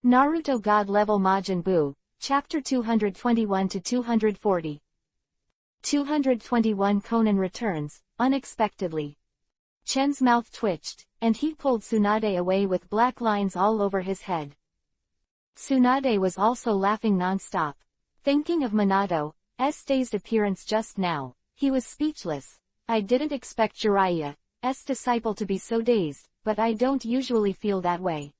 Naruto God Level Majin Buu, Chapter 221-240. 221 Conan returns, unexpectedly. Chen's mouth twitched, and he pulled Tsunade away with black lines all over his head. Tsunade was also laughing non-stop. Thinking of Minato's dazed appearance just now, he was speechless. I didn't expect Jiraiya's disciple to be so dazed, but I don't usually feel that way.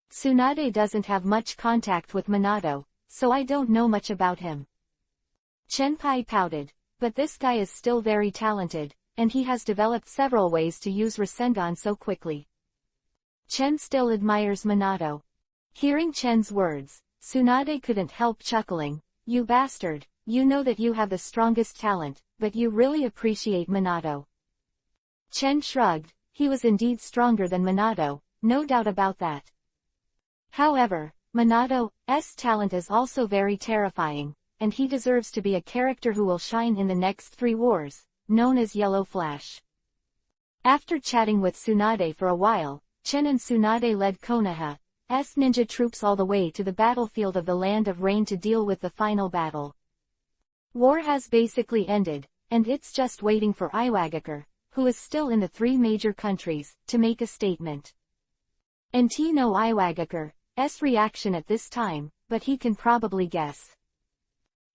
Tsunade doesn't have much contact with Minato, so I don't know much about him. Chenpai pouted, but this guy is still very talented, and he has developed several ways to use Rasengan so quickly. Chen still admires Minato. Hearing Chen's words, Tsunade couldn't help chuckling. You bastard, you know that you have the strongest talent, but you really appreciate Minato. Chen shrugged. He was indeed stronger than Minato, no doubt about that. However, Minato's talent is also very terrifying, and he deserves to be a character who will shine in the next 3 wars, known as Yellow Flash. After chatting with Tsunade for a while, Chen and Tsunade led Konoha's ninja troops all the way to the battlefield of the Land of Rain to deal with the final battle. War has basically ended, and it's just waiting for Iwagakure, who is still in the 3 major countries, to make a statement. NT know Iwagakure's reaction at this time, but he can probably guess.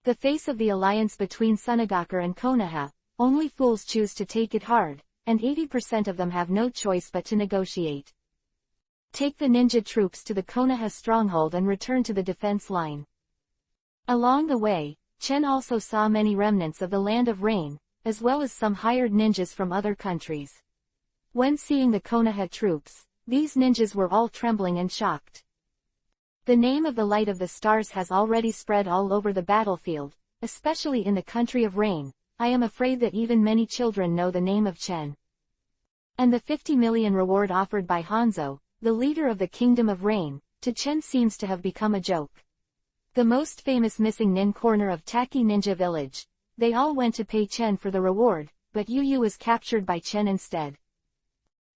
The face of the alliance between Sunagakure and Konoha, only fools choose to take it hard, and 80% of them have no choice but to negotiate. Take the ninja troops to the Konoha stronghold and return to the defense line. Along the way, Chen also saw many remnants of the Land of Rain, as well as some hired ninjas from other countries. When seeing the Konoha troops, these ninjas were all trembling and shocked. The name of the Light of the Stars has already spread all over the battlefield, especially in the country of Rain. I am afraid that even many children know the name of Chen. And the 50 million reward offered by Hanzo, the leader of the Kingdom of Rain, to Chen seems to have become a joke. The most famous missing nin corner of Taki Ninja Village. They all went to pay Chen for the reward, but Yu was captured by Chen instead.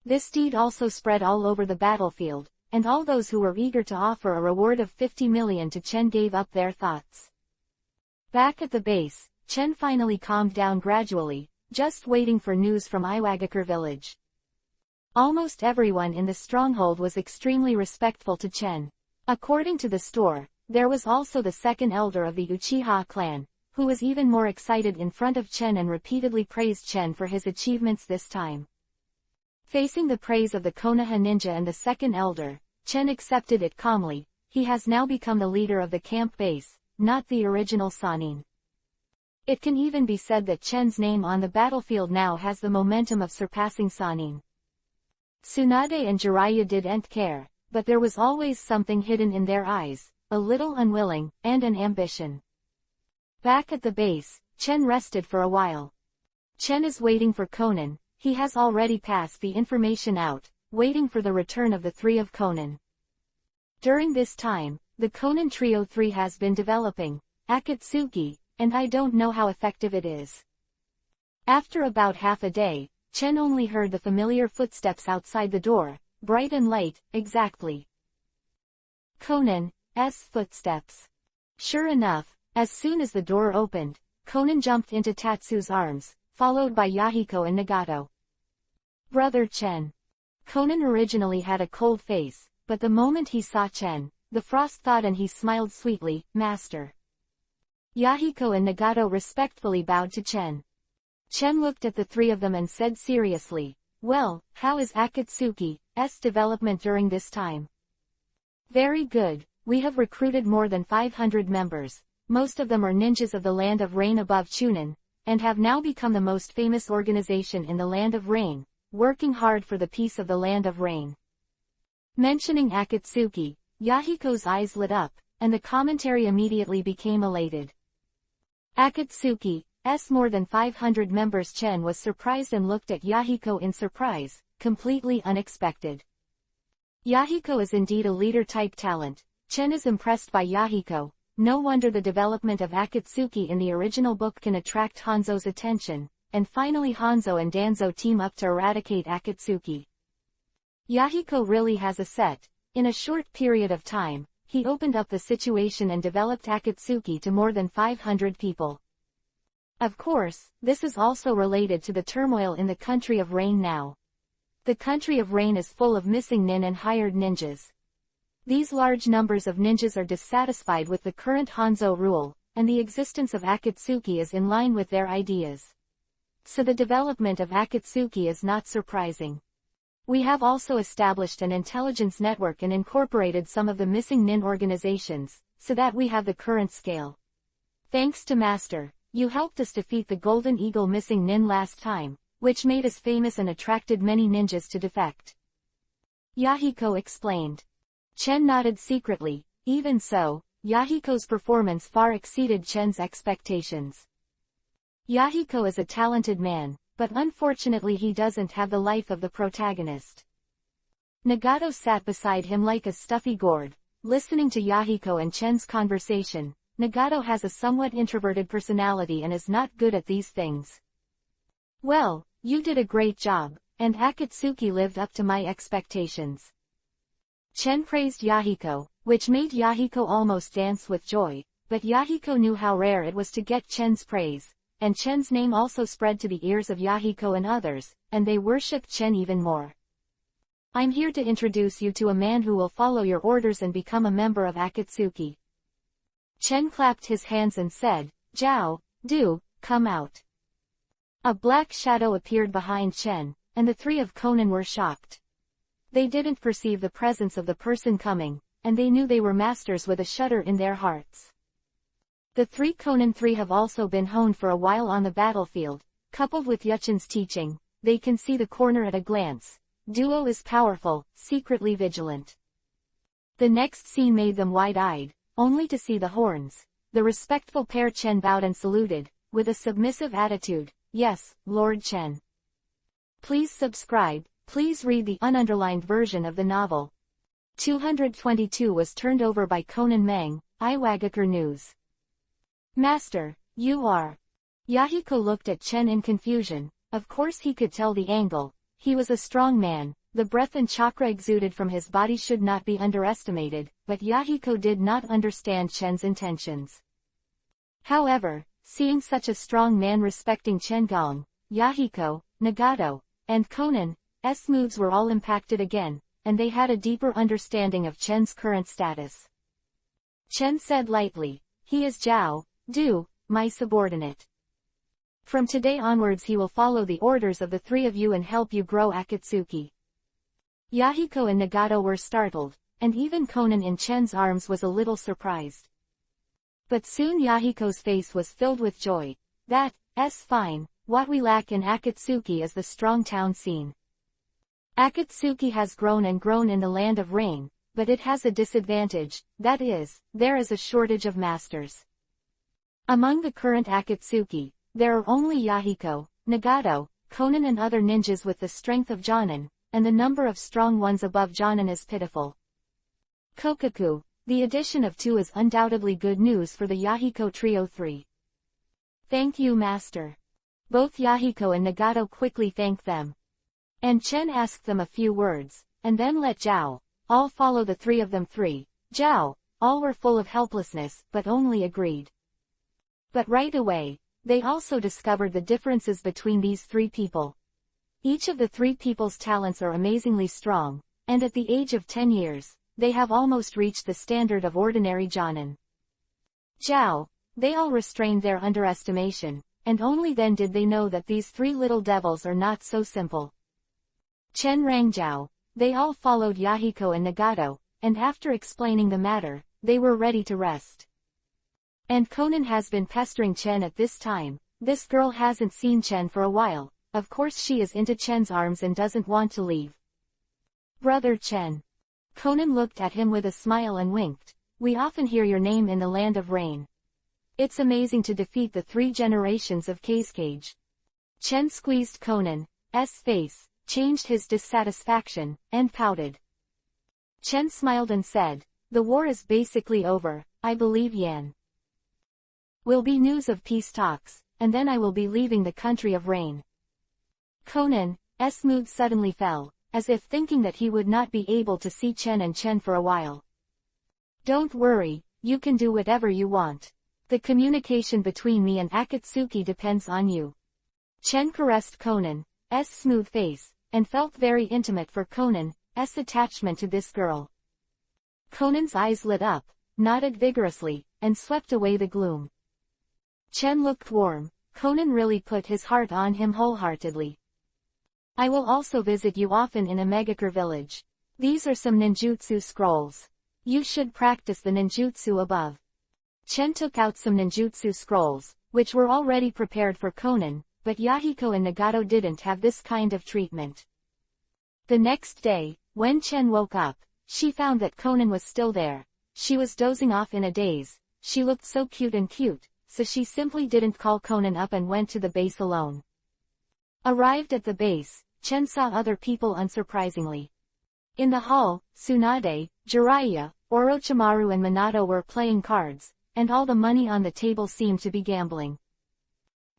This deed also spread all over the battlefield, and all those who were eager to offer a reward of 50 million to Chen gave up their thoughts. Back at the base, Chen finally calmed down gradually, just waiting for news from Iwagakure village. Almost everyone in the stronghold was extremely respectful to Chen. According to the store, there was also the second elder of the Uchiha clan, who was even more excited in front of Chen and repeatedly praised Chen for his achievements this time. Facing the praise of the Konoha ninja and the second elder, Chen accepted it calmly. He has now become the leader of the camp base, not the original Sannin. It can even be said that Chen's name on the battlefield now has the momentum of surpassing Sannin. Tsunade and Jiraiya didn't care, but there was always something hidden in their eyes, a little unwilling, and an ambition. Back at the base, Chen rested for a while. Chen is waiting for Conan. He has already passed the information out, waiting for the return of the 3 of Conan. During this time, the Conan Trio 3 has been developing, Akatsuki, and I don't know how effective it is. After about half a day, Chen only heard the familiar footsteps outside the door, bright and light, exactly Conan's footsteps. Sure enough, as soon as the door opened, Conan jumped into Tatsu's arms, followed by Yahiko and Nagato. Brother Chen. Conan originally had a cold face, but the moment he saw Chen, the frost thawed and he smiled sweetly. Master. Yahiko and Nagato respectfully bowed to Chen. Chen looked at the 3 of them and said seriously, well, how is Akatsuki's development during this time? Very good, we have recruited more than 500 members, most of them are ninjas of the Land of Rain above Chunin, and have now become the most famous organization in the Land of Rain, working hard for the peace of the Land of Rain. Mentioning Akatsuki, Yahiko's eyes lit up, and the commentary immediately became elated. Akatsuki's more than 500 members. Chen was surprised and looked at Yahiko in surprise, completely unexpected. Yahiko is indeed a leader-type talent. Chen is impressed by Yahiko. No wonder the development of Akatsuki in the original book can attract Hanzo's attention, and finally Hanzo and Danzo team up to eradicate Akatsuki. Yahiko really has a set. In a short period of time, he opened up the situation and developed Akatsuki to more than 500 people. Of course, this is also related to the turmoil in the country of rain now. The country of rain is full of missing nin and hired ninjas. These large numbers of ninjas are dissatisfied with the current Hanzo rule, and the existence of Akatsuki is in line with their ideas. So the development of Akatsuki is not surprising. We have also established an intelligence network and incorporated some of the missing nin organizations, so that we have the current scale. Thanks to Master, you helped us defeat the Golden Eagle missing nin last time, which made us famous and attracted many ninjas to defect. Yahiko explained. Chen nodded secretly. Even so, Yahiko's performance far exceeded Chen's expectations. Yahiko is a talented man, but unfortunately he doesn't have the life of the protagonist. Nagato sat beside him like a stuffy gourd, listening to Yahiko and Chen's conversation. Nagato has a somewhat introverted personality and is not good at these things. Well, you did a great job, and Akatsuki lived up to my expectations. Chen praised Yahiko, which made Yahiko almost dance with joy, but Yahiko knew how rare it was to get Chen's praise, and Chen's name also spread to the ears of Yahiko and others, and they worshipped Chen even more. I'm here to introduce you to a man who will follow your orders and become a member of Akatsuki. Chen clapped his hands and said, Zhao, Du, come out. A black shadow appeared behind Chen, and the three of Conan were shocked. They didn't perceive the presence of the person coming, and they knew they were masters with a shudder in their hearts. The three Conan three have also been honed for a while on the battlefield, coupled with Yuchen's teaching, they can see the corner at a glance. Duo is powerful, secretly vigilant. The next scene made them wide-eyed, only to see the horns. The respectful pair Chen bowed and saluted, with a submissive attitude. Yes, Lord Chen. Please subscribe, please read the ununderlined version of the novel. 222 was turned over by Conan Meng, Iwagakure News. Master, you are. Yahiko looked at Chen in confusion. Of course he could tell the angle. He was a strong man, the breath and chakra exuded from his body should not be underestimated, but Yahiko did not understand Chen's intentions. However, seeing such a strong man respecting Chen Gong, Yahiko, Nagato, and Conan's moods were all impacted again, and they had a deeper understanding of Chen's current status. Chen said lightly, he is Zhao, Du, my subordinate. From today onwards he will follow the orders of the three of you and help you grow Akatsuki. Yahiko and Nagato were startled, and even Conan in Chen's arms was a little surprised. But soon Yahiko's face was filled with joy. That's fine, what we lack in Akatsuki is the strong town scene. Akatsuki has grown and grown in the land of rain, but it has a disadvantage, that is, there is a shortage of masters. Among the current Akatsuki, there are only Yahiko, Nagato, Conan and other ninjas with the strength of Jonin, and the number of strong ones above Jonin is pitiful. Kokaku, the addition of 2 is undoubtedly good news for the Yahiko Trio 3. Thank you Master. Both Yahiko and Nagato quickly thanked them. And Chen asked them a few words, and then let Zhao, all follow the three of them three. Zhao, all were full of helplessness, but only agreed. But right away, they also discovered the differences between these three people. Each of the three people's talents are amazingly strong, and at the age of 10 years, they have almost reached the standard of ordinary Jonin. Zhao, they all restrained their underestimation, and only then did they know that these three little devils are not so simple. Chen rang Zhao, they all followed Yahiko and Nagato, and after explaining the matter, they were ready to rest. And Conan has been pestering Chen at this time. This girl hasn't seen Chen for a while, of course she is into Chen's arms and doesn't want to leave. Brother Chen. Conan looked at him with a smile and winked. We often hear your name in the land of rain. It's amazing to defeat the 3 generations of Cage. Chen squeezed Conan's face, changed his dissatisfaction, and pouted. Chen smiled and said, the war is basically over, I believe Yan. Will be news of peace talks, and then I will be leaving the country of rain. Conan's mood suddenly fell, as if thinking that he would not be able to see Chen and Chen for a while. "Don't worry, you can do whatever you want. The communication between me and Akatsuki depends on you." Chen caressed Conan's smooth face, and felt very intimate for Conan's attachment to this girl. Conan's eyes lit up, nodded vigorously, and swept away the gloom. Chen looked warm. Conan really put his heart on him wholeheartedly. "I will also visit you often in Amegakure village. These are some ninjutsu scrolls. You should practice the ninjutsu above." Chen took out some ninjutsu scrolls, which were already prepared for Conan, but Yahiko and Nagato didn't have this kind of treatment. The next day, when Chen woke up, she found that Conan was still there. She was dozing off in a daze. She looked so cute, so she simply didn't call Conan up and went to the base alone. Arrived at the base, Chen saw other people unsurprisingly. In the hall, Tsunade, Jiraiya, Orochimaru and Minato were playing cards, and all the money on the table seemed to be gambling.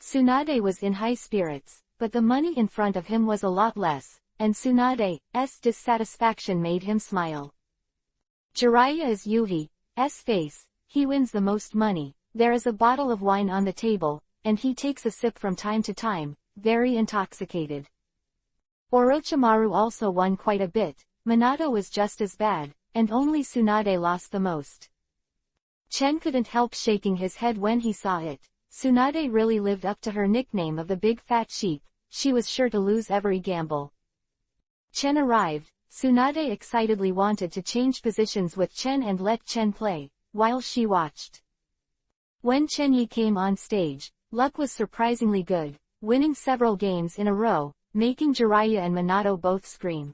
Tsunade was in high spirits, but the money in front of him was a lot less, and Tsunade's dissatisfaction made him smile. Jiraiya is Yuhi's face. He wins the most money. There is a bottle of wine on the table, and he takes a sip from time to time, very intoxicated. Orochimaru also won quite a bit. Minato was just as bad, and only Tsunade lost the most. Chen couldn't help shaking his head when he saw it. Tsunade really lived up to her nickname of the big fat sheep. She was sure to lose every gamble. Chen arrived. Tsunade excitedly wanted to change positions with Chen and let Chen play, while she watched. When Chen Yi came on stage, luck was surprisingly good, winning several games in a row, making Jiraiya and Minato both scream.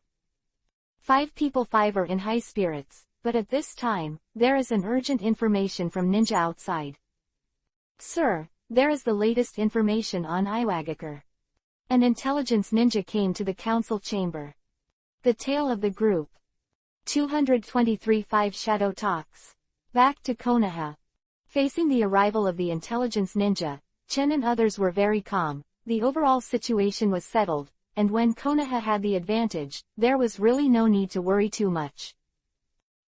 5 people 5 are in high spirits, but at this time, there is an urgent information from Ninja outside. "Sir, there is the latest information on Iwagakure." An intelligence ninja came to the council chamber. The tale of the group. 223 5 Shadow Talks. Back to Konoha. Facing the arrival of the intelligence ninja, Chen and others were very calm. The overall situation was settled, and when Konoha had the advantage, there was really no need to worry too much.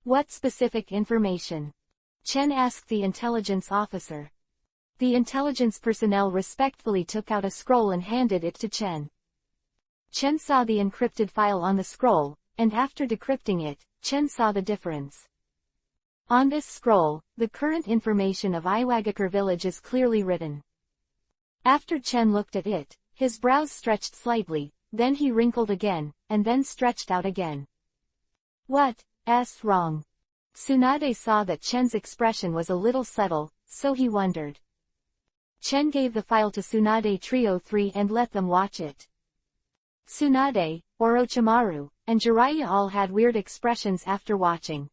"What specific information?" Chen asked the intelligence officer. The intelligence personnel respectfully took out a scroll and handed it to Chen. Chen saw the encrypted file on the scroll, and after decrypting it, Chen saw the difference. On this scroll, the current information of Iwagakure village is clearly written. After Chen looked at it, his brows stretched slightly, then he wrinkled again, and then stretched out again. "What's wrong?" Tsunade saw that Chen's expression was a little subtle, so he wondered. Chen gave the file to Tsunade Trio 3 and let them watch it. Tsunade, Orochimaru, and Jiraiya all had weird expressions after watching.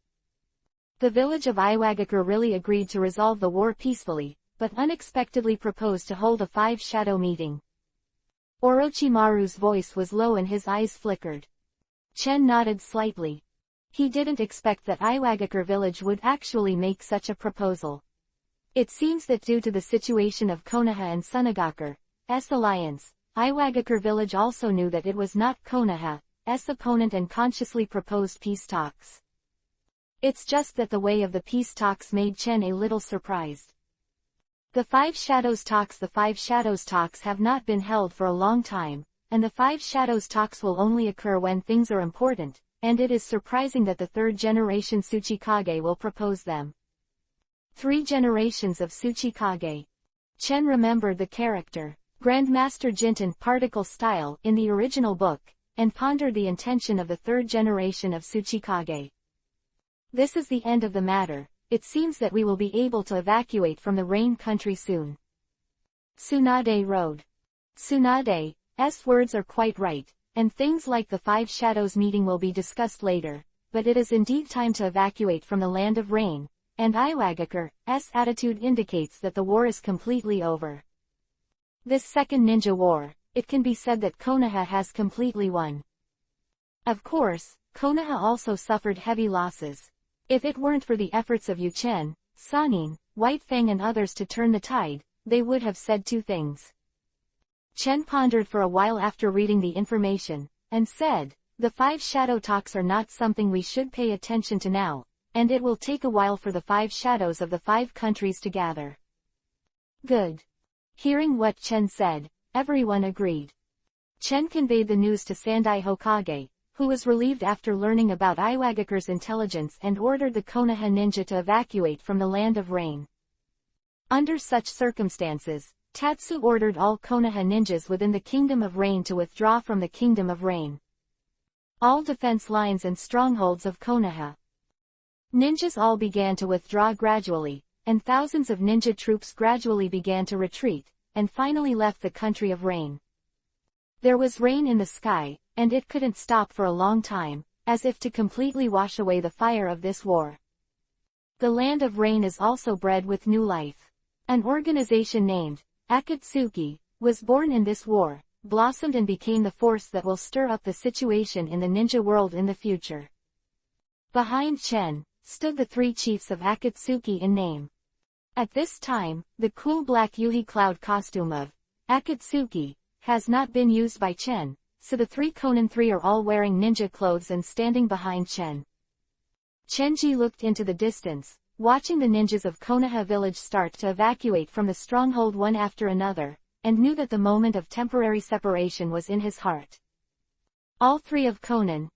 The village of Iwagakure really agreed to resolve the war peacefully, but unexpectedly proposed to hold a 5-shadow meeting. Orochimaru's voice was low and his eyes flickered. Chen nodded slightly. He didn't expect that Iwagakure village would actually make such a proposal. It seems that due to the situation of Konoha and Sunagakure's alliance, Iwagakure village also knew that it was not Konoha's opponent and consciously proposed peace talks. It's just that the way of the peace talks made Chen a little surprised. The 5 Shadows talks have not been held for a long time, and the 5 Shadows talks will only occur when things are important, and it is surprising that the 3rd generation Tsuchikage will propose them. 3 generations of Tsuchikage. Chen remembered the character, Grandmaster Jinten particle style in the original book, and pondered the intention of the 3rd generation of Tsuchikage. This is the end of the matter. It seems that we will be able to evacuate from the Rain country soon. Tsunade wrote. Tsunade's words are quite right, and things like the 5 Shadows meeting will be discussed later, but it is indeed time to evacuate from the land of Rain, and Iwagakure's attitude indicates that the war is completely over. This second ninja war, it can be said that Konoha has completely won. Of course, Konoha also suffered heavy losses. If it weren't for the efforts of Yu Chen, Sanin, White Fang and others to turn the tide, they would have said 2 things. Chen pondered for a while after reading the information, and said, the 5 shadow talks are not something we should pay attention to now, and it will take a while for the 5 shadows of the 5 countries to gather. Good. Hearing what Chen said, everyone agreed. Chen conveyed the news to Sandai Hokage, who was relieved after learning about Iwagakure's intelligence and ordered the Konoha ninja to evacuate from the Land of Rain. Under such circumstances, Tatsu ordered all Konoha ninjas within the Kingdom of Rain to withdraw from the Kingdom of Rain. All defense lines and strongholds of Konoha. Ninjas all began to withdraw gradually, and thousands of ninja troops gradually began to retreat, and finally left the country of rain. There was rain in the sky, and it couldn't stop for a long time, as if to completely wash away the fire of this war. The Land of Rain is also bred with new life. An organization named Akatsuki was born in this war, blossomed and became the force that will stir up the situation in the ninja world in the future. Behind Chen stood the 3 chiefs of Akatsuki in name. At this time, the cool black Yuhi cloud costume of Akatsuki has not been used by Chen, so the 3 Konin 3 are all wearing ninja clothes and standing behind Chen. Chenji looked into the distance, watching the ninjas of Konoha village start to evacuate from the stronghold one after another, and knew that the moment of temporary separation was in his heart. All 3 of Konan's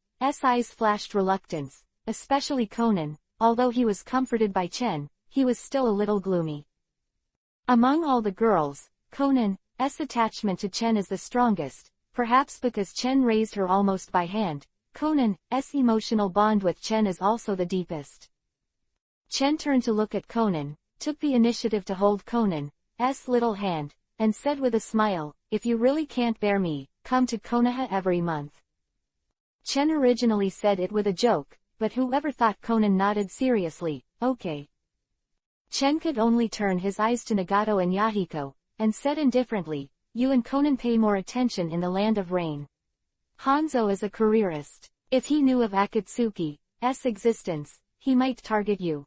eyes flashed reluctance, especially Konan, although he was comforted by Chen, he was still a little gloomy. Among all the girls, Konan's attachment to Chen is the strongest, perhaps because Chen raised her almost by hand. Konan's emotional bond with Chen is also the deepest. Chen turned to look at Konan, took the initiative to hold Konan's little hand, and said with a smile, "If you really can't bear me, come to Konoha every month." Chen originally said it with a joke, but whoever thought Konan nodded seriously, "Okay." Chen could only turn his eyes to Nagato and Yahiko, and said indifferently, "You and Konan pay more attention in the Land of Rain. Hanzo is a careerist. If he knew of Akatsuki's existence, he might target you."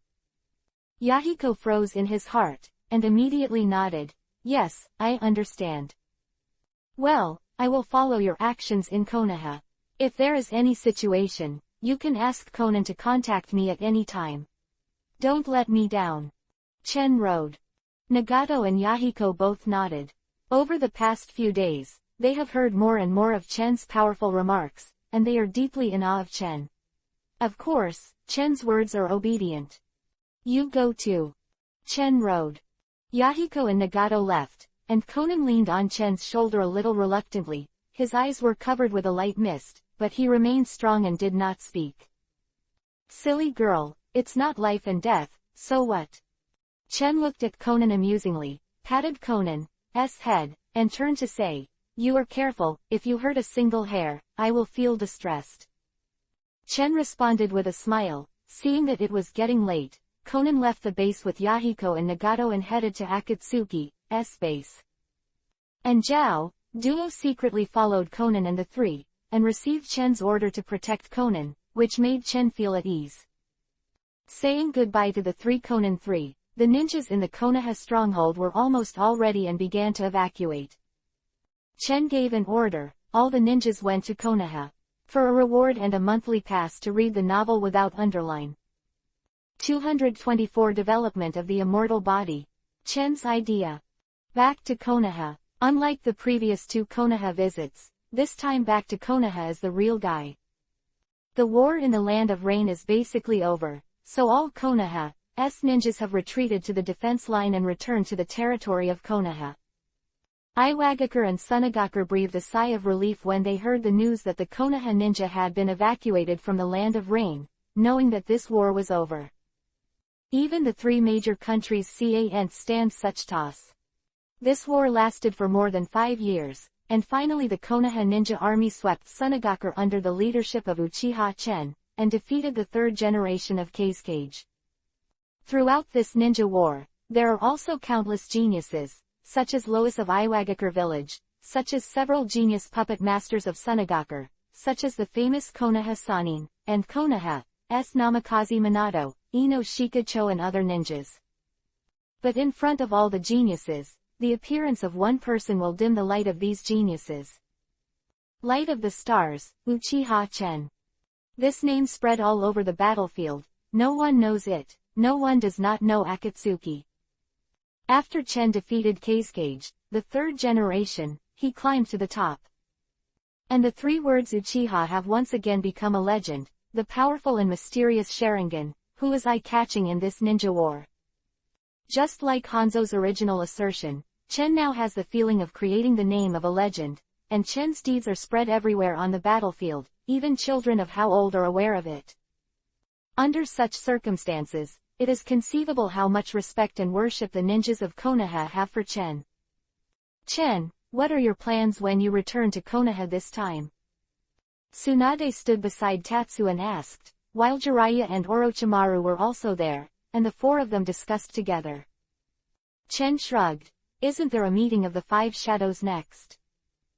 Yahiko froze in his heart, and immediately nodded, "Yes, I understand. Well, I will follow your actions in Konoha. If there is any situation, you can ask Konan to contact me at any time. Don't let me down." Chen rode. Nagato and Yahiko both nodded. Over the past few days, they have heard more and more of Chen's powerful remarks, and they are deeply in awe of Chen. Of course, Chen's words are obedient. "You go too." Chen rode. Yahiko and Nagato left, and Konan leaned on Chen's shoulder a little reluctantly. His eyes were covered with a light mist, but he remained strong and did not speak. "Silly girl, it's not life and death, so what?" Chen looked at Konan amusingly, patted Konan's head, and turned to say, "You are careful, if you hurt a single hair, I will feel distressed." Chen responded with a smile. Seeing that it was getting late, Konan left the base with Yahiko and Nagato and headed to Akatsuki's base. And Zhao Duo secretly followed Konan and the 3, and received Chen's order to protect Konan, which made Chen feel at ease. Saying goodbye to the 3 Konan 3, the ninjas in the Konoha stronghold were almost all ready and began to evacuate. Chen gave an order, all the ninjas went to Konoha. For a reward and a monthly pass to read the novel without underline. 224 Development of the Immortal Body. Chen's idea. Back to Konoha. Unlike the previous 2 Konoha visits, this time back to Konoha is the real guy. The war in the Land of Rain is basically over, so all Konoha's ninjas have retreated to the defense line and returned to the territory of Konoha. Iwagakure and Sunagakure breathed a sigh of relief when they heard the news that the Konoha ninja had been evacuated from the Land of Rain, knowing that this war was over. Even the 3 major countries can't stand such toss. This war lasted for more than 5 years, and finally the Konoha ninja army swept Sunagakure under the leadership of Uchiha Chen, and defeated the 3rd generation of Kazekage. Throughout this ninja war, there are also countless geniuses, such as Lois of Iwagakure village, such as several genius puppet masters of Sunagakure, such as the famous Konoha Sanin, and Konoha's Namikaze Minato, Ino Shikacho and other ninjas. But in front of all the geniuses, the appearance of one person will dim the light of these geniuses. Light of the Stars, Uchiha Chen. This name spread all over the battlefield. No one knows it. No one does not know Akatsuki. After Chen defeated Kazekage, the third generation, he climbed to the top. And the three words Uchiha have once again become a legend, the powerful and mysterious Sharingan, who is eye-catching in this ninja war. Just like Hanzo's original assertion, Chen now has the feeling of creating the name of a legend, and Chen's deeds are spread everywhere on the battlefield, even children of how old are aware of it. Under such circumstances, it is conceivable how much respect and worship the ninjas of Konoha have for Chen. Chen, what are your plans when you return to Konoha this time? Tsunade stood beside Tatsu and asked, while Jiraiya and Orochimaru were also there, and the four of them discussed together. Chen shrugged. Isn't there a meeting of the Five Shadows next?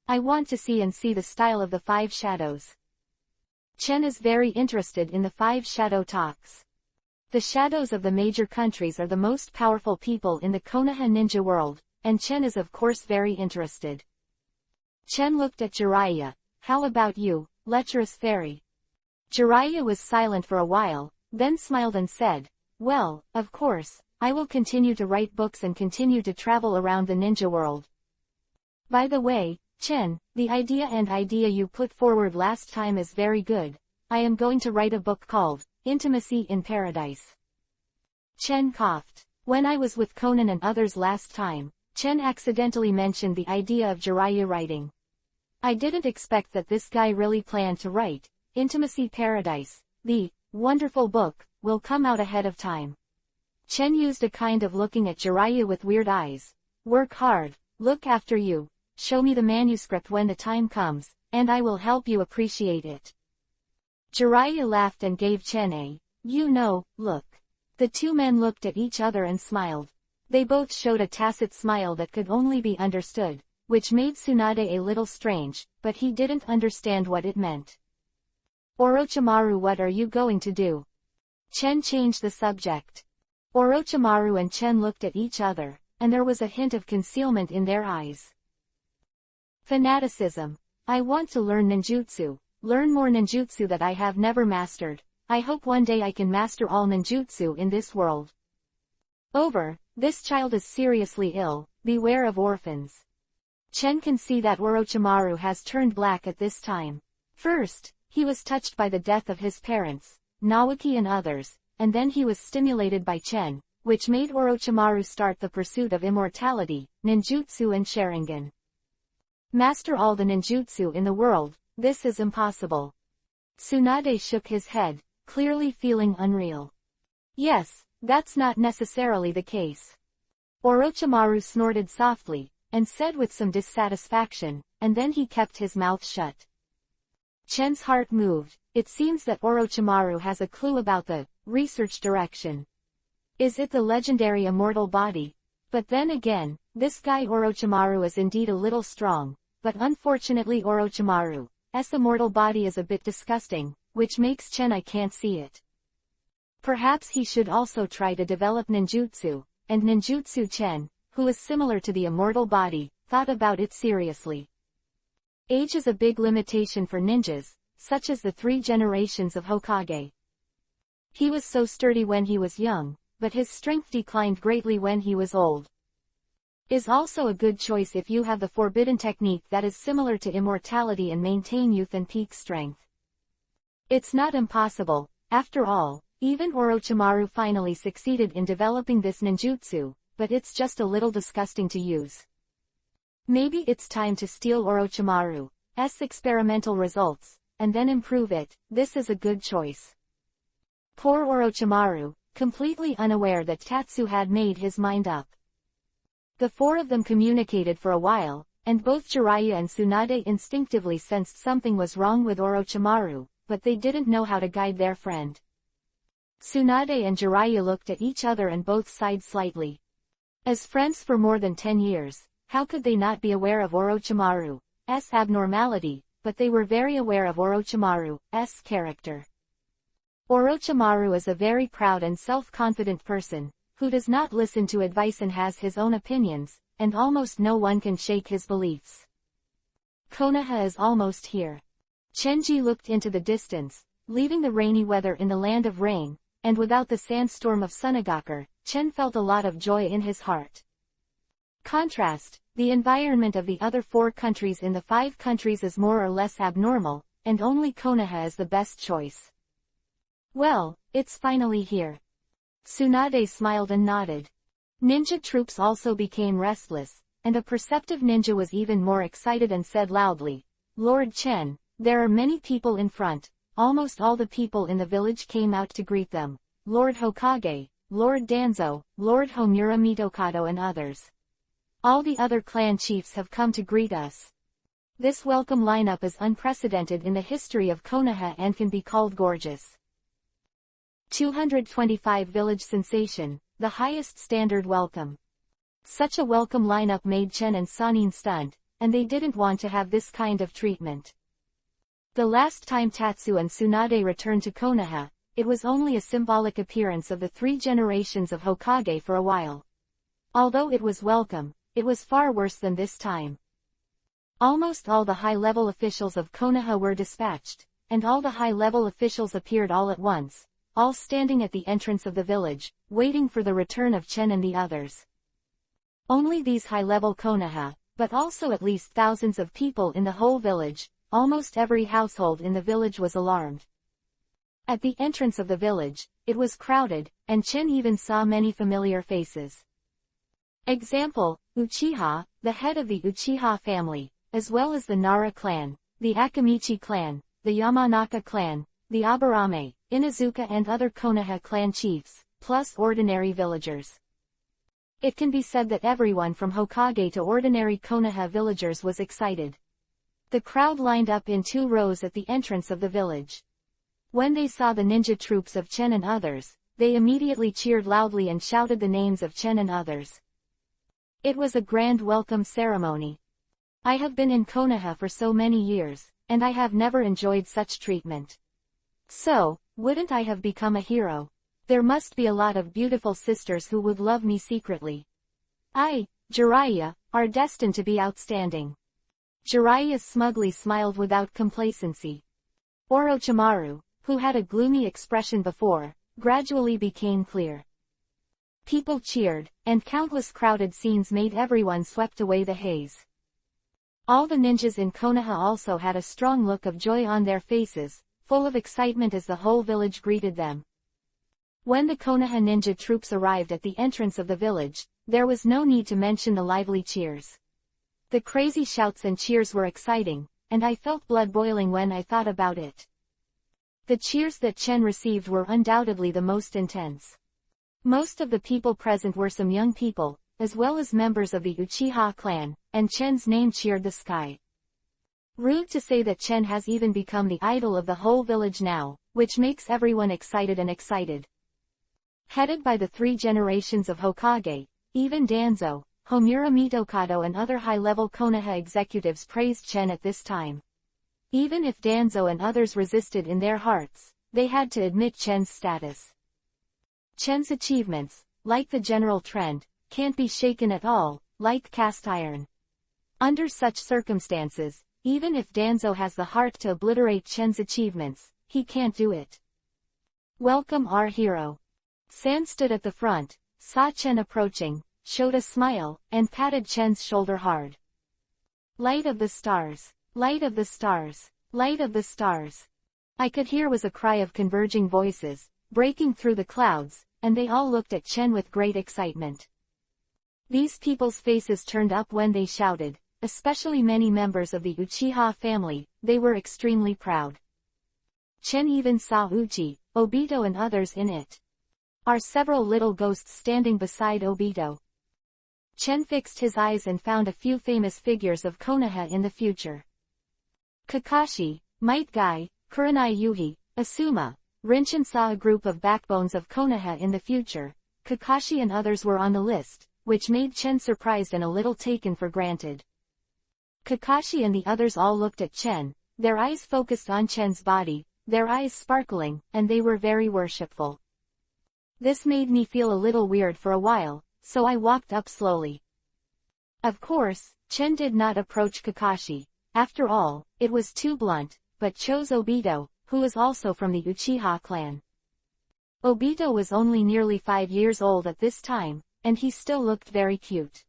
I want to see the style of the Five Shadows. Chen is very interested in the Five Shadow talks. The shadows of the major countries are the most powerful people in the Konoha ninja world, and Chen is of course very interested. Chen looked at Jiraiya. How about you, lecherous fairy? Jiraiya was silent for a while, then smiled and said, well, of course, I will continue to write books and continue to travel around the ninja world. By the way, Chen, the idea you put forward last time is very good. I am going to write a book called Intimacy in Paradise. Chen coughed. When I was with Conan and others last time, Chen accidentally mentioned the idea of Jiraiya writing. I didn't expect that this guy really planned to write Intimacy Paradise. The wonderful book will come out ahead of time. Chen used a kind of looking at Jiraiya with weird eyes. Work hard, look after you, show me the manuscript when the time comes, and I will help you appreciate it. Jiraiya laughed and gave Chen a, look. The two men looked at each other and smiled. They both showed a tacit smile that could only be understood, which made Tsunade a little strange, but he didn't understand what it meant. Orochimaru, what are you going to do? Chen changed the subject. Orochimaru and Chen looked at each other, and there was a hint of concealment in their eyes. Fanaticism. I want to learn ninjutsu, learn more ninjutsu that I have never mastered. I hope one day I can master all ninjutsu in this world. Over, this child is seriously ill, beware of orphans. Chen can see that Orochimaru has turned black at this time. First, he was touched by the death of his parents, Naoki and others, and then he was stimulated by Chen, which made Orochimaru start the pursuit of immortality, ninjutsu and Sharingan. Master all the ninjutsu in the world, this is impossible. Tsunade shook his head, clearly feeling unreal. Yes, that's not necessarily the case. Orochimaru snorted softly, and said with some dissatisfaction, and then he kept his mouth shut. Chen's heart moved. It seems that Orochimaru has a clue about the research direction. Is it the legendary immortal body? But then again, this guy Orochimaru is indeed a little strong, but unfortunately Orochimaru's immortal body is a bit disgusting, which makes Chen I can't see it. Perhaps he should also try to develop ninjutsu, and ninjutsu. Chen, who is similar to the immortal body, thought about it seriously. Age is a big limitation for ninjas, such as the 3 generations of Hokage. He was so sturdy when he was young, but his strength declined greatly when he was old. Is also a good choice if you have the forbidden technique that is similar to immortality and maintain youth and peak strength. It's not impossible, after all. Even Orochimaru finally succeeded in developing this ninjutsu, but it's just a little disgusting to use. Maybe it's time to steal Orochimaru's experimental results, and then improve it. This is a good choice. Poor Orochimaru, completely unaware that Tatsu had made his mind up. The 4 of them communicated for a while, and both Jiraiya and Tsunade instinctively sensed something was wrong with Orochimaru, but they didn't know how to guide their friend. Tsunade and Jiraiya looked at each other and both sighed slightly. As friends for more than 10 years, how could they not be aware of Orochimaru's abnormality, but they were very aware of Orochimaru's character. Orochimaru is a very proud and self-confident person, who does not listen to advice and has his own opinions, and almost no one can shake his beliefs. Konoha is almost here. Chenji looked into the distance, leaving the rainy weather in the land of rain, and without the sandstorm of Sunagakur, Chen felt a lot of joy in his heart. Contrast, the environment of the other 4 countries in the 5 countries is more or less abnormal, and only Konoha is the best choice. Well, it's finally here. Tsunade smiled and nodded. Ninja troops also became restless, and a perceptive ninja was even more excited and said loudly, "Lord Chen, there are many people in front." Almost all the people in the village came out to greet them. Lord Hokage, Lord Danzo, Lord Homura Mitokado and others. All the other clan chiefs have come to greet us. This welcome lineup is unprecedented in the history of Konoha and can be called gorgeous. 225 Village Sensation, the highest standard welcome. Such a welcome lineup made Chen and Sanin stunned, and they didn't want to have this kind of treatment. The last time Tatsu and Tsunade returned to Konoha, it was only a symbolic appearance of the 3 generations of Hokage for a while. Although it was welcome, it was far worse than this time. Almost all the high-level officials of Konoha were dispatched, and all the high-level officials appeared all at once, all standing at the entrance of the village, waiting for the return of Chen and the others. Only these high-level Konoha, but also at least thousands of people in the whole village, almost every household in the village was alarmed. At the entrance of the village, it was crowded, and Chen even saw many familiar faces. Example, Uchiha, the head of the Uchiha family, as well as the Nara clan, the Akamichi clan, the Yamanaka clan, the Aburame, Inazuka and other Konoha clan chiefs, plus ordinary villagers. It can be said that everyone from Hokage to ordinary Konoha villagers was excited. The crowd lined up in 2 rows at the entrance of the village. When they saw the ninja troops of Chen and others, they immediately cheered loudly and shouted the names of Chen and others. It was a grand welcome ceremony. I have been in Konoha for so many years, and I have never enjoyed such treatment. So, wouldn't I have become a hero? There must be a lot of beautiful sisters who would love me secretly. I, Jiraiya, are destined to be outstanding. Jiraiya smugly smiled without complacency. Orochimaru, who had a gloomy expression before, gradually became clear. People cheered, and countless crowded scenes made everyone swept away the haze. All the ninjas in Konoha also had a strong look of joy on their faces, full of excitement as the whole village greeted them. When the Konoha ninja troops arrived at the entrance of the village, there was no need to mention the lively cheers. The crazy shouts and cheers were exciting, and I felt blood boiling when I thought about it. The cheers that Chen received were undoubtedly the most intense. Most of the people present were some young people, as well as members of the Uchiha clan, and Chen's name cheered the sky. Rude to say that Chen has even become the idol of the whole village now, which makes everyone excited and excited. Headed by the 3 generations of Hokage, even Danzo, Homura Mitokado and other high-level Konoha executives praised Chen at this time. Even if Danzo and others resisted in their hearts, they had to admit Chen's status. Chen's achievements, like the general trend, can't be shaken at all, like cast iron. Under such circumstances, even if Danzo has the heart to obliterate Chen's achievements, he can't do it. Welcome our hero. San stood at the front, saw Chen approaching, showed a smile, and patted Chen's shoulder hard. Light of the stars, light of the stars, light of the stars. I could hear was a cry of converging voices, breaking through the clouds, and they all looked at Chen with great excitement. These people's faces turned up when they shouted, especially many members of the Uchiha family, they were extremely proud. Chen even saw Uchi, Obito and others in it. Are several little ghosts standing beside Obito. Chen fixed his eyes and found a few famous figures of Konoha in the future. Kakashi, Might Guy, Kurenai Yuhi, Asuma, Rinshin saw a group of backbones of Konoha in the future. Kakashi and others were on the list, which made Chen surprised and a little taken for granted. Kakashi and the others all looked at Chen, their eyes focused on Chen's body, their eyes sparkling, and they were very worshipful. This made me feel a little weird for a while, so I walked up slowly. Of course, Chen did not approach Kakashi. After all, it was too blunt, but chose Obito, who is also from the Uchiha clan. Obito was only nearly 5 years old at this time, and he still looked very cute.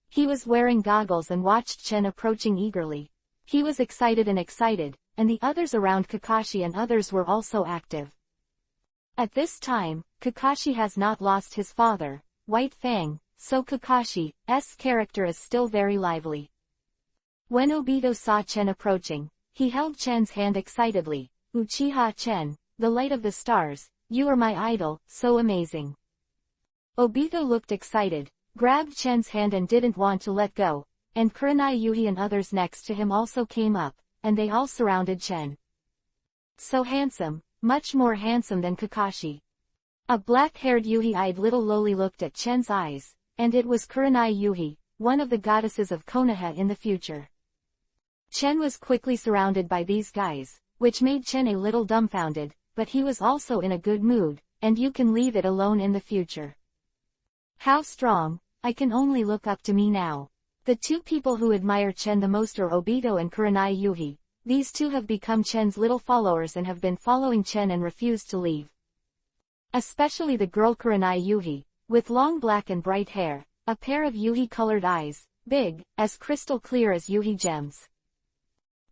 He was wearing goggles and watched Chen approaching eagerly. He was excited, and the others around Kakashi and others were also active. At this time, Kakashi has not lost his father, White Fang, so Kakashi's character is still very lively. When Obito saw Chen approaching, he held Chen's hand excitedly. "Uchiha Chen, the light of the stars, you are my idol, so amazing." Obito looked excited, grabbed Chen's hand and didn't want to let go, and Kurenai Yuhi and others next to him also came up, and they all surrounded Chen. So handsome, much more handsome than Kakashi. A black-haired Yuhi-eyed little loli looked at Chen's eyes, and it was Kurenai Yuhi, one of the goddesses of Konoha in the future. Chen was quickly surrounded by these guys, which made Chen a little dumbfounded, but he was also in a good mood, and you can leave it alone in the future. How strong, I can only look up to me now. The two people who admire Chen the most are Obito and Kurenai Yuhi. These two have become Chen's little followers and have been following Chen and refused to leave. Especially the girl Kurenai Yuhi, with long black and bright hair, a pair of Yuhi-colored eyes, big, as crystal clear as Yuhi gems.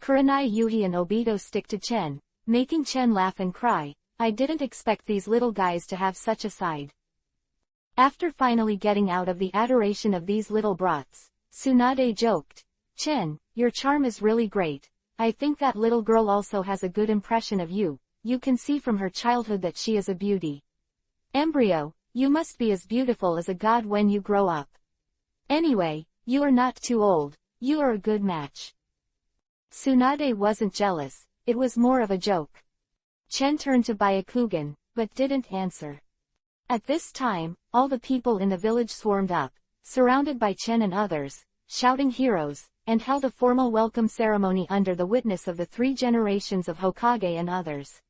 Kurenai Yuhi and Obito stick to Chen, making Chen laugh and cry. I didn't expect these little guys to have such a side. After finally getting out of the adoration of these little brats, Tsunade joked, "Chen, your charm is really great. I think that little girl also has a good impression of you. You can see from her childhood that she is a beauty. Embryo, you must be as beautiful as a god when you grow up. Anyway, you are not too old, you are a good match." Tsunade wasn't jealous, it was more of a joke. Chen turned to Byakugan, but didn't answer. At this time, all the people in the village swarmed up, surrounded by Chen and others, shouting heroes, and held a formal welcome ceremony under the witness of the 3 generations of Hokage and others.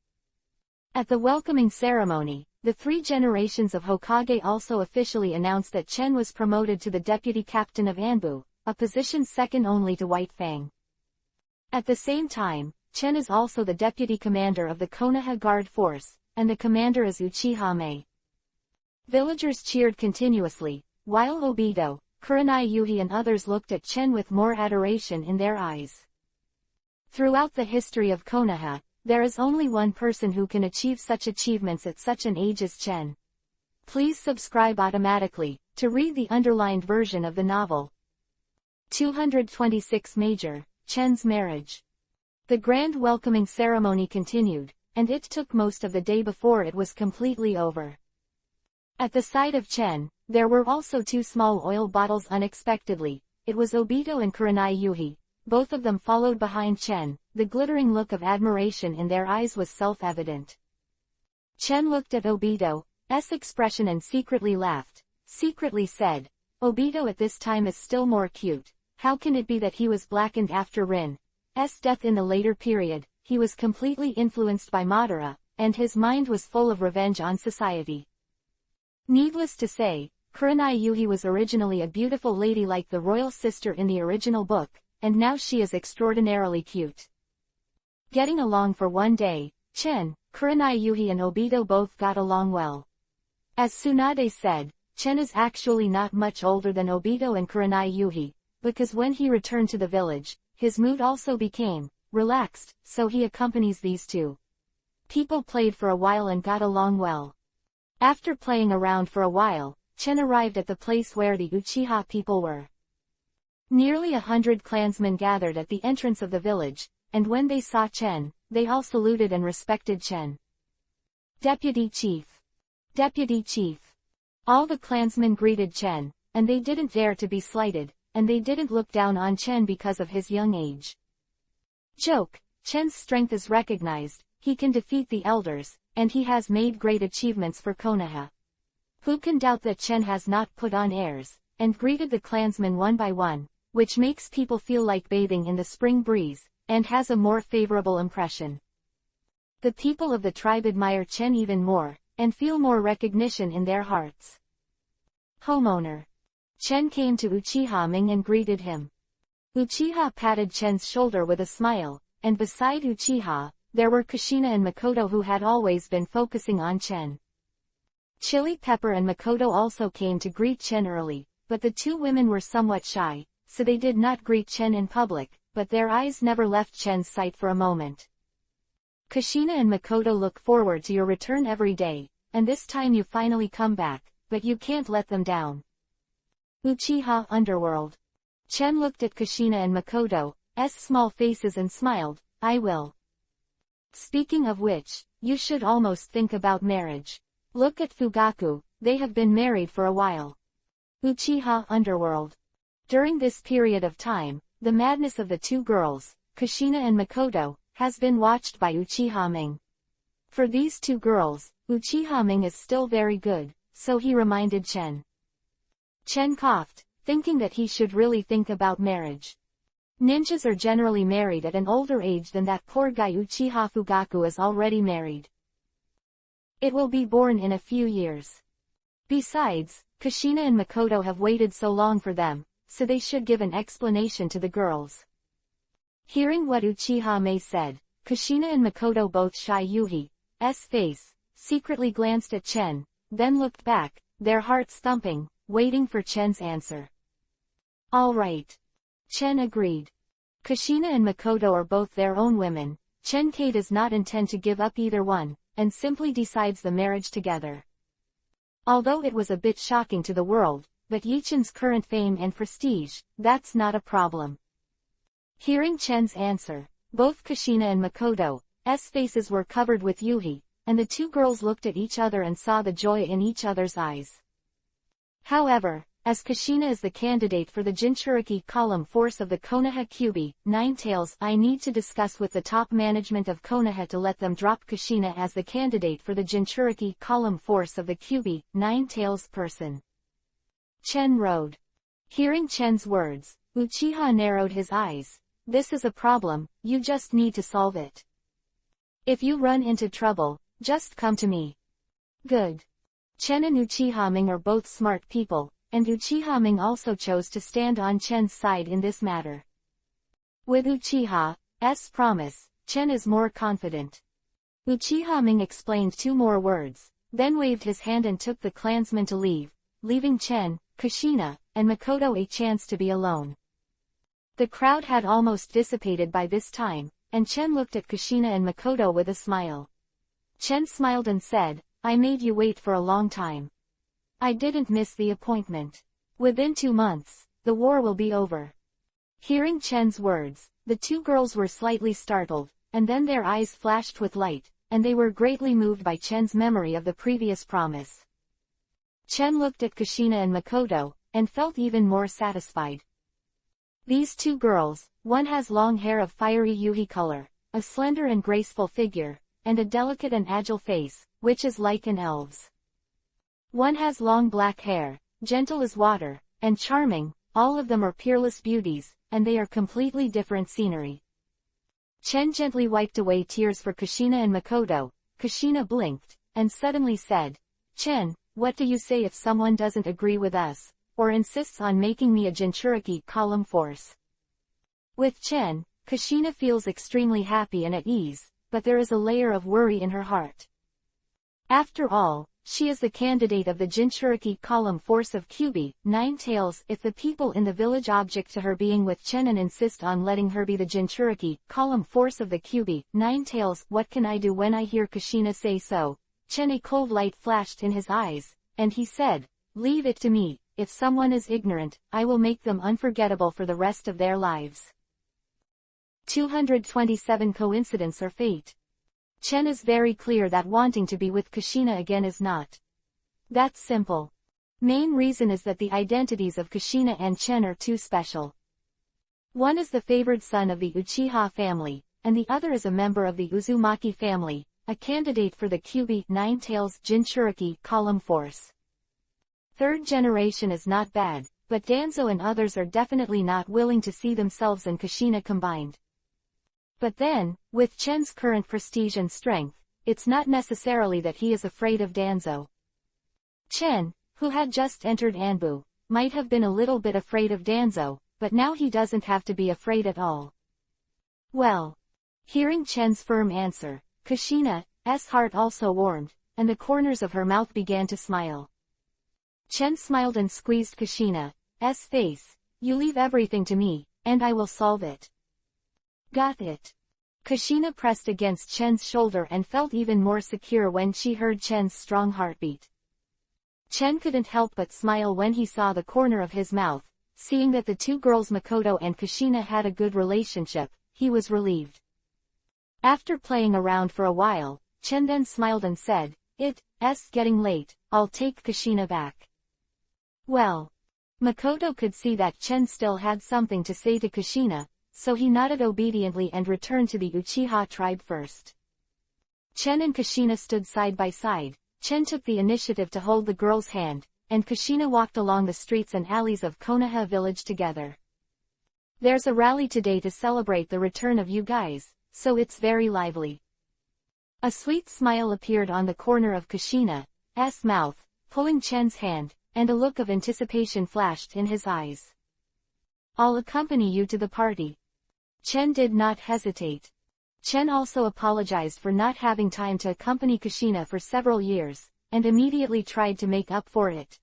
At the welcoming ceremony, the 3 generations of Hokage also officially announced that Chen was promoted to the deputy captain of Anbu, a position second only to White Fang. At the same time, Chen is also the deputy commander of the Konoha Guard Force, and the commander is Uchiha Mei. Villagers cheered continuously, while Obito, Kurenai Yuhi and others looked at Chen with more adoration in their eyes. Throughout the history of Konoha, there is only one person who can achieve such achievements at such an age as Chen. Please subscribe automatically, to read the underlined version of the novel. 226 Major, Chen's marriage. The grand welcoming ceremony continued, and it took most of the day before it was completely over. At the side of Chen, there were also 2 small oil bottles unexpectedly. It was Obito and Kurenai Yuhi, both of them followed behind Chen. The glittering look of admiration in their eyes was self-evident. Chen looked at Obito's expression and secretly laughed, secretly said, "Obito at this time is still more cute. How can it be that he was blackened after Rin's death in the later period? He was completely influenced by Madara, and his mind was full of revenge on society." Needless to say, Kurenai Yuhi was originally a beautiful lady like the royal sister in the original book, and now she is extraordinarily cute. Getting along for one day, Chen, Kurenai Yuhi and Obito both got along well. As Tsunade said, Chen is actually not much older than Obito and Kurenai Yuhi, because when he returned to the village, his mood also became relaxed, so he accompanies these 2 people played for a while and got along well. After playing around for a while, Chen arrived at the place where the Uchiha people were. Nearly 100 clansmen gathered at the entrance of the village, and when they saw Chen, they all saluted and respected Chen. "Deputy Chief! Deputy Chief!" All the clansmen greeted Chen, and they didn't dare to be slighted, and they didn't look down on Chen because of his young age. Joke, Chen's strength is recognized, he can defeat the elders, and he has made great achievements for Konoha. Who can doubt that Chen has not put on airs, and greeted the clansmen one by one, which makes people feel like bathing in the spring breeze, and has a more favorable impression. The people of the tribe admire Chen even more, and feel more recognition in their hearts. Homeowner. Chen came to Uchiha Ming and greeted him. Uchiha patted Chen's shoulder with a smile, and beside Uchiha, there were Kushina and Makoto who had always been focusing on Chen. Chili Pepper and Makoto also came to greet Chen early, but the two women were somewhat shy, so they did not greet Chen in public, but their eyes never left Chen's sight for a moment. Kushina and Makoto look forward to your return every day, and this time you finally come back, but you can't let them down. Uchiha Underworld. Chen looked at Kushina and Makoto's small faces and smiled, I will. Speaking of which, you should almost think about marriage. Look at Fugaku, they have been married for a while. Uchiha Underworld. During this period of time, the madness of the two girls, Kushina and Makoto, has been watched by Uchiha Ming. For these two girls, Uchiha Ming is still very good, so he reminded Chen. Chen coughed, thinking that he should really think about marriage. Ninjas are generally married at an older age than that poor guy Uchiha Fugaku is already married. It will be born in a few years. Besides, Kushina and Makoto have waited so long for them, so they should give an explanation to the girls. Hearing what Uchiha Mei said, Kushina and Makoto, both shy Yuhi's face, secretly glanced at Chen, then looked back, their hearts thumping, waiting for Chen's answer. All right. Chen agreed. Kushina and Makoto are both their own women. Chen-K does not intend to give up either one, and simply decides the marriage together. Although it was a bit shocking to the world, but Yichen's current fame and prestige, that's not a problem. Hearing Chen's answer, both Kushina and Makoto's faces were covered with yuhi, and the two girls looked at each other and saw the joy in each other's eyes. However, as Kushina is the candidate for the Jinchuriki column force of the Konoha Kyubi, Nine Tails, I need to discuss with the top management of Konoha to let them drop Kushina as the candidate for the Jinchuriki column force of the Kyubi, Nine Tails person. Chen rode. Hearing Chen's words, Uchiha narrowed his eyes. This is a problem, you just need to solve it. If you run into trouble, just come to me. Good. Chen and Uchiha Ming are both smart people, and Uchiha Ming also chose to stand on Chen's side in this matter. With Uchiha's promise, Chen is more confident. Uchiha Ming explained two more words, then waved his hand and took the clansmen to leave, leaving Chen, Kushina, and Makoto a chance to be alone. The crowd had almost dissipated by this time, and Chen looked at Kushina and Makoto with a smile. Chen smiled and said, I made you wait for a long time. I didn't miss the appointment. Within 2 months, the war will be over. Hearing Chen's words, the two girls were slightly startled, and then their eyes flashed with light, and they were greatly moved by Chen's memory of the previous promise. Chen looked at Kushina and Makoto, and felt even more satisfied. These two girls, one has long hair of fiery yuhi color, a slender and graceful figure, and a delicate and agile face, which is like an elf's. One has long black hair, gentle as water, and charming. All of them are peerless beauties, and they are completely different scenery. Chen gently wiped away tears for Kushina and Makoto. Kushina blinked, and suddenly said, Chen, what do you say if someone doesn't agree with us, or insists on making me a Jinchuriki column force? With Chen, Kushina feels extremely happy and at ease, but there is a layer of worry in her heart. After all, she is the candidate of the Jinchuriki column force of Kyubi, Nine Tails. If the people in the village object to her being with Chen and insist on letting her be the Jinchuriki column force of the Kyubi, Nine Tails, what can I do when I hear Kushina say so? Chen, a cold light flashed in his eyes, and he said, leave it to me. If someone is ignorant, I will make them unforgettable for the rest of their lives. 227 Coincidence or fate? Chen is very clear that wanting to be with Kushina again is not that simple. Main reason is that the identities of Kushina and Chen are too special. One is the favored son of the Uchiha family, and the other is a member of the Uzumaki family, a candidate for the Kyubi, Nine Tails, Jinchuriki column force. Third generation is not bad, but Danzo and others are definitely not willing to see themselves and Kushina combined. But then, with Chen's current prestige and strength, it's not necessarily that he is afraid of Danzo. Chen, who had just entered Anbu, might have been a little bit afraid of Danzo, but now he doesn't have to be afraid at all. Well. Hearing Chen's firm answer, Kushina's heart also warmed, and the corners of her mouth began to smile. Chen smiled and squeezed Kushina's face. You leave everything to me, and I will solve it. Got it. Kushina pressed against Chen's shoulder and felt even more secure when she heard Chen's strong heartbeat. Chen couldn't help but smile when he saw the corner of his mouth. Seeing that the two girls Makoto and Kushina had a good relationship, he was relieved. After playing around for a while, Chen then smiled and said, "It's getting late, I'll take Kushina back." Well. Makoto could see that Chen still had something to say to Kushina, so he nodded obediently and returned to the Uchiha tribe first. Chen and Kushina stood side by side. Chen took the initiative to hold the girl's hand, and Kushina walked along the streets and alleys of Konoha village together. There's a rally today to celebrate the return of you guys, so it's very lively. A sweet smile appeared on the corner of Kushina's mouth, pulling Chen's hand, and a look of anticipation flashed in his eyes. I'll accompany you to the party. Chen did not hesitate. Chen also apologized for not having time to accompany Kushina for several years, and immediately tried to make up for it.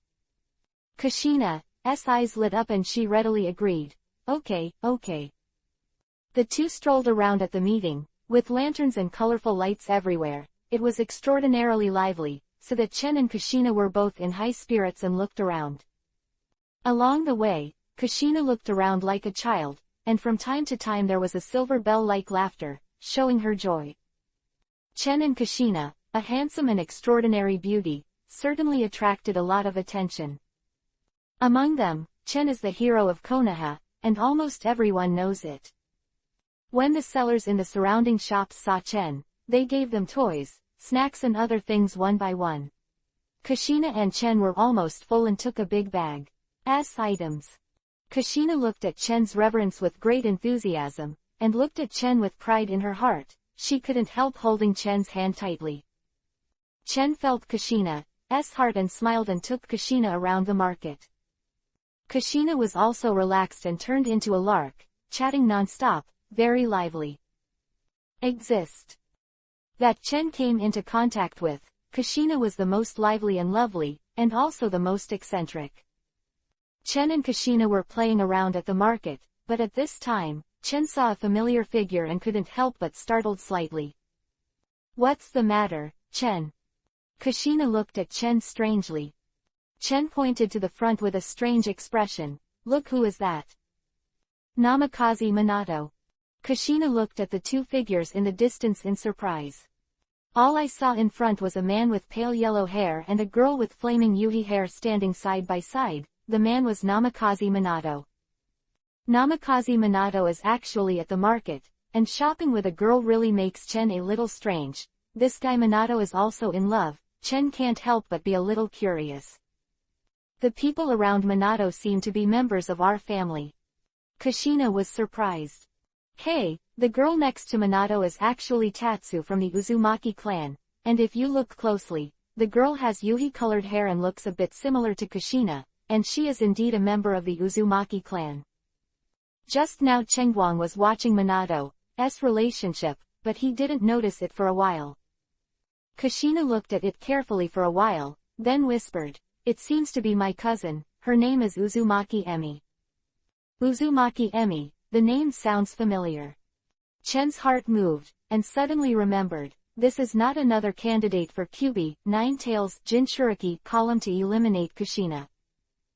Kushina's eyes lit up and she readily agreed. Okay. The two strolled around at the meeting, with lanterns and colorful lights everywhere. It was extraordinarily lively, so that Chen and Kushina were both in high spirits and looked around. Along the way, Kushina looked around like a child, and from time to time there was a silver bell-like laughter, showing her joy. Chen and Kushina, a handsome and extraordinary beauty, certainly attracted a lot of attention. Among them, Chen is the hero of Konoha, and almost everyone knows it. When the sellers in the surrounding shops saw Chen, they gave them toys, snacks and other things one by one. Kushina and Chen were almost full and took a big bag as items. Kushina looked at Chen's reverence with great enthusiasm, and looked at Chen with pride in her heart. She couldn't help holding Chen's hand tightly. Chen felt Kushina's heart and smiled and took Kushina around the market. Kushina was also relaxed and turned into a lark, chatting non-stop, very lively. That Chen came into contact with, Kushina was the most lively and lovely, and also the most eccentric. Chen and Kushina were playing around at the market, but at this time, Chen saw a familiar figure and couldn't help but startled slightly. What's the matter, Chen? Kushina looked at Chen strangely. Chen pointed to the front with a strange expression. Look, who is that? Namikaze Minato. Kushina looked at the two figures in the distance in surprise. All I saw in front was a man with pale yellow hair and a girl with flaming yuhi hair standing side by side. The man was Namikaze Minato. Namikaze Minato is actually at the market, and shopping with a girl really makes Chen a little strange. This guy Minato is also in love. Chen can't help but be a little curious. The people around Minato seem to be members of our family. Kushina was surprised. Hey, the girl next to Minato is actually Tatsu from the Uzumaki clan, and if you look closely, the girl has yuhi-colored hair and looks a bit similar to Kushina, and she is indeed a member of the Uzumaki clan. Just now Chengguang was watching Minato's relationship, but he didn't notice it for a while. Kushina looked at it carefully for a while, then whispered, "It seems to be my cousin, her name is Uzumaki Emi." Uzumaki Emi, the name sounds familiar. Chen's heart moved, and suddenly remembered, this is not another candidate for EPUB, Nine-Tails Jinchuriki column to eliminate Kushina.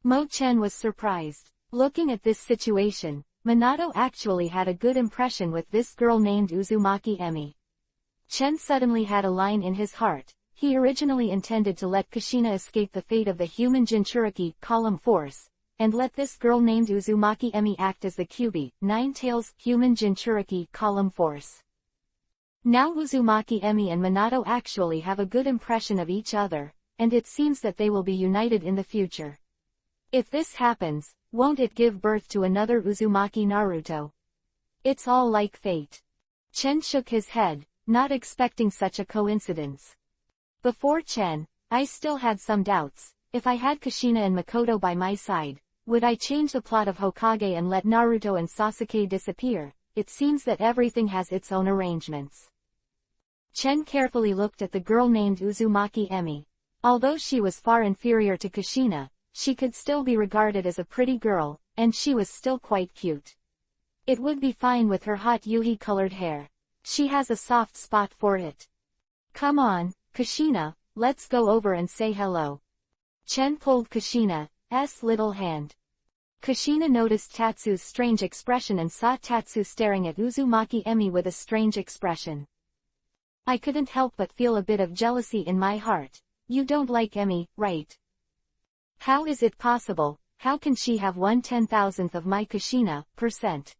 Mo Chen was surprised. Looking at this situation, Minato actually had a good impression with this girl named Uzumaki Emi. Chen suddenly had a line in his heart. He originally intended to let Kushina escape the fate of the human Jinchuriki column force, and let this girl named Uzumaki Emi act as the EPUB, Nine-Tails human Jinchuriki column force. Now Uzumaki Emi and Minato actually have a good impression of each other, and it seems that they will be united in the future. If this happens, won't it give birth to another Uzumaki Naruto? It's all like fate. Chen shook his head, not expecting such a coincidence. Before Chen, I still had some doubts. If I had Kushina and Makoto by my side, Would I change the plot of Hokage and let Naruto and Sasuke disappear? It seems that everything has its own arrangements. Chen carefully looked at the girl named Uzumaki Emi. Although she was far inferior to Kushina, she could still be regarded as a pretty girl, and she was still quite cute. It would be fine with her hot Yuhi-colored hair. She has a soft spot for it. Come on, Kushina, let's go over and say hello. Chen pulled Kushina's little hand. Kushina noticed Tatsu's strange expression and saw Tatsu staring at Uzumaki Emi with a strange expression. I couldn't help but feel a bit of jealousy in my heart. You don't like Emi, right? How is it possible? How can she have 1/10,000th of my Kushina%?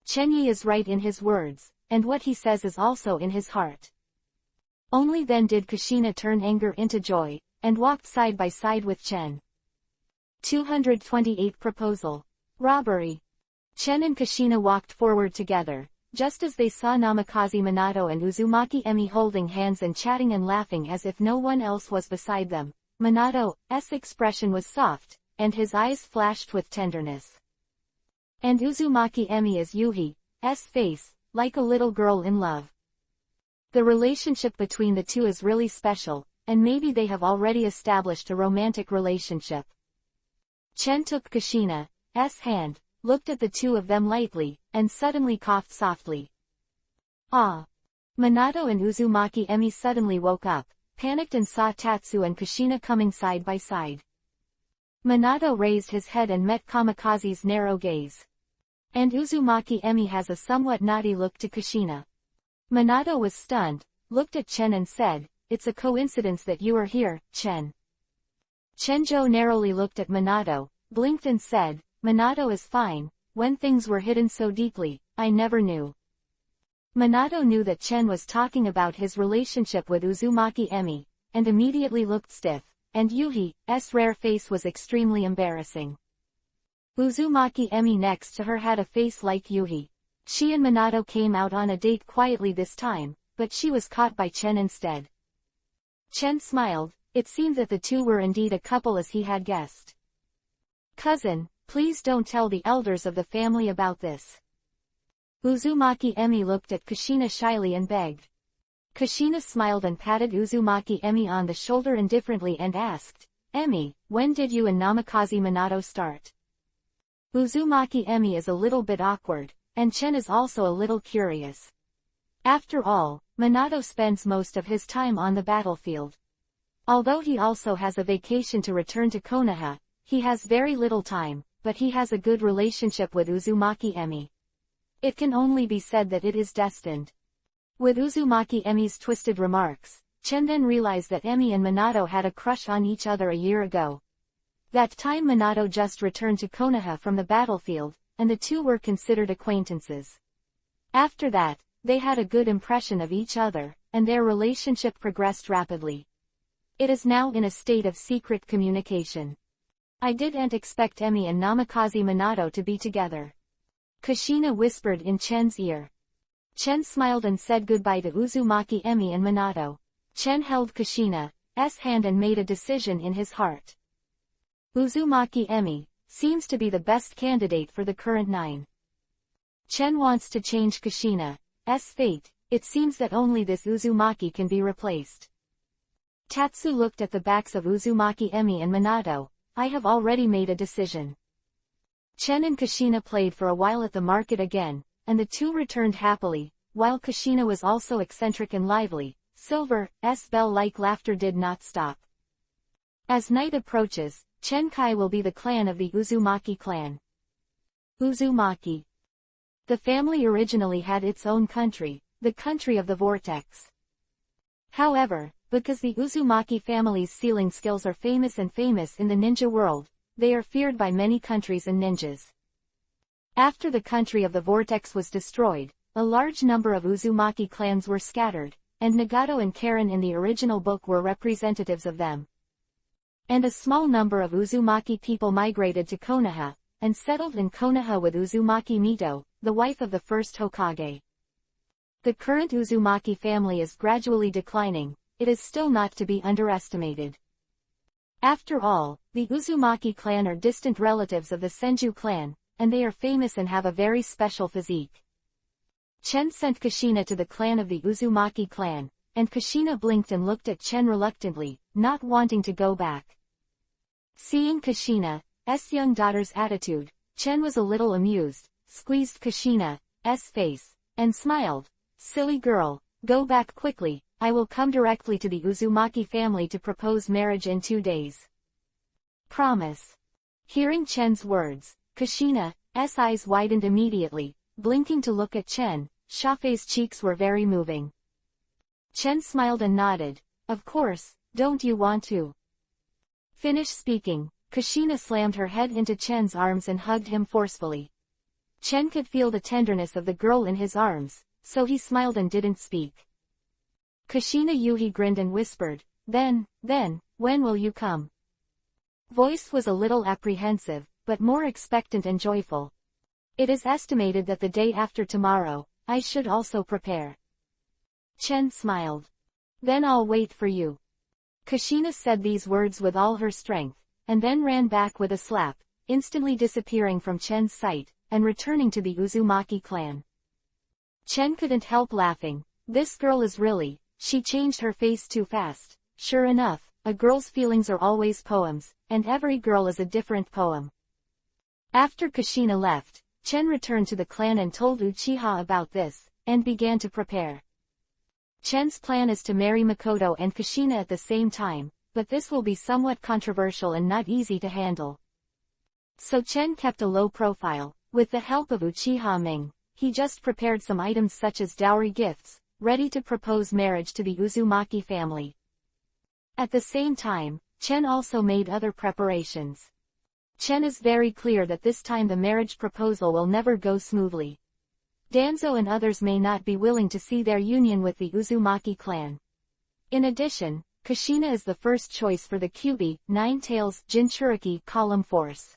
Chenyi is right in his words, and what he says is also in his heart. Only then did Kushina turn anger into joy, and walked side by side with Chen. 228 Proposal. Robbery. Chen and Kushina walked forward together. Just as they saw Namikaze Minato and Uzumaki Emi holding hands and chatting and laughing as if no one else was beside them, Minato's expression was soft, and his eyes flashed with tenderness. And Uzumaki Emi's Yuhi's face, like a little girl in love. The relationship between the two is really special, and maybe they have already established a romantic relationship. Chen took Kushina's hand, looked at the two of them lightly, and suddenly coughed softly. Ah! Minato and Uzumaki Emi suddenly woke up, panicked and saw Tatsu and Kushina coming side by side. Minato raised his head and met Kamikaze's narrow gaze. And Uzumaki Emi has a somewhat naughty look to Kushina. Minato was stunned, looked at Chen and said, "It's a coincidence that you are here, Chen." Chenjo narrowly looked at Minato, blinked and said, "Minato is fine, when things were hidden so deeply, I never knew." Minato knew that Chen was talking about his relationship with Uzumaki Emi, and immediately looked stiff, and Yuhi's rare face was extremely embarrassing. Uzumaki Emi next to her had a face like Yuhi. She and Minato came out on a date quietly this time, but she was caught by Chen instead. Chen smiled, it seemed that the two were indeed a couple as he had guessed. "Cousin, please don't tell the elders of the family about this." Uzumaki Emi looked at Kushina shyly and begged. Kushina smiled and patted Uzumaki Emi on the shoulder indifferently and asked, "Emi, when did you and Namikaze Minato start?" Uzumaki Emi is a little bit awkward, and Chen is also a little curious. After all, Minato spends most of his time on the battlefield. Although he also has a vacation to return to Konoha, he has very little time, but he has a good relationship with Uzumaki Emi. It can only be said that it is destined. With Uzumaki Emi's twisted remarks, Chen then realized that Emi and Minato had a crush on each other a year ago. That time Minato just returned to Konoha from the battlefield, and the two were considered acquaintances. After that, they had a good impression of each other, and their relationship progressed rapidly. It is now in a state of secret communication. I didn't expect Emi and Namikaze Minato to be together. Kushina whispered in Chen's ear. Chen smiled and said goodbye to Uzumaki Emi and Minato. Chen held Kushina's hand and made a decision in his heart. Uzumaki Emi seems to be the best candidate for the current 9. Chen wants to change Kushina's fate. It seems that only this Uzumaki can be replaced. Tatsu looked at the backs of Uzumaki Emi and Minato. I have already made a decision. Chen and Kushina played for a while at the market again, and the two returned happily, while Kushina was also eccentric and lively. Silver's bell-like laughter did not stop. As night approaches, Chenkai will be the clan of the Uzumaki clan. Uzumaki. The family originally had its own country, the country of the vortex. However, because the Uzumaki family's sealing skills are famous in the ninja world, they are feared by many countries and ninjas. After the country of the vortex was destroyed, a large number of Uzumaki clans were scattered, and Nagato and Karen in the original book were representatives of them. And a small number of Uzumaki people migrated to Konoha, and settled in Konoha with Uzumaki Mito, the wife of the first Hokage. The current Uzumaki family is gradually declining. It is still not to be underestimated. After all, the Uzumaki clan are distant relatives of the Senju clan, and they are famous and have a very special physique. Chen sent Kushina to the clan of the Uzumaki clan, and Kushina blinked and looked at Chen reluctantly, not wanting to go back. Seeing Kushina's young daughter's attitude, Chen was a little amused, squeezed Kushina's face, and smiled. "Silly girl, go back quickly, I will come directly to the Uzumaki family to propose marriage in 2 days. Promise." Hearing Chen's words, Kushina's eyes widened immediately, blinking to look at Chen. Shafei's cheeks were very moving. Chen smiled and nodded. "Of course, don't you want to?" Finish speaking, Kushina slammed her head into Chen's arms and hugged him forcefully. Chen could feel the tenderness of the girl in his arms, so he smiled and didn't speak. Kushina Yuhi grinned and whispered, Then, when will you come?" Voice was a little apprehensive, but more expectant and joyful. "It is estimated that the day after tomorrow, I should also prepare." Chen smiled. "Then I'll wait for you." Kushina said these words with all her strength, and then ran back with a slap, instantly disappearing from Chen's sight, and returning to the Uzumaki clan. Chen couldn't help laughing. This girl is really, she changed her face too fast. Sure enough, a girl's feelings are always poems, and every girl is a different poem. After Kushina left, Chen returned to the clan and told Uchiha about this, and began to prepare. Chen's plan is to marry Makoto and Kushina at the same time, but this will be somewhat controversial and not easy to handle. So Chen kept a low profile. With the help of Uchiha Ming, he just prepared some items such as dowry gifts, ready to propose marriage to the Uzumaki family. At the same time, Chen also made other preparations. Chen is very clear that this time the marriage proposal will never go smoothly. Danzo and others may not be willing to see their union with the Uzumaki clan. In addition, Kushina is the first choice for the Kyubi, Nine Tails, Jinchuriki column force.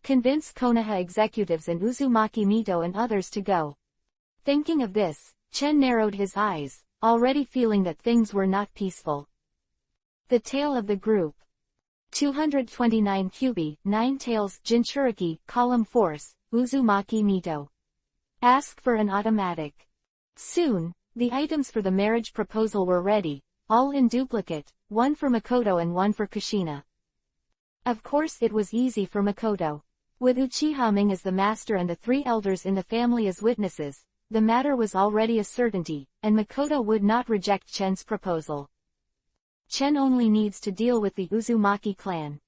Convince Konoha executives and Uzumaki Mito and others to go. Thinking of this, Chen narrowed his eyes, already feeling that things were not peaceful. The tale of the group. 229 Kyubi, Nine Tails, Jinchuriki, column force, Uzumaki Mito. Ask for an automatic. Soon, the items for the marriage proposal were ready, all in duplicate, one for Makoto and one for Kushina. Of course it was easy for Makoto. With Uchiha Ming as the master and the 3 elders in the family as witnesses, the matter was already a certainty, and Makoto would not reject Chen's proposal. Chen only needs to deal with the Uzumaki clan.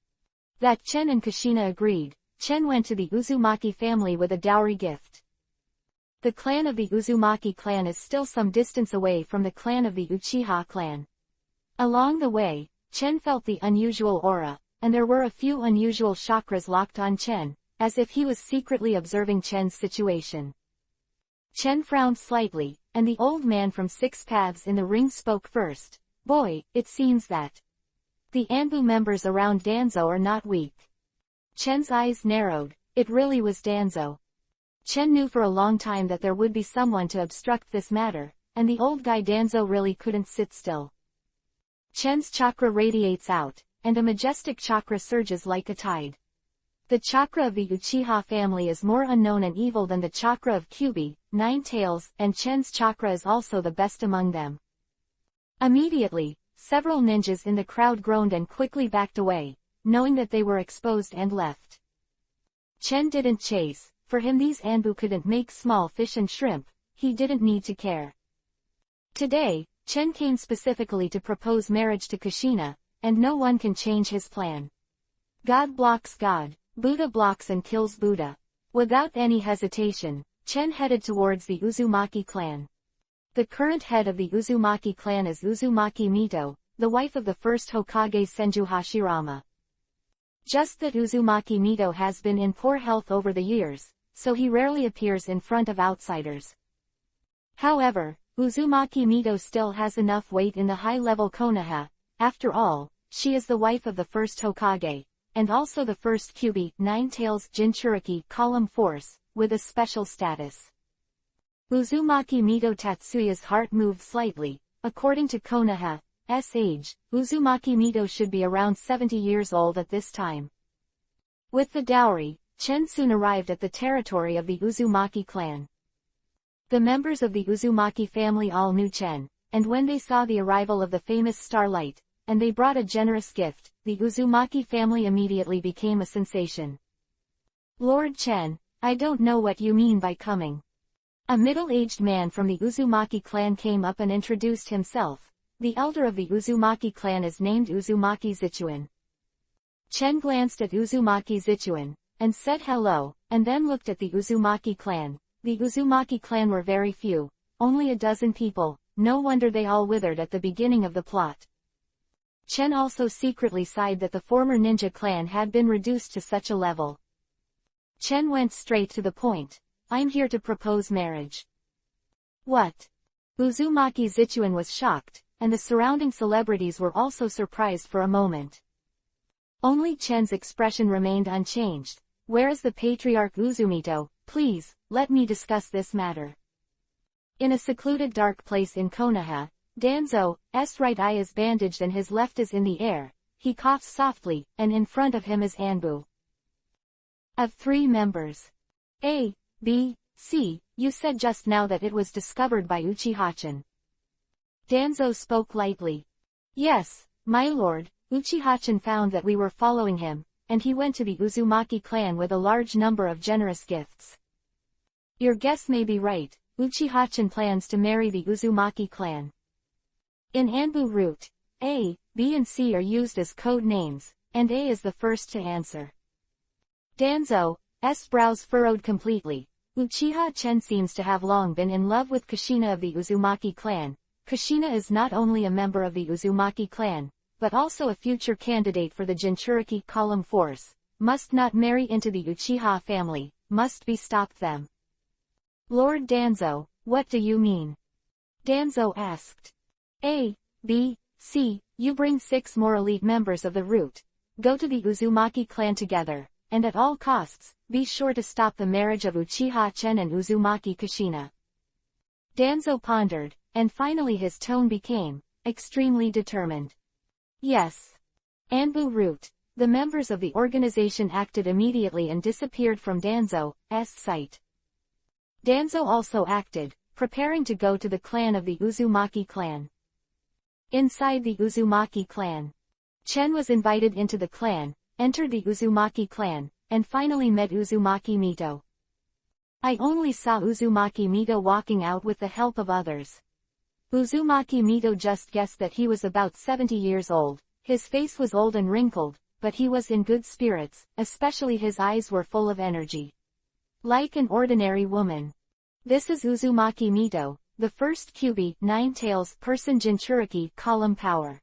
That Chen and Kushina agreed, Chen went to the Uzumaki family with a dowry gift. The clan of the Uzumaki clan is still some distance away from the clan of the Uchiha clan. Along the way, Chen felt the unusual aura, and there were a few unusual chakras locked on Chen, as if he was secretly observing Chen's situation. Chen frowned slightly, and the old man from 6 Paths in the Ring spoke first. Boy, it seems that the Anbu members around Danzo are not weak. Chen's eyes narrowed. It really was Danzo. Chen knew for a long time that there would be someone to obstruct this matter, and the old guy Danzo really couldn't sit still. Chen's chakra radiates out, and a majestic chakra surges like a tide. The chakra of the Uchiha family is more unknown and evil than the chakra of Kyubi, Nine Tails, and Chen's chakra is also the best among them. Immediately, several ninjas in the crowd groaned and quickly backed away, knowing that they were exposed and left. Chen didn't chase, for him these Anbu couldn't make small fish and shrimp, he didn't need to care. Today, Chen came specifically to propose marriage to Kushina, and no one can change his plan. God blocks God, Buddha blocks and kills Buddha. Without any hesitation, Chen headed towards the Uzumaki clan. The current head of the Uzumaki clan is Uzumaki Mito, the wife of the first Hokage Senju Hashirama. Just that Uzumaki Mito has been in poor health over the years, so he rarely appears in front of outsiders. However, Uzumaki Mito still has enough weight in the high-level Konoha. After all, she is the wife of the first Hokage, and also the first Kyubi, Nine Tails Jinchuriki column force, with a special status. Uzumaki Mito Tatsuya's heart moved slightly. According to Konoha, age, Uzumaki Mito should be around 70 years old at this time. With the dowry, Chen soon arrived at the territory of the Uzumaki clan. The members of the Uzumaki family all knew Chen, and when they saw the arrival of the famous Starlight, and they brought a generous gift, the Uzumaki family immediately became a sensation. "Lord Chen, I don't know what you mean by coming." A middle-aged man from the Uzumaki clan came up and introduced himself. The elder of the Uzumaki clan is named Uzumaki Zichuan. Chen glanced at Uzumaki Zichuan, and said hello, and then looked at the Uzumaki clan. The Uzumaki clan were very few, only a dozen people, no wonder they all withered at the beginning of the plot. Chen also secretly sighed that the former ninja clan had been reduced to such a level. Chen went straight to the point. "I'm here to propose marriage." "What?" Uzumaki Zichuan was shocked, and the surrounding celebrities were also surprised for a moment. Only Chen's expression remained unchanged. "Where is the patriarch Uzumito? Please, let me discuss this matter." In a secluded dark place in Konoha, Danzo's right eye is bandaged and his left is in the air. He coughs softly, and in front of him is Anbu. Of 3 members. A, B, C, you said just now that it was discovered by Uchiha-chan. Danzo spoke lightly. "Yes, my lord, Uchiha-chan found that we were following him, and he went to the Uzumaki clan with a large number of generous gifts." Your guess may be right, Uchiha-chan plans to marry the Uzumaki clan. In Anbu route, A, B and C are used as code names, and A is the first to answer. Danzo's brows furrowed completely. Uchiha-chan seems to have long been in love with Kushina of the Uzumaki clan. Kushina is not only a member of the Uzumaki clan, but also a future candidate for the Jinchuriki column force. Must not marry into the Uchiha family, must be stopped them. "Lord Danzo, what do you mean?" Danzo asked. A, B, C, you bring 6 more elite members of the root. Go to the Uzumaki clan together, and at all costs, be sure to stop the marriage of Uchiha-chan and Uzumaki Kushina. Danzo pondered, and finally his tone became extremely determined. Yes. Anbu root. The members of the organization acted immediately and disappeared from Danzo's sight. Danzo also acted, preparing to go to the clan of the Uzumaki clan. Inside the Uzumaki clan, Chen was invited into the clan, entered the Uzumaki clan, and finally met Uzumaki Mito. "I only saw Uzumaki Mito walking out with the help of others." Uzumaki Mito just guessed that he was about 70 years old. His face was old and wrinkled, but he was in good spirits, especially his eyes were full of energy. Like an ordinary woman. This is Uzumaki Mito, the first Kyubi, 9 tails person Jinchuriki column power.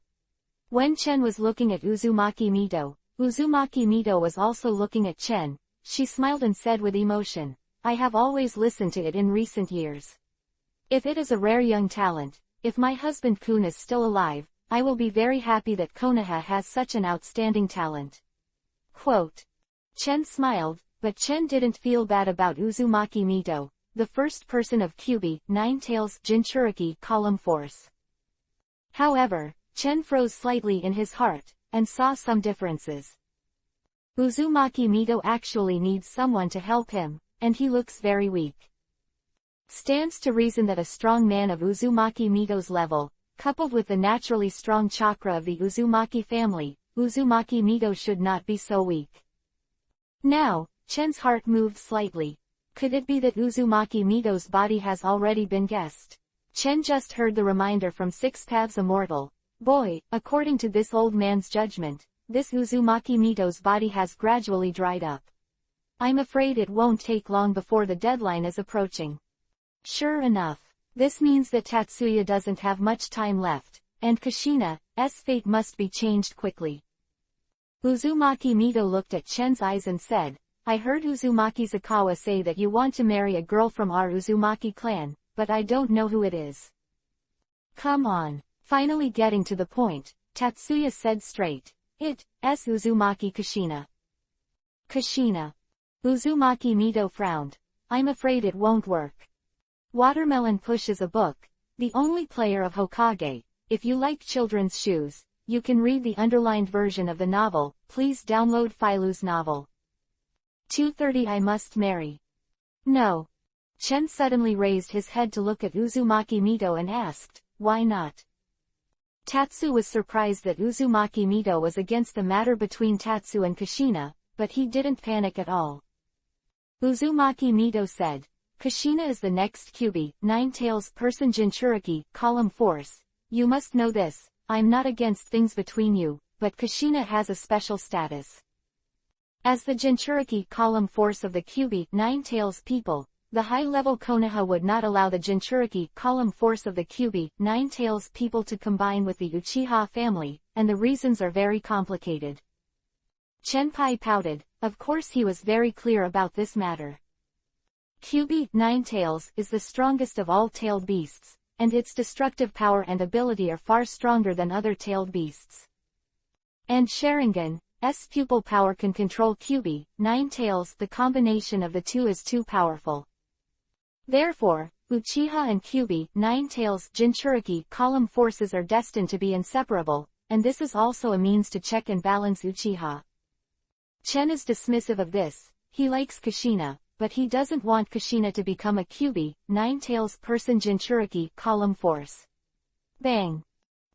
When Chen was looking at Uzumaki Mito, Uzumaki Mito was also looking at Chen. She smiled and said with emotion, "I have always listened to it in recent years. If it is a rare young talent, if my husband Kun is still alive, I will be very happy that Konoha has such an outstanding talent." Quote. Chen smiled, but Chen didn't feel bad about Uzumaki Mito, the first person of Kyubi, 9 tails Jinchuriki column force. However, Chen froze slightly in his heart, and saw some differences. Uzumaki Mito actually needs someone to help him, and he looks very weak. Stands to reason that a strong man of Uzumaki Mito's level, coupled with the naturally strong chakra of the Uzumaki family, Uzumaki Mito should not be so weak. Now, Chen's heart moved slightly. Could it be that Uzumaki Mito's body has already been guessed? Chen just heard the reminder from 6 Paths Immortal. Boy, according to this old man's judgment, this Uzumaki Mito's body has gradually dried up. I'm afraid it won't take long before the deadline is approaching. Sure enough, this means that Tatsuya doesn't have much time left, and Kushina's fate must be changed quickly. Uzumaki Mito looked at Chen's eyes and said, "I heard Uzumaki Zakawa say that you want to marry a girl from our Uzumaki clan, but I don't know who it is." Come on. Finally getting to the point, Tatsuya said straight, "It's Uzumaki Kushina." Kushina. Uzumaki Mito frowned. "I'm afraid it won't work." Watermelon pushes a book. The only player of Hokage, If you like children's shoes, you can read the underlined version of the novel. Please download Philu's novel. 2:30 I must marry. No. Chen suddenly raised his head to look at Uzumaki Mito and asked, why not? Tatsu was surprised that Uzumaki Mito was against the matter between Tatsu and Kushina, but he didn't panic at all. Uzumaki Mito said, Kushina is the next Kyubi, Nine-Tails person Jinchuriki, column force. You must know this, I'm not against things between you, but Kushina has a special status. As the Jinchuriki column force of the Kyubi, Nine-Tails people, the high-level Konoha would not allow the Jinchuriki column force of the Kyubi, Nine-Tails people to combine with the Uchiha family, and the reasons are very complicated. Chenpai pouted, of course he was very clear about this matter. Kyubi, Nine-Tails, is the strongest of all tailed beasts, and its destructive power and ability are far stronger than other tailed beasts. And Sharingan's pupil power can control Kyubi, Nine-Tails. The combination of the two is too powerful. Therefore, Uchiha and Kyubi, Nine-Tails, Jinchuriki column forces are destined to be inseparable, and this is also a means to check and balance Uchiha. Chen is dismissive of this. He likes Kushina, but he doesn't want Kushina to become a Kyubi, Nine-Tails person Jinchuriki column force. Bang!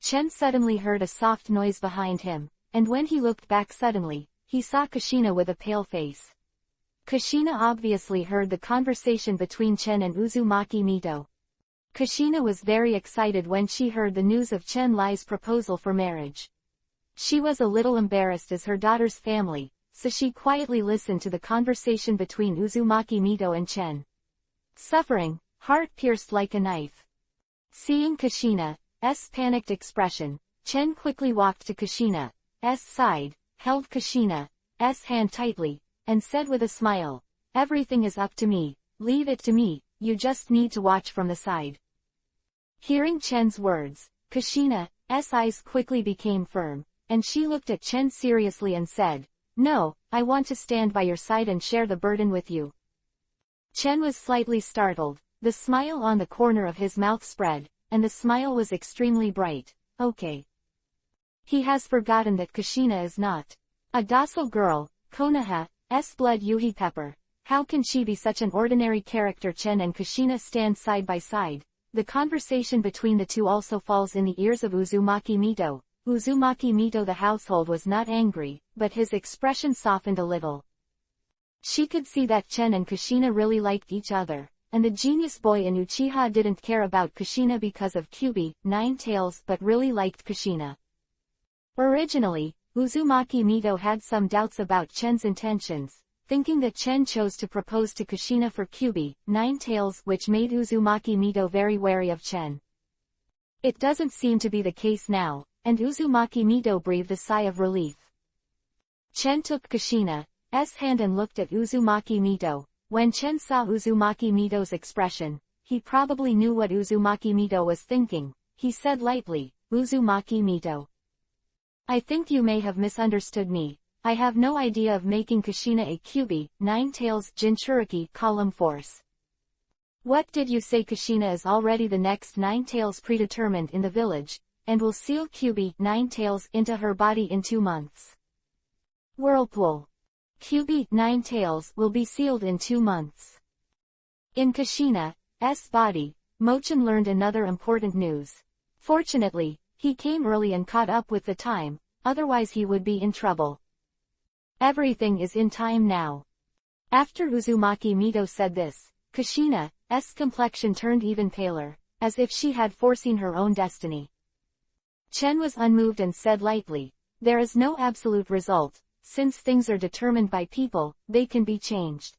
Chen suddenly heard a soft noise behind him, and when he looked back suddenly, he saw Kushina with a pale face. Kushina obviously heard the conversation between Chen and Uzumaki Mito. Kushina was very excited when she heard the news of Chen Lai's proposal for marriage. She was a little embarrassed as her daughter's family, so she quietly listened to the conversation between Uzumaki Mito and Chen. Suffering, heart pierced like a knife. Seeing Kushina's panicked expression, Chen quickly walked to Kushina's side, held Kushina's hand tightly, and said with a smile, everything is up to me, leave it to me, you just need to watch from the side. Hearing Chen's words, Kushina's eyes quickly became firm, and she looked at Chen seriously and said, no, I want to stand by your side and share the burden with you. Chen was slightly startled, the smile on the corner of his mouth spread, and the smile was extremely bright. Okay. He has forgotten that Kushina is not a docile girl, Konoha's blood Yuhi Pepper. How can she be such an ordinary character? Chen and Kushina stand side by side. The conversation between the two also falls in the ears of Uzumaki Mito. Uzumaki Mito, the household, was not angry, but his expression softened a little. She could see that Chen and Kushina really liked each other, and the genius boy in Uchiha didn't care about Kushina because of Kyubi, Nine-Tails, but really liked Kushina. Originally, Uzumaki Mito had some doubts about Chen's intentions, thinking that Chen chose to propose to Kushina for Kyubi, Nine-Tails, which made Uzumaki Mito very wary of Chen. It doesn't seem to be the case now, and Uzumaki Mito breathed a sigh of relief. Chen took Kushina's hand and looked at Uzumaki Mito. When Chen saw Uzumaki Mito's expression, he probably knew what Uzumaki Mito was thinking. He said lightly, Uzumaki Mito, I think you may have misunderstood me. I have no idea of making Kushina a Kyubi, Nine-Tails, Jinchuriki column force. What did you say? Kushina is already the next Nine-Tails predetermined in the village, and will seal Kyubi, Nine-Tails, into her body in 2 months. Whirlpool. Kyubi, Nine-Tails, will be sealed in 2 months. In Kushina's body, Mochin learned another important news. Fortunately, he came early and caught up with the time, otherwise he would be in trouble. Everything is in time now. After Uzumaki Mito said this, Kushina's complexion turned even paler, as if she had foreseen her own destiny. Chen was unmoved and said lightly, there is no absolute result, since things are determined by people, they can be changed.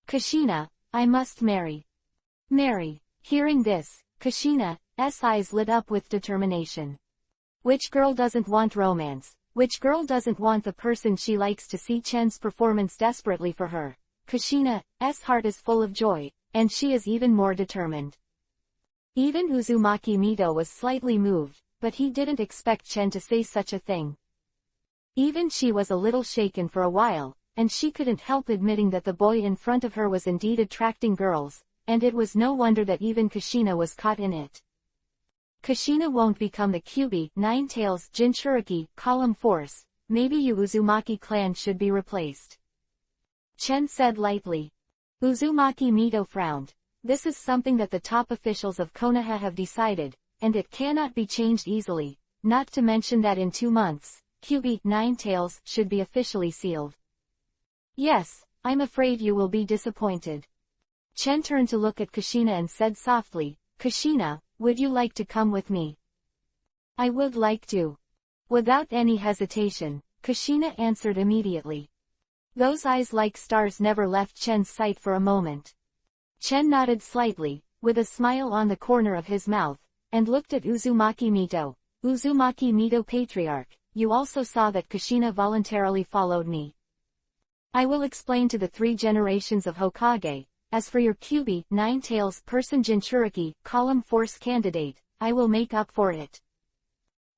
Kushina, I must marry. Marry. Hearing this, Kushina's eyes lit up with determination. Which girl doesn't want romance? Which girl doesn't want the person she likes to see Chen's performance desperately for her? Kushina's heart is full of joy, and she is even more determined. Even Uzumaki Mito was slightly moved, but he didn't expect Chen to say such a thing. Even she was a little shaken for a while, and she couldn't help admitting that the boy in front of her was indeed attracting girls, and it was no wonder that even Kushina was caught in it. Kushina won't become the Kyuubi, Nine-Tails, Jinchuriki, column force. Maybe you Uzumaki clan should be replaced. Chen said lightly. Uzumaki Mito frowned. This is something that the top officials of Konoha have decided, and it cannot be changed easily, not to mention that in 2 months, Kyuubi, Nine-Tails, should be officially sealed. Yes, I'm afraid you will be disappointed. Chen turned to look at Kushina and said softly, Kushina, would you like to come with me? I would like to. Without any hesitation, Kushina answered immediately. Those eyes like stars never left Chen's sight for a moment. Chen nodded slightly, with a smile on the corner of his mouth, and looked at Uzumaki Mito. Uzumaki Mito Patriarch, you also saw that Kushina voluntarily followed me. I will explain to the 3 generations of Hokage. As for your Kyuubi, Nine-Tails person Jinchuriki, column force candidate, I will make up for it.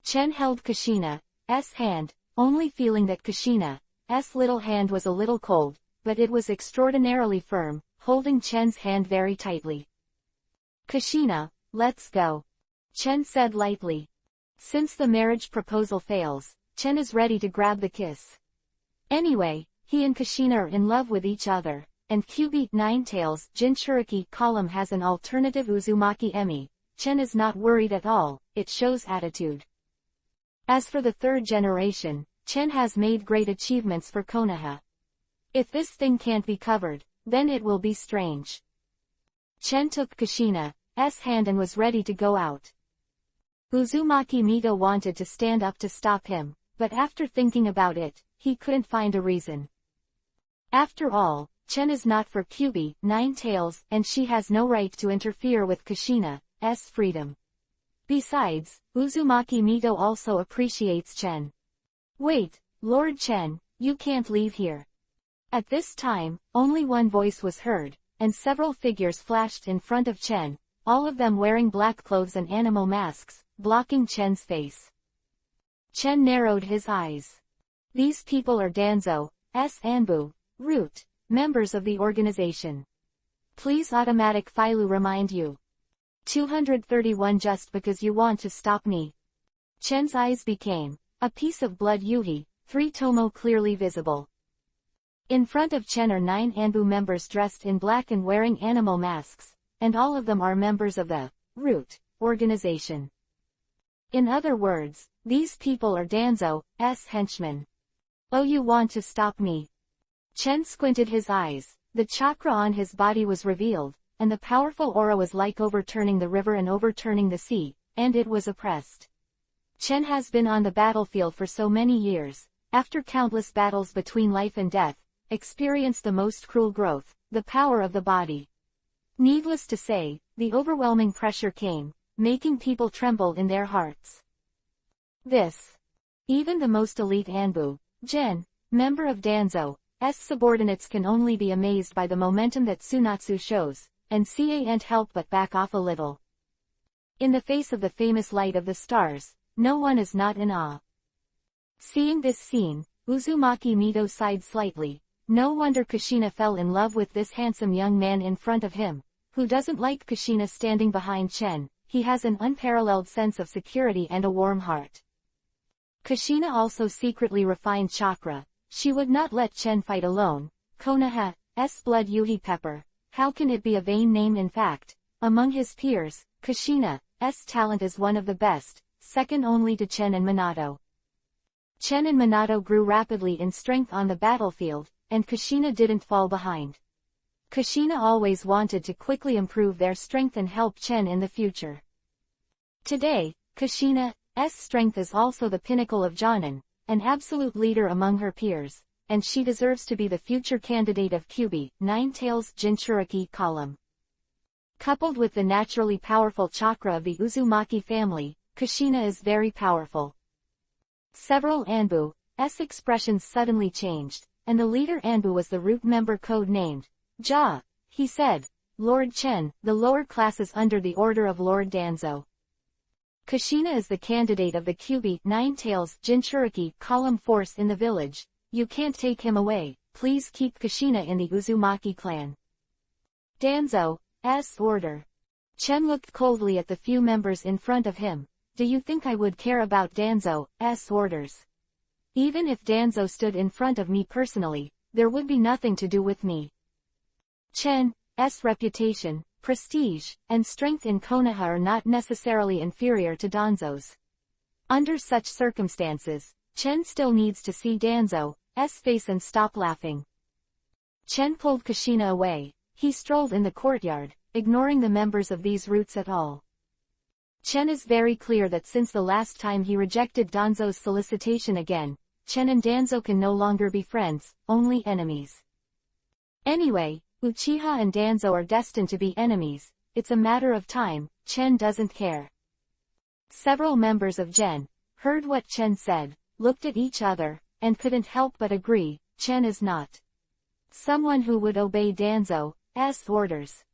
Chen held Kushina's hand, only feeling that Kushina's little hand was a little cold, but it was extraordinarily firm, holding Chen's hand very tightly. Kushina, let's go. Chen said lightly. Since the marriage proposal fails, Chen is ready to grab the kiss. Anyway, he and Kushina are in love with each other. And Kyuubi, Nine-Tails, Jinchuriki column has an alternative Uzumaki Emi. Chen is not worried at all, it shows attitude. As for the 3rd generation, Chen has made great achievements for Konoha. If this thing can't be covered, then it will be strange. Chen took Kushina's hand and was ready to go out. Uzumaki Mito wanted to stand up to stop him, but after thinking about it, he couldn't find a reason. After all, Chen is not for Kyuubi, Nine-Tails, and she has no right to interfere with Kushina's freedom. Besides, Uzumaki Mito also appreciates Chen. Wait, Lord Chen, you can't leave here. At this time, only one voice was heard, and several figures flashed in front of Chen, all of them wearing black clothes and animal masks, blocking Chen's face. Chen narrowed his eyes. These people are Danzo's Anbu, Root, members of the organization. Please automatic Filu remind you. 231 just because you want to stop me. Chen's eyes became a piece of blood Yuhi, 3 tomo clearly visible. In front of Chen are 9 Anbu members dressed in black and wearing animal masks, and all of them are members of the Root organization. In other words, these people are Danzo's henchmen. Oh, you want to stop me? Chen squinted his eyes, the chakra on his body was revealed, and the powerful aura was like overturning the river and overturning the sea, and it was oppressed. Chen has been on the battlefield for so many years, after countless battles between life and death, experienced the most cruel growth, the power of the body. Needless to say, the overwhelming pressure came, making people tremble in their hearts. Even the most elite Anbu, Gen, member of Danzo's subordinates can only be amazed by the momentum that Tsunatsu shows, and can't help but back off a little. In the face of the famous light of the stars, no one is not in awe. Seeing this scene, Uzumaki Mito sighed slightly. No wonder Kushina fell in love with this handsome young man in front of him. Who doesn't like Kushina standing behind Chen? He has an unparalleled sense of security and a warm heart. Kushina also secretly refined chakra. She would not let Chen fight alone. Konoha's blood Yuhi Pepper. How can it be a vain name? In fact, among his peers, Kushina's talent is one of the best, second only to Chen and Minato. Chen and Minato grew rapidly in strength on the battlefield, and Kushina didn't fall behind. Kushina always wanted to quickly improve their strength and help Chen in the future. Today, Kushina's strength is also the pinnacle of Jonin, an absolute leader among her peers, and she deserves to be the future candidate of Kyuubi, Nine-Tails Jinchuriki column. Coupled with the naturally powerful chakra of the Uzumaki family, Kushina is very powerful. Several Anbu's expressions suddenly changed, and the leader Anbu was the Root member code-named Ja. He said, Lord Chen, the lower classes under the order of Lord Danzo. Kushina is the candidate of the Kyuubi, Nine-Tails Jinchuriki column force in the village. You can't take him away, please keep Kushina in the Uzumaki clan. Danzo's order. Chen looked coldly at the few members in front of him. Do you think I would care about Danzo's orders? Even if Danzo stood in front of me personally, there would be nothing to do with me. Chen's reputation, prestige, and strength in Konoha are not necessarily inferior to Danzo's. Under such circumstances, Chen still needs to see Danzo's face and stop laughing. Chen pulled Kushina away. He strolled in the courtyard, ignoring the members of these roots at all. Chen is very clear that since the last time he rejected Danzo's solicitation again, Chen and Danzo can no longer be friends, only enemies. Anyway, Uchiha and Danzo are destined to be enemies, it's a matter of time, Chen doesn't care. Several members of Gen heard what Chen said, looked at each other, and couldn't help but agree, Chen is not someone who would obey Danzo's orders.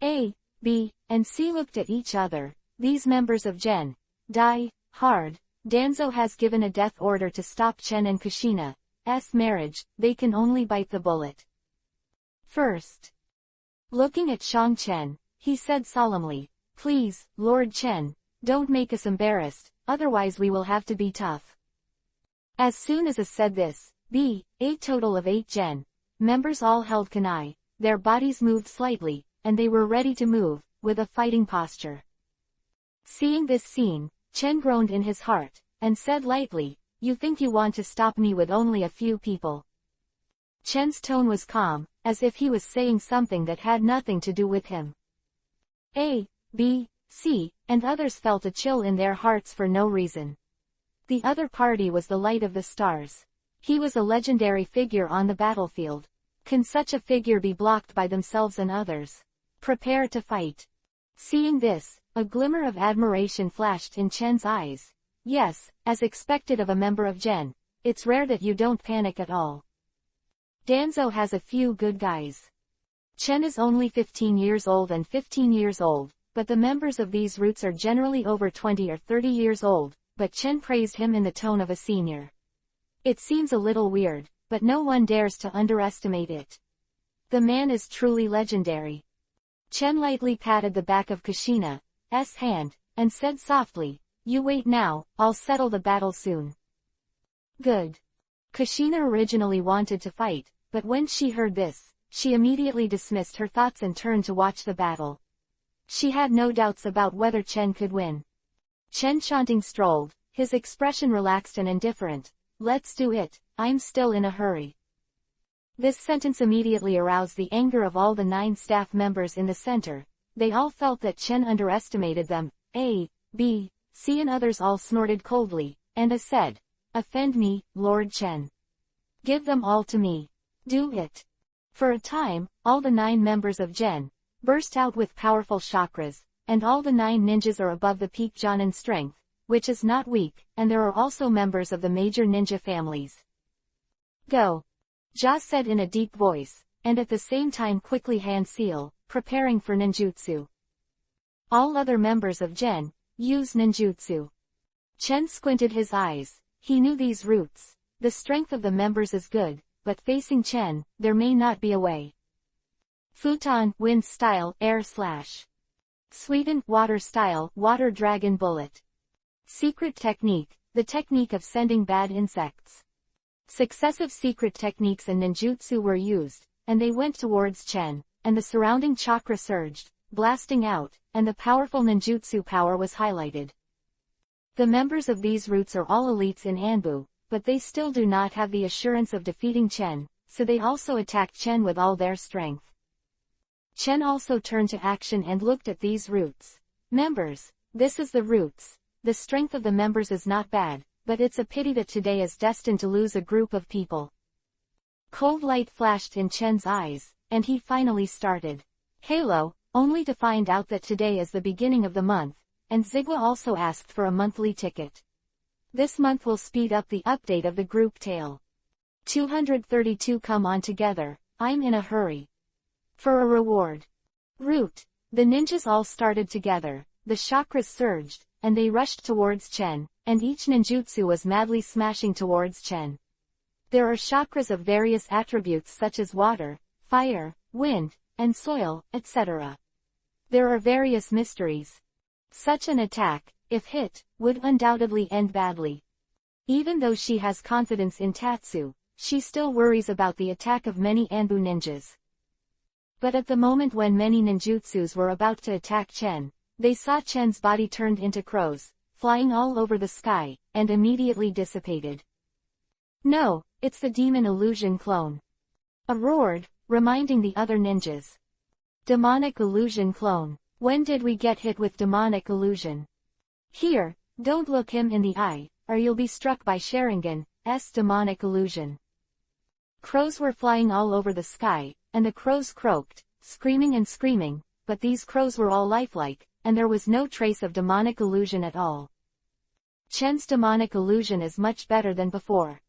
A, B, and C looked at each other. These members of Gen die hard. Danzo has given a death order to stop Chen and Kushina's marriage, they can only bite the bullet first. Looking at Shang Chen, he said solemnly, please, Lord Chen, don't make us embarrassed, otherwise we will have to be tough. As soon as A said this, a total of 8 Gen members all held kunai, their bodies moved slightly, and they were ready to move, with a fighting posture. Seeing this scene, Chen groaned in his heart, and said lightly, you think you want to stop me with only a few people? Chen's tone was calm, as if he was saying something that had nothing to do with him. A, B, C, and others felt a chill in their hearts for no reason. The other party was the Light of the Stars. He was a legendary figure on the battlefield. Can such a figure be blocked by themselves and others? Prepare to fight. Seeing this, a glimmer of admiration flashed in Chen's eyes. Yes, as expected of a member of Gen, it's rare that you don't panic at all. Danzo has a few good guys. Chen is only 15 years old and 15 years old, but the members of these roots are generally over 20 or 30 years old, but Chen praised him in the tone of a senior. It seems a little weird, but no one dares to underestimate it. The man is truly legendary. Chen lightly patted the back of Kushina's hand, and said softly, you wait now, I'll settle the battle soon. Good. Kushina originally wanted to fight, but when she heard this, she immediately dismissed her thoughts and turned to watch the battle. She had no doubts about whether Chen could win. Chen Shanting strolled, his expression relaxed and indifferent. Let's do it, I'm still in a hurry. This sentence immediately aroused the anger of all the 9 staff members in the center. They all felt that Chen underestimated them. A, B, C and others all snorted coldly, and A said, offend me, Lord Chen. Give them all to me. Do it. For a time, all the 9 members of Gen burst out with powerful chakras, and all the 9 ninjas are above the peak Jonin strength, which is not weak, and there are also members of the major ninja families. Go. Ja said in a deep voice, and at the same time quickly hand seal, preparing for ninjutsu. All other members of Gen use ninjutsu. Chen squinted his eyes. He knew these roots. The strength of the members is good, but facing Chen, there may not be a way. Futon, wind style, air slash. Sweden, water style, water dragon bullet. Secret technique, the technique of sending bad insects. Successive secret techniques and ninjutsu were used, and they went towards Chen, and the surrounding chakra surged, blasting out, and the powerful ninjutsu power was highlighted. The members of these roots are all elites in Anbu, but they still do not have the assurance of defeating Chen, so they also attacked Chen with all their strength. Chen also turned to action and looked at these roots. Members, this is the roots. The strength of the members is not bad, but it's a pity that today is destined to lose a group of people. Cold light flashed in Chen's eyes, and he finally started. Halo, only to find out that today is the beginning of the month, and Zigwa also asked for a monthly ticket. This month will speed up the update of the group tale. 232 come on together, I'm in a hurry. For a reward. Root. The ninjas all started together, the chakras surged, and they rushed towards Chen, and each ninjutsu was madly smashing towards Chen. There are chakras of various attributes such as water, fire, wind, and soil, etc. There are various mysteries. Such an attack, if hit, would undoubtedly end badly. Even though she has confidence in Tatsu, she still worries about the attack of many Anbu ninjas. But at the moment when many ninjutsus were about to attack Chen, they saw Chen's body turned into crows, flying all over the sky, and immediately dissipated. No, it's the demon illusion clone. A roared, reminding the other ninjas. Demonic illusion clone. When did we get hit with demonic illusion? Here, don't look him in the eye, or you'll be struck by Sharingan's demonic illusion. Crows were flying all over the sky, and the crows croaked, screaming and screaming, but these crows were all lifelike, and there was no trace of demonic illusion at all. Chen's demonic illusion is much better than before.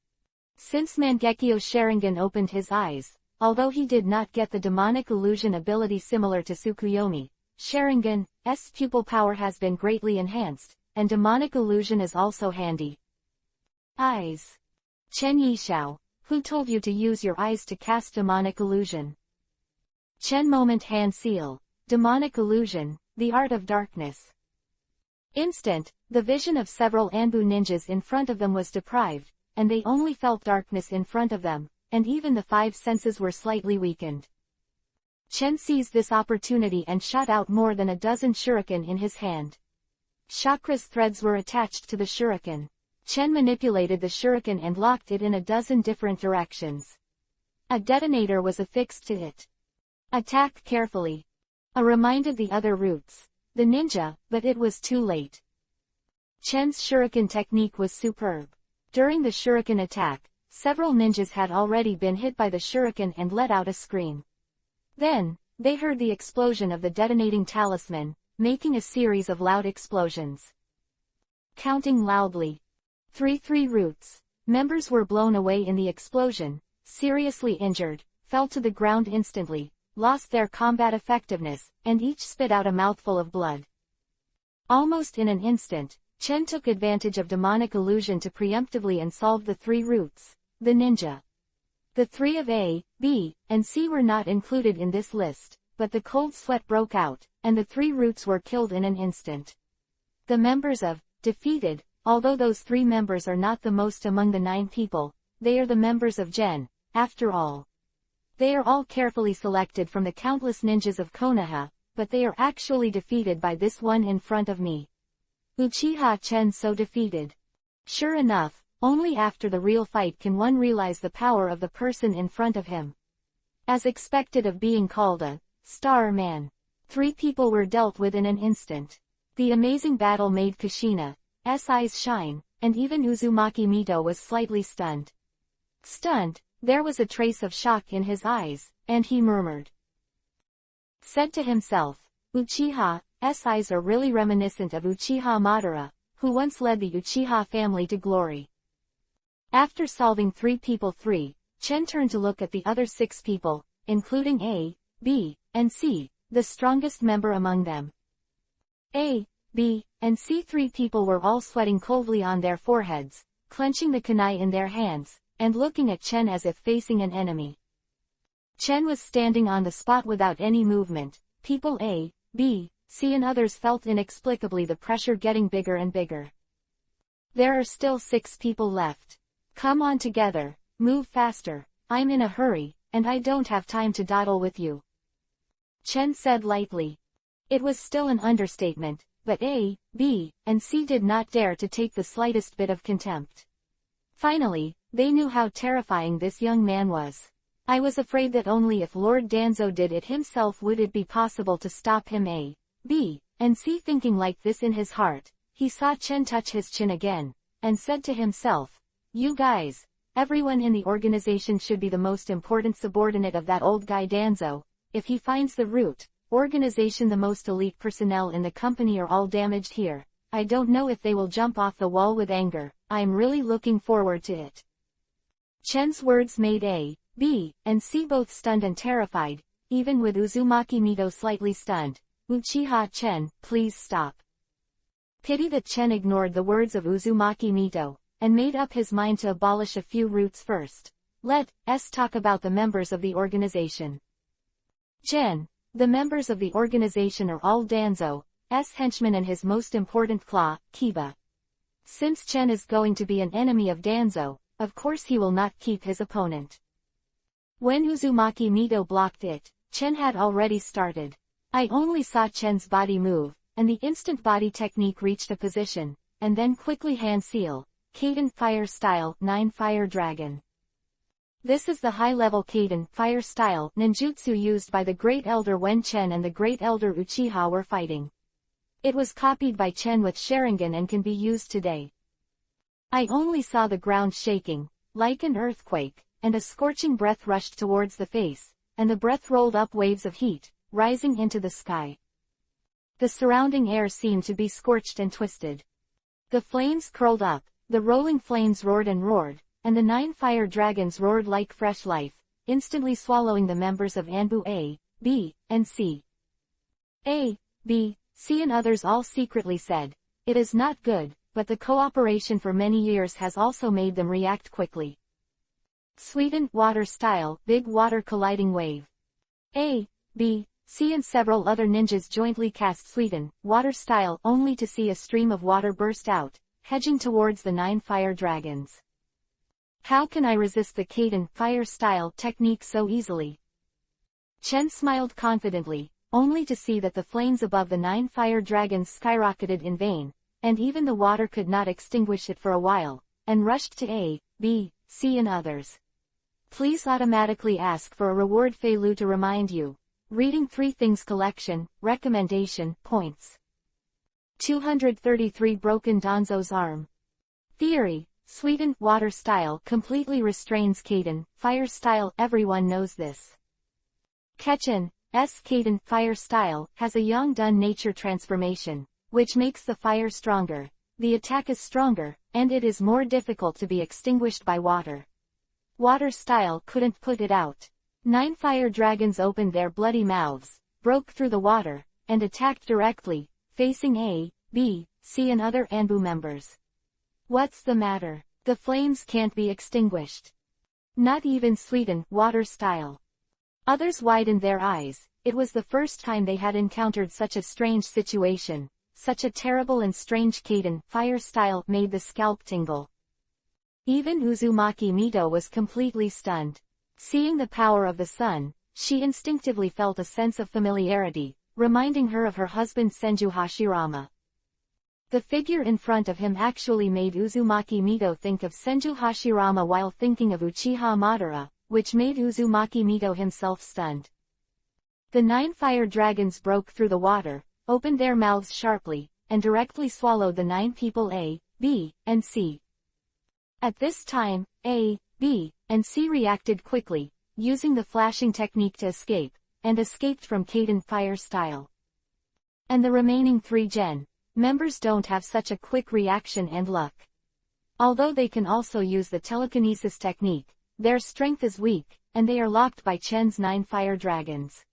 Since Mangekyo Sharingan opened his eyes, although he did not get the demonic illusion ability similar to Tsukuyomi, Sharingan's pupil power has been greatly enhanced, and demonic illusion is also handy. Eyes. Chen Yishao, who told you to use your eyes to cast demonic illusion? Chen moment hand seal, demonic illusion, the art of darkness. Instant, the vision of several Anbu ninjas in front of them was deprived, and they only felt darkness in front of them, and even the five senses were slightly weakened. Chen seized this opportunity and shot out more than a dozen shuriken in his hand. Chakra's threads were attached to the shuriken. Chen manipulated the shuriken and locked it in a dozen different directions. A detonator was affixed to it. Attack carefully. A reminded the other routes. The ninja, but it was too late. Chen's shuriken technique was superb. During the shuriken attack, several ninjas had already been hit by the shuriken and let out a scream. Then, they heard the explosion of the detonating talisman, making a series of loud explosions. Counting loudly. 3 roots. Members were blown away in the explosion, seriously injured, fell to the ground instantly, lost their combat effectiveness, and each spit out a mouthful of blood. Almost in an instant, Chen took advantage of demonic illusion to preemptively and solve the 3 roots, the ninja. The 3 of A, B, and C were not included in this list, but the cold sweat broke out, and the 3 roots were killed in an instant. The members of defeated, although those 3 members are not the most among the 9 people, they are the members of Gen, after all. They are all carefully selected from the countless ninjas of Konoha, but they are actually defeated by this one in front of me. Uchiha Chen so defeated. Sure enough, only after the real fight can one realize the power of the person in front of him. As expected of being called a star man, 3 people were dealt with in an instant. The amazing battle made Kushina's eyes shine, and even Uzumaki Mito was slightly stunned. Stunned, there was a trace of shock in his eyes, and he murmured. Said to himself, Uchiha's eyes are really reminiscent of Uchiha Madara, who once led the Uchiha family to glory. After solving 3 people 3, Chen turned to look at the other 6 people, including A, B, and C, the strongest member among them. A, B, and C 3 people were all sweating coldly on their foreheads, clenching the kunai in their hands, and looking at Chen as if facing an enemy. Chen was standing on the spot without any movement. People A, B, C and others felt inexplicably the pressure getting bigger and bigger. There are still 6 people left. Come on together, move faster, I'm in a hurry, and I don't have time to dawdle with you. Chen said lightly. It was still an understatement, but A, B, and C did not dare to take the slightest bit of contempt. Finally, they knew how terrifying this young man was. I was afraid that only if Lord Danzo did it himself would it be possible to stop him. A, B, and C thinking like this in his heart, he saw Chen touch his chin again, and said to himself, you guys, everyone in the organization should be the most important subordinate of that old guy Danzo. If he finds the root organization, the most elite personnel in the company are all damaged here. I don't know if they will jump off the wall with anger. I'm really looking forward to it. Chen's words made A, B, and C both stunned and terrified, even with Uzumaki Mito slightly stunned. Uchiha Chen, please stop. Pity that Chen ignored the words of Uzumaki Mito, and made up his mind to abolish a few roots first. Let's talk about the members of the organization. Chen, The members of the organization are all Danzo's henchmen and his most important claw, Kiba. Since Chen is going to be an enemy of Danzo, of course he will not keep his opponent. When Uzumaki Mito blocked it, Chen had already started. I only saw Chen's body move, and the instant body technique reached a position, and then quickly hand seal, Kaden Fire Style 9 Fire Dragon. This is the high-level Kaden Fire Style ninjutsu used by the Great Elder when Chen and the Great Elder Uchiha were fighting. It was copied by Chen with Sharingan and can be used today. I only saw the ground shaking, like an earthquake, and a scorching breath rushed towards the face, and the breath rolled up waves of heat, rising into the sky. The surrounding air seemed to be scorched and twisted. The flames curled up, the rolling flames roared and roared, and the 9 fire dragons roared like fresh life, instantly swallowing the members of Anbu A, B, and C. A, B, C and others all secretly said, "It is not good," but the cooperation for many years has also made them react quickly. Sweden Water Style Big Water Colliding Wave. A, B, C and several other ninjas jointly cast Sweden Water Style only to see a stream of water burst out, hedging towards the 9 fire dragons. How can I resist the Kaden Fire Style technique so easily? Chen smiled confidently, only to see that the flames above the 9 fire dragons skyrocketed in vain, and even the water could not extinguish it for a while, and rushed to A, B, C and others. Please automatically ask for a reward Feilu to remind you. Reading 3 Things Collection, Recommendation, Points. 233 Broken Danzo's Arm. Theory. Sweden Water Style completely restrains Kaden Fire Style. Everyone knows this. Ketchen's Kaden Fire Style has a Yongdun nature transformation, which makes the fire stronger. The attack is stronger, and it is more difficult to be extinguished by water. Water Style couldn't put it out. 9 fire dragons opened their bloody mouths, broke through the water, and attacked directly, facing A, B, C and other Anbu members. What's the matter? The flames can't be extinguished. Not even Sweden Water Style. Others widened their eyes. It was the first time they had encountered such a strange situation. Such a terrible and strange Kaden Fire Style made the scalp tingle. Even Uzumaki Mito was completely stunned. Seeing the power of the sun, she instinctively felt a sense of familiarity, reminding her of her husband Senju Hashirama. The figure in front of him actually made Uzumaki Mito think of Senju Hashirama while thinking of Uchiha Madara, which made Uzumaki Mito himself stunned. The 9 fire dragons broke through the water, opened their mouths sharply, and directly swallowed the 9 people A, B, and C. At this time, A, B, and C reacted quickly, using the flashing technique to escape, and escaped from Kaden Fire Style. And the remaining 3 Gen members don't have such a quick reaction and luck. Although they can also use the telekinesis technique, their strength is weak, and they are locked by Chen's 9 fire dragons.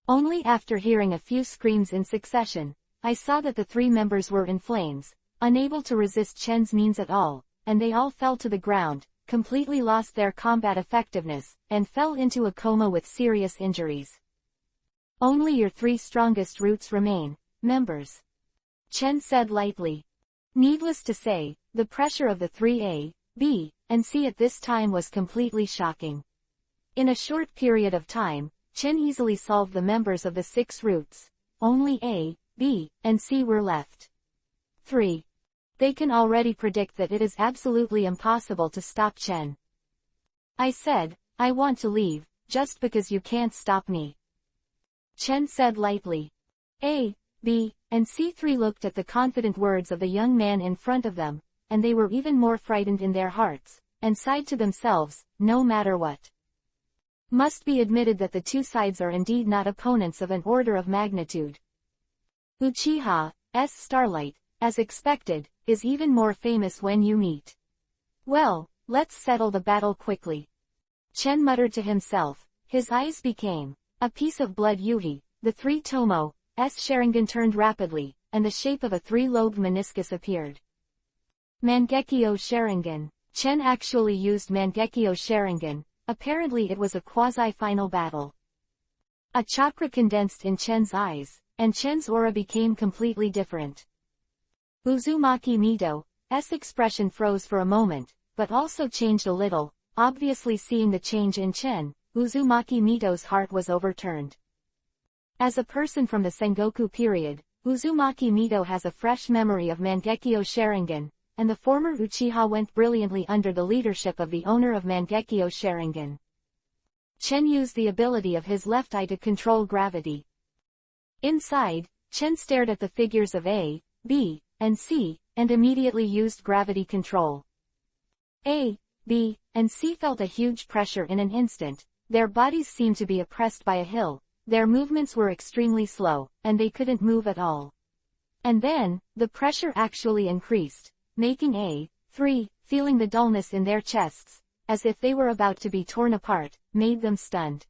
Only after hearing a few screams in succession, I saw that the 3 members were in flames, unable to resist Chen's means at all, and they all fell to the ground, completely lost their combat effectiveness, and fell into a coma with serious injuries. Only your 3 strongest roots remain, members. Chen said lightly. Needless to say, the pressure of the 3A, B, and C at this time was completely shocking. In a short period of time, Chen easily solved the members of the 6 roots. Only A, B, and C were left. 3. They can already predict that it is absolutely impossible to stop Chen. I said, I want to leave, just because you can't stop me. Chen said lightly. A, B, and C3 looked at the confident words of the young man in front of them, and they were even more frightened in their hearts, and sighed to themselves, no matter what. Must be admitted that the 2 sides are indeed not opponents of an order of magnitude. Uchiha's Starlight, as expected, is even more famous when you meet. Well, let's settle the battle quickly. Chen muttered to himself. His eyes became a piece of blood Yuhi. The 3 Tomo's Sharingan turned rapidly, and the shape of a 3-lobed meniscus appeared. Mangekyo Sharingan. Chen actually used Mangekyo Sharingan. Apparently it was a quasi-final battle. A chakra condensed in Chen's eyes, and Chen's aura became completely different. Uzumaki Mito's expression froze for a moment, but also changed a little, obviously seeing the change in Chen. Uzumaki Mito's heart was overturned. As a person from the Sengoku period, Uzumaki Mito has a fresh memory of Mangekyo Sharingan, and the former Uchiha went brilliantly under the leadership of the owner of Mangekyo Sharingan. Chen used the ability of his left eye to control gravity. Inside, Chen stared at the figures of A, B, and C, and immediately used gravity control. A, B, and C felt a huge pressure in an instant. Their bodies seemed to be oppressed by a hill, their movements were extremely slow, and they couldn't move at all. And then, the pressure actually increased, making A3 feeling the dullness in their chests, as if they were about to be torn apart, made them stunned.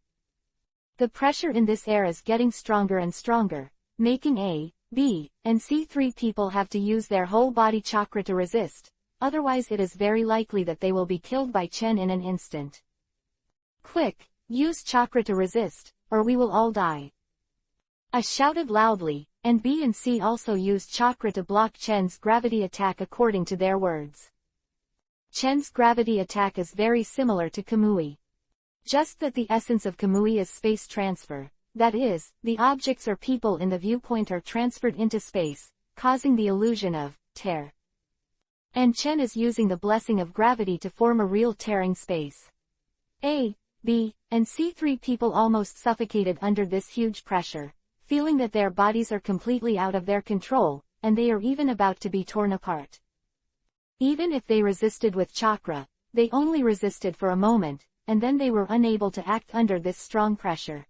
The pressure in this air is getting stronger and stronger, making A, B, and C3 people have to use their whole body chakra to resist, otherwise it is very likely that they will be killed by Chen in an instant. Quick, use chakra to resist, or we will all die. I shouted loudly, and B and C also used chakra to block Chen's gravity attack according to their words. Chen's gravity attack is very similar to Kamui. Just that the essence of Kamui is space transfer, that is, the objects or people in the viewpoint are transferred into space, causing the illusion of tear. And Chen is using the blessing of gravity to form a real tearing space. A, B, and C3 people almost suffocated under this huge pressure, feeling that their bodies are completely out of their control, and they are even about to be torn apart. Even if they resisted with chakra, they only resisted for a moment, and then they were unable to act under this strong pressure.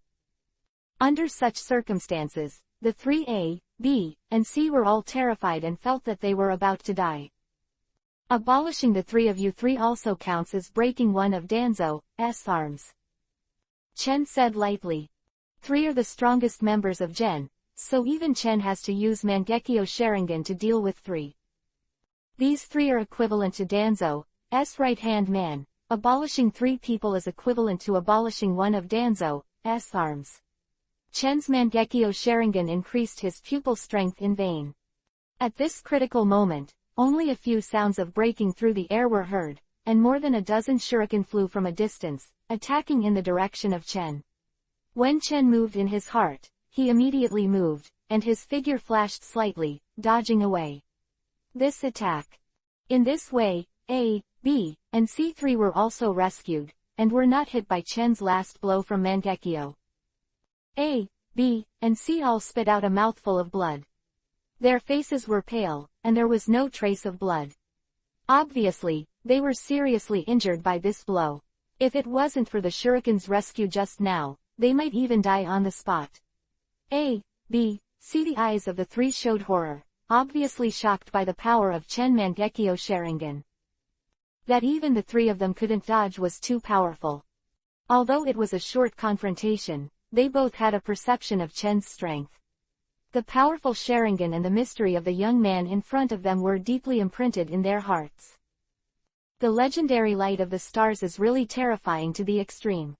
Under such circumstances, the three A, B, and C were all terrified and felt that they were about to die. Abolishing the three of you three also counts as breaking one of Danzo's arms. Chen said lightly. Three are the strongest members of Gen, so even Chen has to use Mangekyo Sharingan to deal with three. These three are equivalent to Danzo's right-hand man. Abolishing three people is equivalent to abolishing one of Danzo's arms. Chen's Mangekyo Sharingan increased his pupil strength in vain. At this critical moment, only a few sounds of breaking through the air were heard, and more than a dozen shuriken flew from a distance, attacking in the direction of Chen. When Chen moved in his heart, he immediately moved, and his figure flashed slightly, dodging away. This attack. In this way, A, B, and C3 were also rescued, and were not hit by Chen's last blow from Mangekyo. A, B, and C all spit out a mouthful of blood. Their faces were pale, and there was no trace of blood. Obviously, they were seriously injured by this blow. If it wasn't for the shuriken's rescue just now, they might even die on the spot. A, B, C. The eyes of the three showed horror, obviously shocked by the power of Chen Mangekyo Sharingan. That even the three of them couldn't dodge was too powerful. Although it was a short confrontation, they both had a perception of Chen's strength. The powerful Sharingan and the mystery of the young man in front of them were deeply imprinted in their hearts. The legendary light of the stars is really terrifying to the extreme.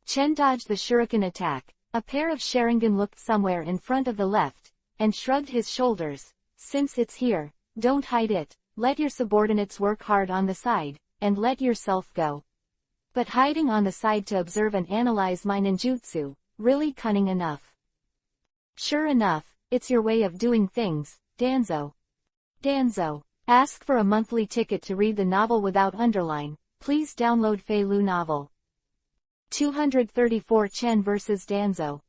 Chen dodged the shuriken attack. A pair of Sharingan looked somewhere in front of the left, and shrugged his shoulders. Since it's here, don't hide it, let your subordinates work hard on the side, and let yourself go. But hiding on the side to observe and analyze my ninjutsu, really cunning enough. Sure enough, it's your way of doing things, Danzo. Danzo. Ask for a monthly ticket to read the novel without underline. Please download Fei Lu novel. 234 Chen vs Danzo.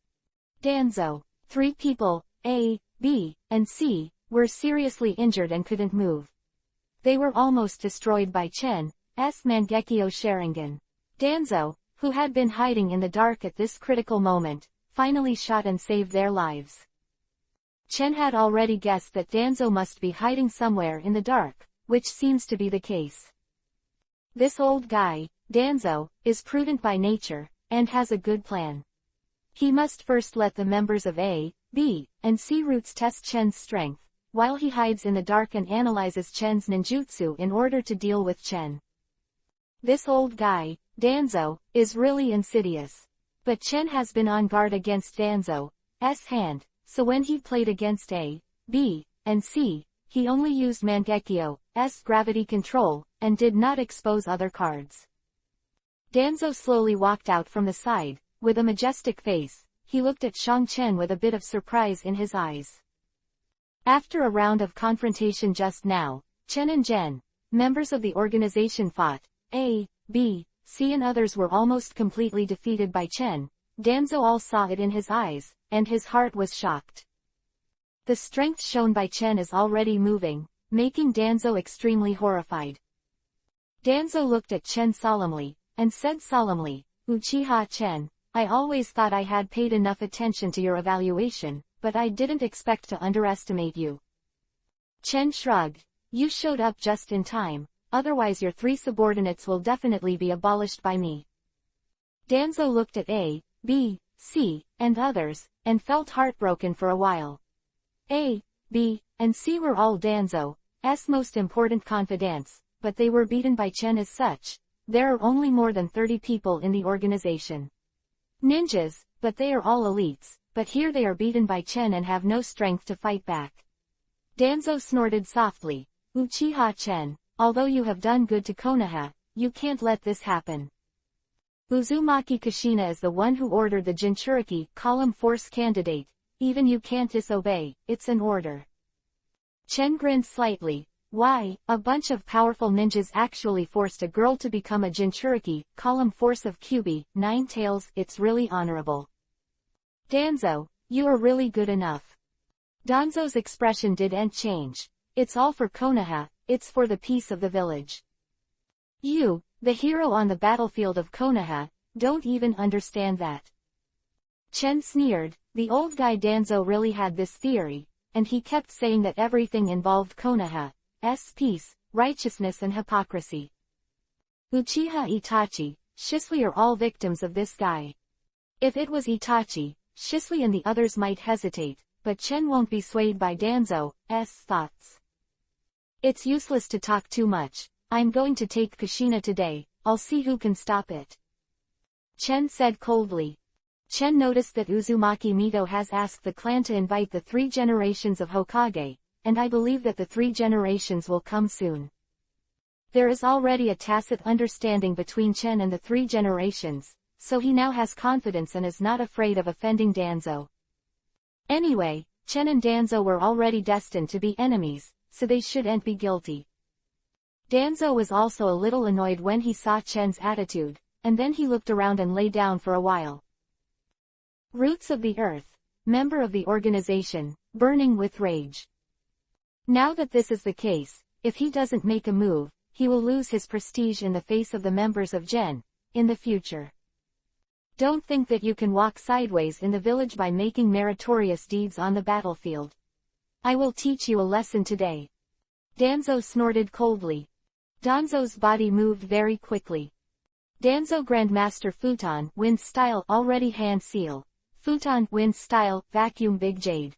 Danzo. Three people, A, B, and C, were seriously injured and couldn't move. They were almost destroyed by Chen's Mangekyo Sharingan. Danzo, who had been hiding in the dark at this critical moment, finally shot and saved their lives. Chen had already guessed that Danzo must be hiding somewhere in the dark, which seems to be the case. This old guy, Danzo, is prudent by nature, and has a good plan. He must first let the members of A, B, and C roots test Chen's strength, while he hides in the dark and analyzes Chen's ninjutsu in order to deal with Chen. This old guy, Danzo, is really insidious. But Chen has been on guard against Danzo's hand, so when he played against A, B, and C, he only used Mangekyo's gravity control, and did not expose other cards. Danzo slowly walked out from the side, with a majestic face. He looked at Shang Chen with a bit of surprise in his eyes. After a round of confrontation just now, Chen and Jen, members of the organization, fought. A, B, C and others were almost completely defeated by Chen. Danzo all saw it in his eyes, and his heart was shocked. The strength shown by Chen is already moving, making Danzo extremely horrified. Danzo looked at Chen solemnly, and said solemnly, "Uchiha Chen, I always thought I had paid enough attention to your evaluation, but I didn't expect to underestimate you." Chen shrugged. "You showed up just in time, otherwise your 3 subordinates will definitely be abolished by me." Danzo looked at A, B, C, and others, and felt heartbroken for a while. A, B, and C were all Danzo's most important confidants, but they were beaten by Chen as such. There are only more than 30 people in the organization. Ninjas, but they are all elites, but here they are beaten by Chen and have no strength to fight back. Danzo snorted softly. "Uchiha Chen, although you have done good to Konoha, you can't let this happen. Uzumaki Kushina is the one who ordered the Jinchuriki column force candidate. Even you can't disobey, it's an order." Chen grinned slightly. "Why, a bunch of powerful ninjas actually forced a girl to become a Jinchuriki column force of Kyuubi, 9 tails, it's really honorable. Danzo, you are really good enough." Danzo's expression didn't change. "It's all for Konoha, it's for the peace of the village. You, the hero on the battlefield of Konoha, don't even understand that." Chen sneered. The old guy Danzo really had this theory, and he kept saying that everything involved Konoha's peace, righteousness and hypocrisy. Uchiha Itachi, Shisui are all victims of this guy. If it was Itachi, Shisui and the others might hesitate, but Chen won't be swayed by Danzo's thoughts. "It's useless to talk too much. I'm going to take Kushina today, I'll see who can stop it," Chen said coldly. Chen noticed that Uzumaki Mito has asked the clan to invite the 3 generations of Hokage, and I believe that the 3 generations will come soon. There is already a tacit understanding between Chen and the 3 generations, so he now has confidence and is not afraid of offending Danzo. Anyway, Chen and Danzo were already destined to be enemies, so they shouldn't be guilty. Danzo was also a little annoyed when he saw Chen's attitude, and then he looked around and lay down for a while. Roots of the Earth, member of the organization, burning with rage. Now that this is the case, if he doesn't make a move, he will lose his prestige in the face of the members of Gen in the future. Don't think that you can walk sideways in the village by making meritorious deeds on the battlefield. I will teach you a lesson today. Danzo snorted coldly. Danzo's body moved very quickly. Danzo Grandmaster Futon Wind Style already hand seal. Futon Wind Style Vacuum Big Jade.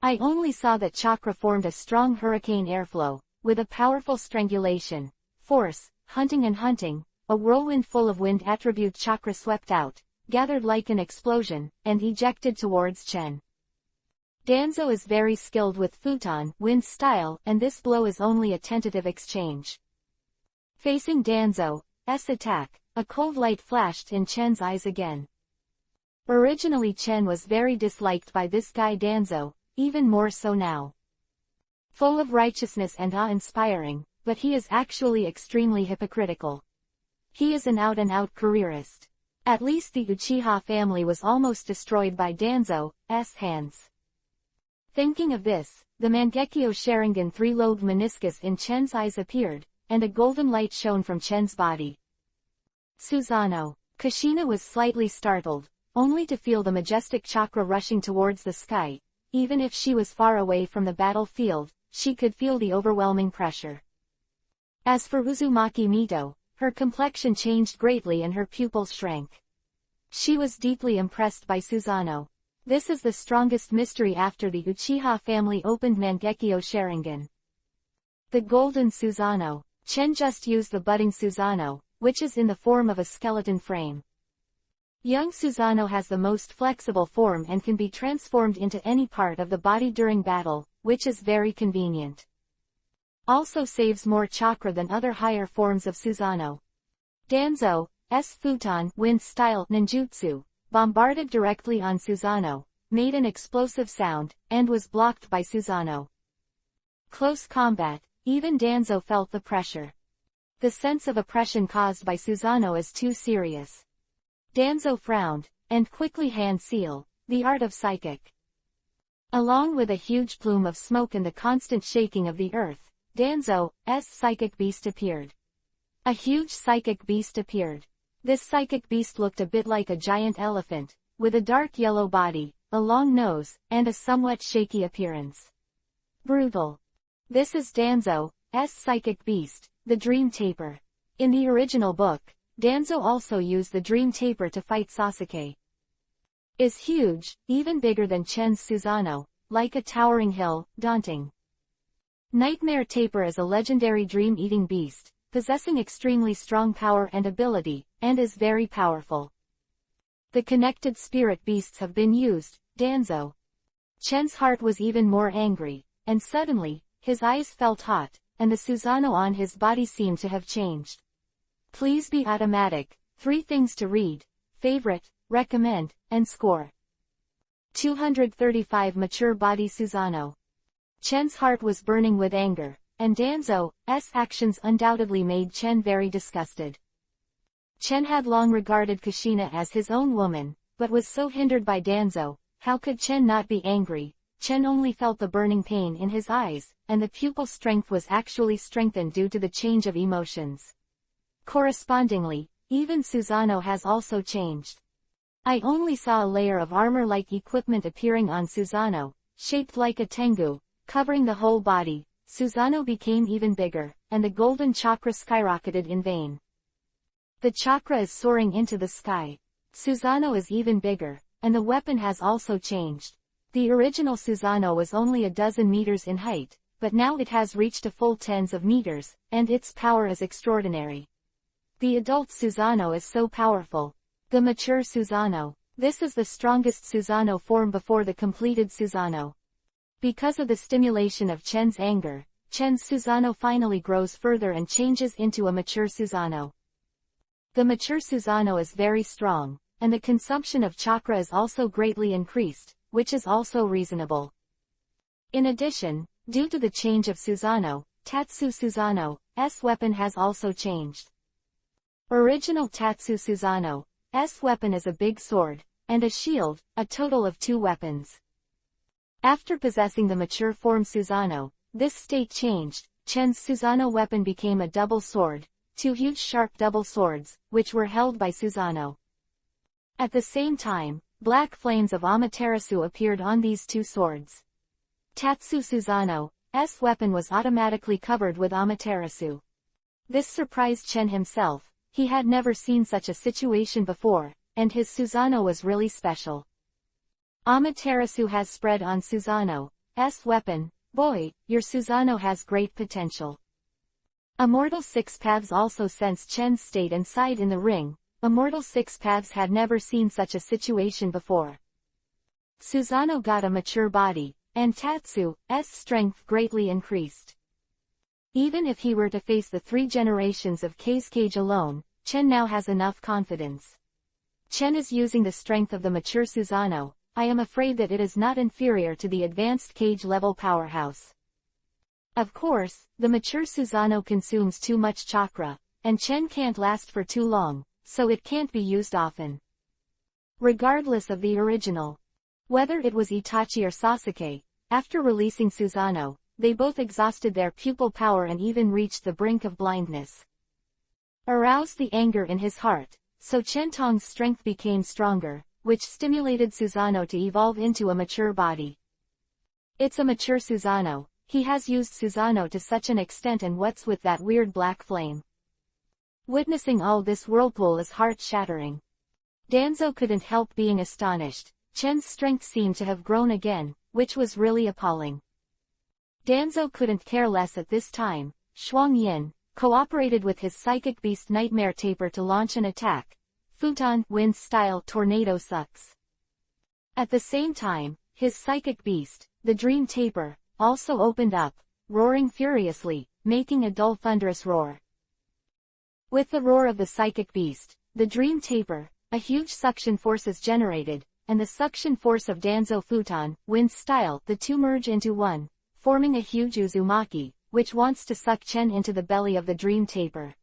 I only saw that chakra formed a strong hurricane airflow, with a powerful strangulation, force, hunting, a whirlwind full of wind attribute chakra swept out, gathered like an explosion, and ejected towards Chen. Danzo is very skilled with Futon Wind Style, and this blow is only a tentative exchange. Facing Danzo's attack, a cold light flashed in Chen's eyes again. Originally Chen was very disliked by this guy Danzo, even more so now. Full of righteousness and awe-inspiring, but he is actually extremely hypocritical. He is an out-and-out careerist. At least the Uchiha family was almost destroyed by Danzo's hands. Thinking of this, the Mangekyo Sharingan 3-lobed meniscus in Chen's eyes appeared, and a golden light shone from Chen's body. Susanoo. Kushina was slightly startled, only to feel the majestic chakra rushing towards the sky. Even if she was far away from the battlefield, she could feel the overwhelming pressure. As for Uzumaki Mito, her complexion changed greatly and her pupils shrank. She was deeply impressed by Susanoo. This is the strongest mystery after the Uchiha family opened Mangekyo Sharingan. The Golden Susanoo. Chen just used the budding Susanoo, which is in the form of a skeleton frame. Young Susanoo has the most flexible form and can be transformed into any part of the body during battle, which is very convenient. Also saves more chakra than other higher forms of Susanoo. Danzo's futon wind-style ninjutsu, bombarded directly on Susanoo, made an explosive sound, and was blocked by Susanoo. Close combat, even Danzo felt the pressure. The sense of oppression caused by Susanoo is too serious. Danzo frowned, and quickly hand-seal, the art of psychic. Along with a huge plume of smoke and the constant shaking of the earth, Danzo's psychic beast appeared. A huge psychic beast appeared. This psychic beast looked a bit like a giant elephant, with a dark yellow body, a long nose, and a somewhat shaky appearance. Brutal. This is Danzo's psychic beast, the Dream Taper. In the original book, Danzo also used the Dream Taper to fight Sasuke. Is huge, even bigger than Chen's Susanoo, like a towering hill, daunting. Nightmare Taper is a legendary dream-eating beast, possessing extremely strong power and ability, and is very powerful. The connected spirit beasts have been used, Danzo. Chen's heart was even more angry, and suddenly, his eyes felt hot, and the Susanoo on his body seemed to have changed. Please be automatic. 3 things to read: favorite, recommend, and score. 235 Mature Body Susanoo. Chen's heart was burning with anger, and Danzo's actions undoubtedly made Chen very disgusted. Chen had long regarded Kushina as his own woman, but was so hindered by Danzo. How could Chen not be angry? Chen only felt the burning pain in his eyes, and the pupil strength was actually strengthened due to the change of emotions. Correspondingly, even Susanoo has also changed. I only saw a layer of armor-like equipment appearing on Susanoo, shaped like a tengu, covering the whole body. Susanoo became even bigger, and the golden chakra skyrocketed in vain. The chakra is soaring into the sky. Susanoo is even bigger, and the weapon has also changed. The original Susanoo was only a dozen meters in height, but now it has reached a full tens of meters, and its power is extraordinary. The adult Susanoo is so powerful. The mature Susanoo. This is the strongest Susanoo form before the completed Susanoo. Because of the stimulation of Chen's anger, Chen's Susanoo finally grows further and changes into a mature Susanoo. The mature Susanoo is very strong, and the consumption of chakra is also greatly increased, which is also reasonable. In addition, due to the change of Susanoo, Tatsu Susanoo's weapon has also changed. Original Tatsu Susanoo's weapon is a big sword, and a shield, a total of 2 weapons. After possessing the mature form Susanoo, this state changed. Chen's Susanoo weapon became a double sword, 2 huge sharp double swords, which were held by Susanoo. At the same time, black flames of Amaterasu appeared on these 2 swords. Tatsu Susanoo's weapon was automatically covered with Amaterasu. This surprised Chen himself. He had never seen such a situation before, and his Susanoo was really special. Amaterasu has spread on Susanoo's weapon. Boy, your Susanoo has great potential. Immortal Six Paths also sensed Chen's state and sighed in the ring. Immortal Six Paths had never seen such a situation before. Susanoo got a mature body, and Tatsu's strength greatly increased. Even if he were to face the 3 generations of Kage alone, Chen now has enough confidence. Chen is using the strength of the mature Susanoo. I am afraid that it is not inferior to the advanced Kage level powerhouse. Of course, the mature Susanoo consumes too much chakra, and Chen can't last for too long, so it can't be used often. Regardless of the original. Whether it was Itachi or Sasuke, after releasing Susanoo, they both exhausted their pupil power and even reached the brink of blindness. Aroused the anger in his heart, so Chen Tong's strength became stronger, which stimulated Susanoo to evolve into a mature body. It's a mature Susanoo. He has used Susanoo to such an extent, and what's with that weird black flame? Witnessing all this whirlpool is heart-shattering. Danzo couldn't help being astonished. Chen's strength seemed to have grown again, which was really appalling. Danzo couldn't care less at this time. Shuang Yin cooperated with his psychic beast Nightmare Taper to launch an attack. Futon, wind-style tornado sucks. At the same time, his psychic beast, the dream taper, also opened up, roaring furiously, making a dull thunderous roar. With the roar of the psychic beast, the dream taper, a huge suction force is generated, and the suction force of Danzo Futon, wind-style, the two merge into one, forming a huge Uzumaki, which wants to suck Chen into the belly of the dream taper.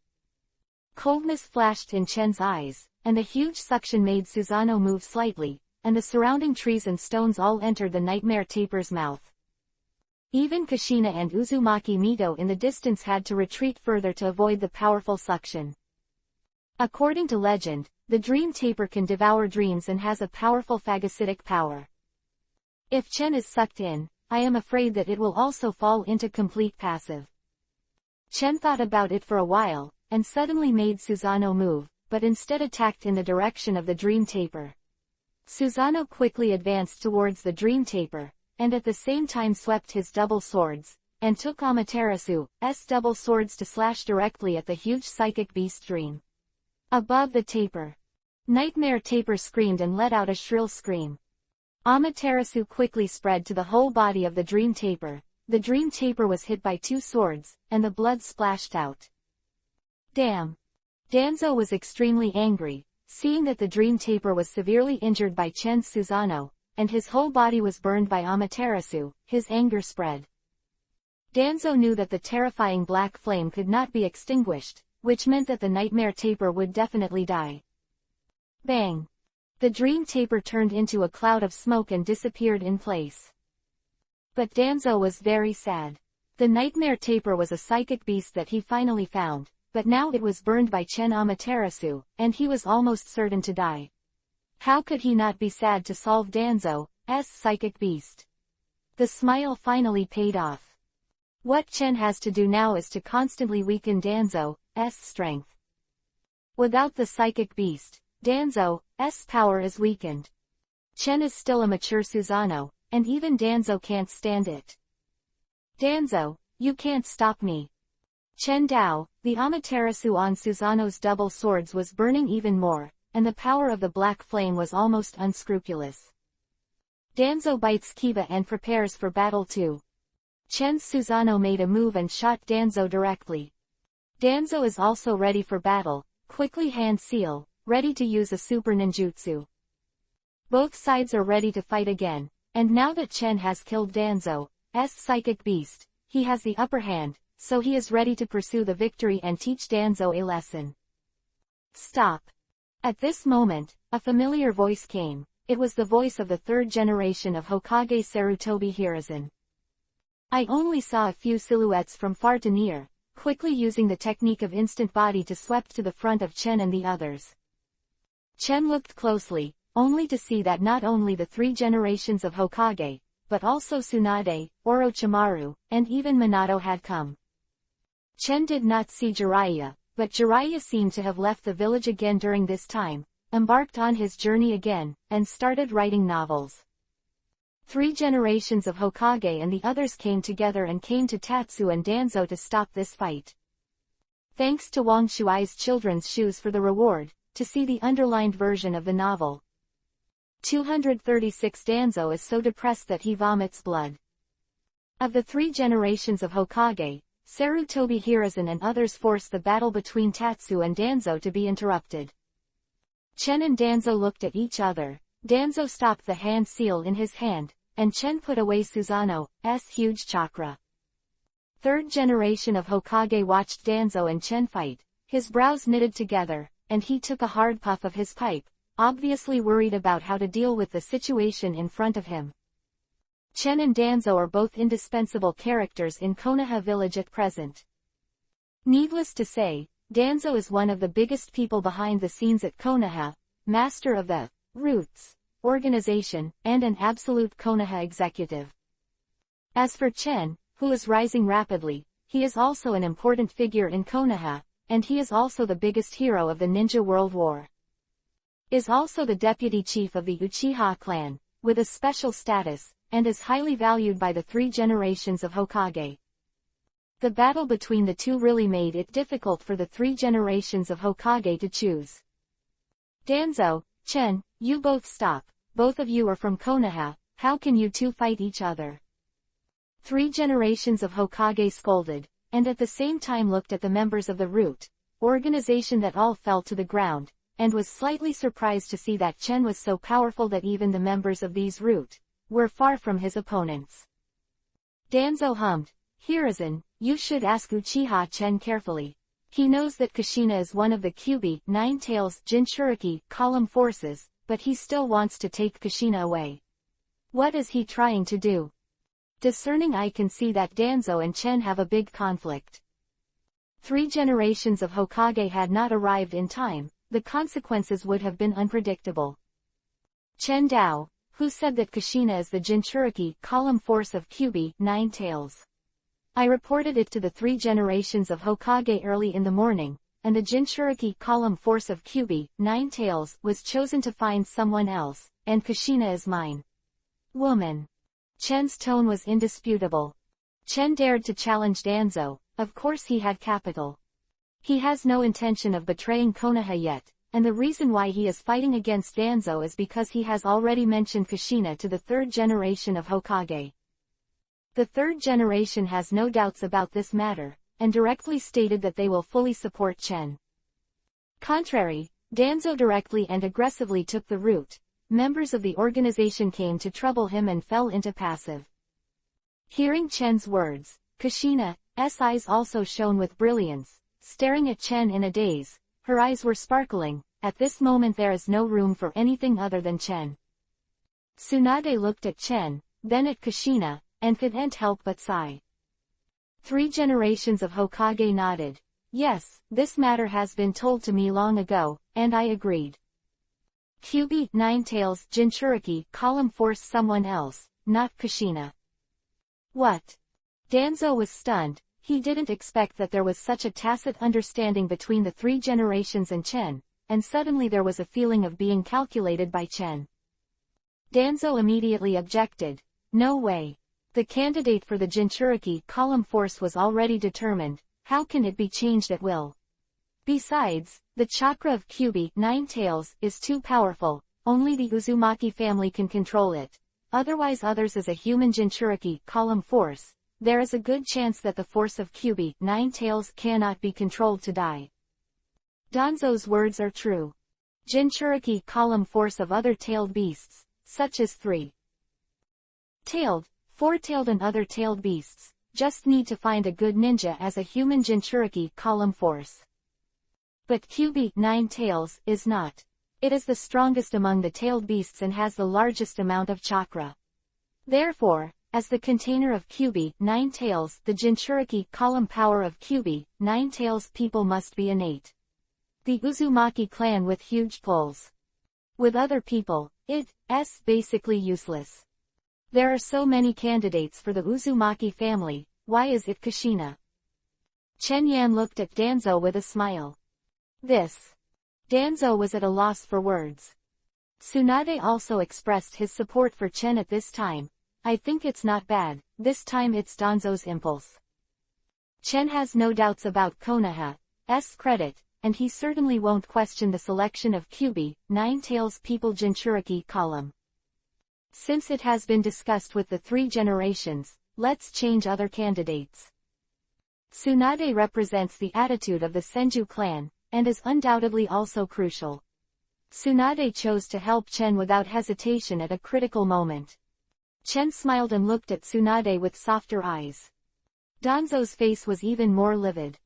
Coldness flashed in Chen's eyes, and the huge suction made Susanoo move slightly, and the surrounding trees and stones all entered the nightmare taper's mouth. Even Kushina and Uzumaki Mito in the distance had to retreat further to avoid the powerful suction. According to legend, the dream taper can devour dreams and has a powerful phagocytic power. If Chen is sucked in, I am afraid that it will also fall into complete passive. Chen thought about it for a while, and suddenly made Susanoo move, but instead attacked in the direction of the dream taper. Susanoo quickly advanced towards the dream taper, and at the same time swept his double swords, and took Amaterasu's double swords to slash directly at the huge psychic beast dream. Above the taper, Nightmare Taper screamed and let out a shrill scream. Amaterasu quickly spread to the whole body of the dream taper. The dream taper was hit by two swords, and the blood splashed out. Damn! Danzo was extremely angry, seeing that the dream taper was severely injured by Chen's Susanoo, and his whole body was burned by Amaterasu. His anger spread. Danzo knew that the terrifying black flame could not be extinguished, which meant that the nightmare taper would definitely die. Bang! The dream taper turned into a cloud of smoke and disappeared in place. But Danzo was very sad. The nightmare taper was a psychic beast that he finally found, but now it was burned by Chen Amaterasu, and he was almost certain to die. How could he not be sad to solve Danzo's psychic beast? The smile finally paid off. What Chen has to do now is to constantly weaken Danzo's strength. Without the psychic beast, Danzo's power is weakened. Chen is still a mature Susanoo, and even Danzo can't stand it. Danzo, you can't stop me. Chen Dao, the Amaterasu on Susanoo's double swords was burning even more, and the power of the black flame was almost unscrupulous. Danzo bites Kiba and prepares for battle too. Chen's Susanoo made a move and shot Danzo directly. Danzo is also ready for battle, quickly hand seal, ready to use a super ninjutsu. Both sides are ready to fight again, and now that Chen has killed Danzo's psychic beast, he has the upper hand, so he is ready to pursue the victory and teach Danzo a lesson. Stop! At this moment, a familiar voice came. It was the voice of the third generation of Hokage Sarutobi Hiruzen. I only saw a few silhouettes from far to near, quickly using the technique of instant body to swept to the front of Chen and the others. Chen looked closely, only to see that not only the three generations of Hokage, but also Tsunade, Orochimaru, and even Minato had come. Chen did not see Jiraiya, but Jiraiya seemed to have left the village again during this time, embarked on his journey again, and started writing novels. Three generations of Hokage and the others came together and came to Tatsu and Danzo to stop this fight. Thanks to Wang Shuai's children's shoes for the reward, to see the underlined version of the novel. 236 Danzo is so depressed that he vomits blood. Of the three generations of Hokage, Sarutobi Hiruzen and others forced the battle between Tatsu and Danzo to be interrupted. Chen and Danzo looked at each other. Danzo stopped the hand seal in his hand, and Chen put away Susanoo's huge chakra. Third generation of Hokage watched Danzo and Chen fight, his brows knitted together, and he took a hard puff of his pipe, obviously worried about how to deal with the situation in front of him. Chen and Danzo are both indispensable characters in Konoha village at present. Needless to say, Danzo is one of the biggest people behind the scenes at Konoha, master of the Roots organization, and an absolute Konoha executive. As for Chen, who is rising rapidly, he is also an important figure in Konoha, and he is also the biggest hero of the Ninja World War. Is also the deputy chief of the Uchiha clan, with a special status, and is highly valued by the three generations of Hokage. The battle between the two really made it difficult for the three generations of Hokage to choose. Danzo, Chen, you both stop. Both of you are from Konoha, how can you two fight each other? 3 generations of Hokage scolded, and at the same time looked at the members of the Root organization that all fell to the ground, and was slightly surprised to see that Chen was so powerful that even the members of these Root were far from his opponents. Danzo hummed, Hiruzen, you should ask Uchiha Chen carefully. He knows that Kushina is one of the Kyuubi, Nine-Tails, Jinchuriki, column forces, but he still wants to take Kushina away. What is he trying to do? Discerning eye can see that Danzo and Chen have a big conflict. 3 generations of Hokage had not arrived in time, the consequences would have been unpredictable. Chen Dao, who said that Kushina is the Jinchuriki, column force of Kyuubi, Nine-Tails. I reported it to the 3 generations of Hokage early in the morning, and the Jinchuriki column force of Kyuubi, Nine-Tails, was chosen to find someone else, and Kushina is mine. Woman. Chen's tone was indisputable. Chen dared to challenge Danzo, of course he had capital. He has no intention of betraying Konoha yet, and the reason why he is fighting against Danzo is because he has already mentioned Kushina to the 3rd generation of Hokage. The 3rd generation has no doubts about this matter, and directly stated that they will fully support Chen. Contrary, Danzo directly and aggressively took the route. Members of the organization came to trouble him and fell into passive. Hearing Chen's words, Kushina's eyes also shone with brilliance, staring at Chen in a daze. Her eyes were sparkling. At this moment there is no room for anything other than Chen. Tsunade looked at Chen, then at Kushina, and couldn't help but sigh. 3 generations of Hokage nodded. Yes, this matter has been told to me long ago, and I agreed. Kyuubi, Nine-Tails, Jinchuriki, column force someone else, not Kushina. What? Danzo was stunned. He didn't expect that there was such a tacit understanding between the 3 generations and Chen, and suddenly there was a feeling of being calculated by Chen. Danzo immediately objected. No way. The candidate for the Jinchuriki column force was already determined. How can it be changed at will? Besides, the chakra of Kyuubi, Nine-Tails, is too powerful. Only the Uzumaki family can control it. Otherwise others as a human Jinchuriki column force. There is a good chance that the force of Kyuubi, Nine-Tails, cannot be controlled to die. Danzo's words are true. Jinchuriki column force of other tailed beasts, such as 3-tailed, 4-tailed and other tailed beasts, just need to find a good ninja as a human Jinchuriki column force. But Kyuubi, Nine-Tails, is not. It is the strongest among the tailed beasts and has the largest amount of chakra. Therefore, as the container of Kyuubi, Nine-Tails, the Jinchuriki column power of Kyuubi, Nine-Tails people must be innate. The Uzumaki clan with huge pulls. With other people, it's basically useless. There are so many candidates for the Uzumaki family, why is it Kushina? Chen Yan looked at Danzo with a smile. Danzo was at a loss for words. Tsunade also expressed his support for Chen at this time. I think it's not bad, this time it's Danzo's impulse. Chen has no doubts about Konoha's credit, and he certainly won't question the selection of Kyuubi, Nine-Tails people Jinchuriki column. Since it has been discussed with the 3 generations, let's change other candidates. Tsunade represents the attitude of the Senju clan, and is undoubtedly also crucial. Tsunade chose to help Chen without hesitation at a critical moment. Chen smiled and looked at Tsunade with softer eyes. Danzo's face was even more livid.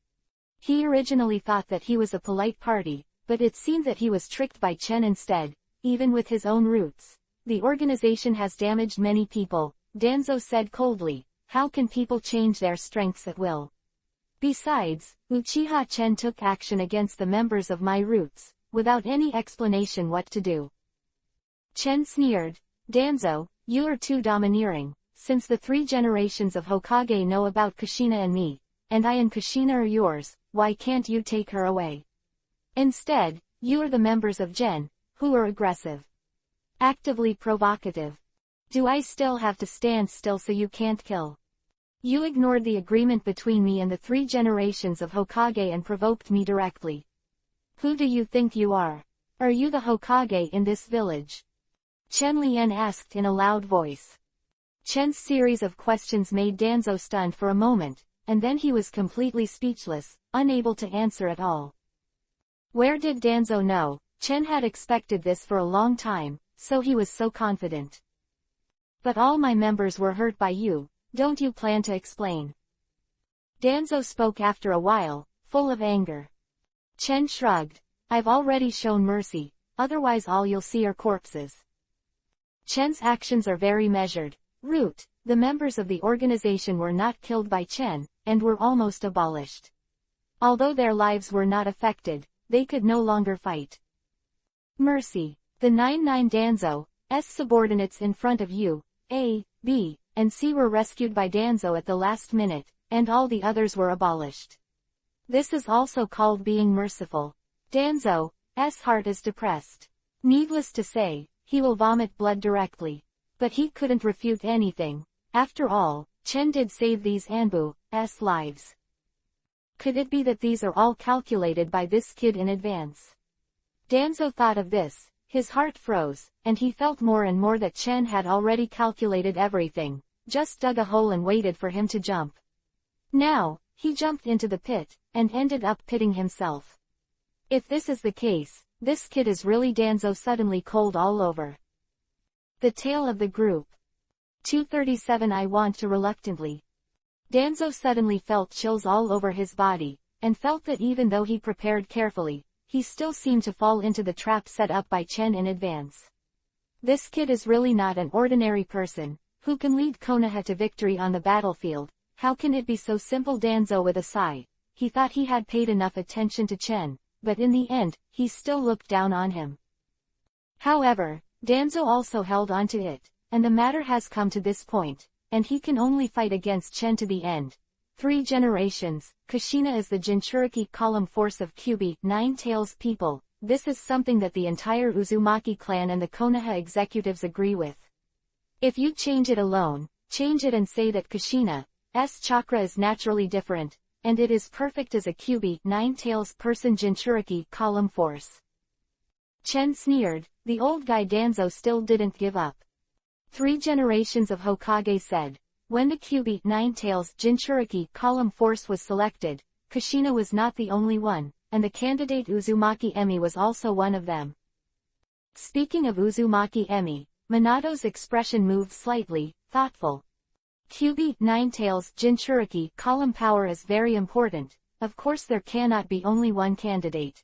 He originally thought that he was a polite party, but it seemed that he was tricked by Chen instead, even with his own roots. The organization has damaged many people, Danzo said coldly. How can people change their strengths at will? Besides, Uchiha Chen took action against the members of my roots, without any explanation what to do. Chen sneered. Danzo, you are too domineering. Since the 3 generations of Hokage know about Kushina and me, and I and Kushina are yours, why can't you take her away? Instead, you are the members of Gen, who are aggressive. Actively provocative. Do I still have to stand still so you can't kill? You ignored the agreement between me and the 3 generations of Hokage and provoked me directly. Who do you think you are? Are you the Hokage in this village? Chen Lian asked in a loud voice. Chen's series of questions made Danzo stunned for a moment, and then he was completely speechless, unable to answer at all. Where did Danzo know? Chen had expected this for a long time, so he was so confident. But all my members were hurt by you, don't you plan to explain? Danzo spoke after a while, full of anger. Chen shrugged. I've already shown mercy, otherwise all you'll see are corpses. Chen's actions are very measured. Root, the members of the organization were not killed by Chen, and were almost abolished. Although their lives were not affected, they could no longer fight. Mercy, the 99 Danzo's subordinates in front of you, A, B, and C were rescued by Danzo at the last minute, and all the others were abolished. This is also called being merciful. Danzo's heart is depressed. Needless to say, he will vomit blood directly. But he couldn't refute anything. After all, Chen did save these Anbu's lives. Could it be that these are all calculated by this kid in advance? Danzo thought of this, his heart froze, and he felt more and more that Chen had already calculated everything, just dug a hole and waited for him to jump. Now, he jumped into the pit, and ended up pitting himself. If this is the case, this kid is really Danzo suddenly cold all over. The tale of the group. 237 I want to reluctantly. Danzo suddenly felt chills all over his body, and felt that even though he prepared carefully, he still seemed to fall into the trap set up by Chen in advance. This kid is really not an ordinary person, who can lead Konoha to victory on the battlefield. How can it be so simple? Danzo with a sigh. He thought he had paid enough attention to Chen, but in the end, he still looked down on him. However, Danzo also held on to it, and the matter has come to this point, and he can only fight against Chen to the end. 3 generations, Kushina is the Jinchuriki column force of Kyubi, 9 Tails people. This is something that the entire Uzumaki clan and the Konoha executives agree with. If you change it alone, change it and say that Kushina's chakra is naturally different, and it is perfect as a Kyubi, 9 Tails person Jinchuriki column force. Chen sneered. The old guy Danzo still didn't give up. 3 generations of Hokage said. When the Kyubi, 9 Tails Jinchuriki column force was selected, Kushina was not the only one, and the candidate Uzumaki Emi was also one of them. Speaking of Uzumaki Emi, Minato's expression moved slightly, thoughtful. Kyubi, 9 Tails Jinchuriki column power is very important. Of course there cannot be only one candidate.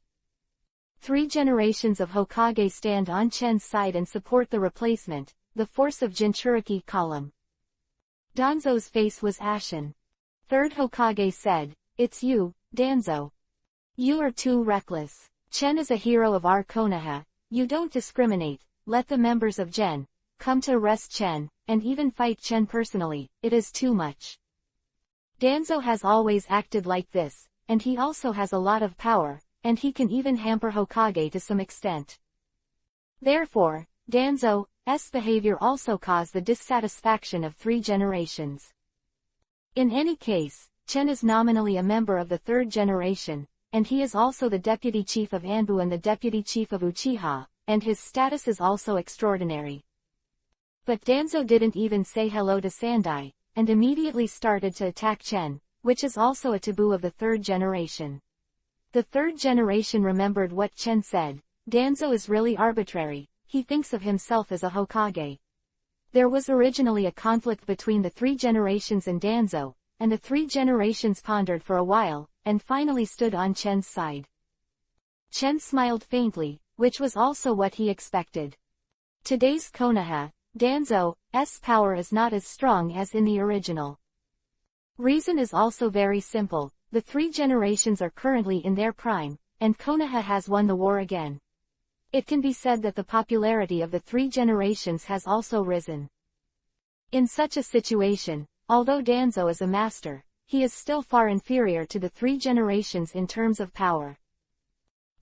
3 generations of Hokage stand on Chen's side and support the replacement, the force of Jinchuriki column. Danzo's face was ashen. 3rd Hokage said, it's you, Danzo. You are too reckless. Chen is a hero of our Konoha. You don't discriminate. Let the members of Gen come to arrest Chen, and even fight Chen personally. It is too much. Danzo has always acted like this, and he also has a lot of power, and he can even hamper Hokage to some extent. Therefore, Danzo's behavior also caused the dissatisfaction of 3 generations. In any case, Chen is nominally a member of the 3rd generation, and he is also the deputy chief of Anbu and the deputy chief of Uchiha, and his status is also extraordinary. But Danzo didn't even say hello to Sandai, and immediately started to attack Chen, which is also a taboo of the 3rd generation. The 3rd generation remembered what Chen said. Danzo is really arbitrary, he thinks of himself as a Hokage. There was originally a conflict between the 3 generations and Danzo, and the 3 generations pondered for a while, and finally stood on Chen's side. Chen smiled faintly, which was also what he expected. Today's Konoha, Danzo's power is not as strong as in the original. Reason is also very simple. The 3 generations are currently in their prime, and Konoha has won the war again. It can be said that the popularity of the 3 generations has also risen. In such a situation, although Danzo is a master, he is still far inferior to the 3 generations in terms of power.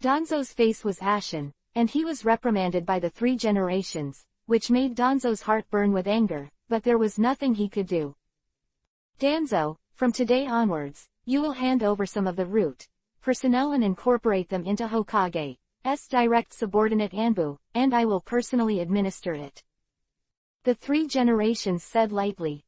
Danzo's face was ashen, and he was reprimanded by the 3 generations, which made Danzo's heart burn with anger, but there was nothing he could do. Danzo, from today onwards, you will hand over some of the root personnel and incorporate them into Hokage's direct subordinate Anbu, and I will personally administer it. The three generations said lightly.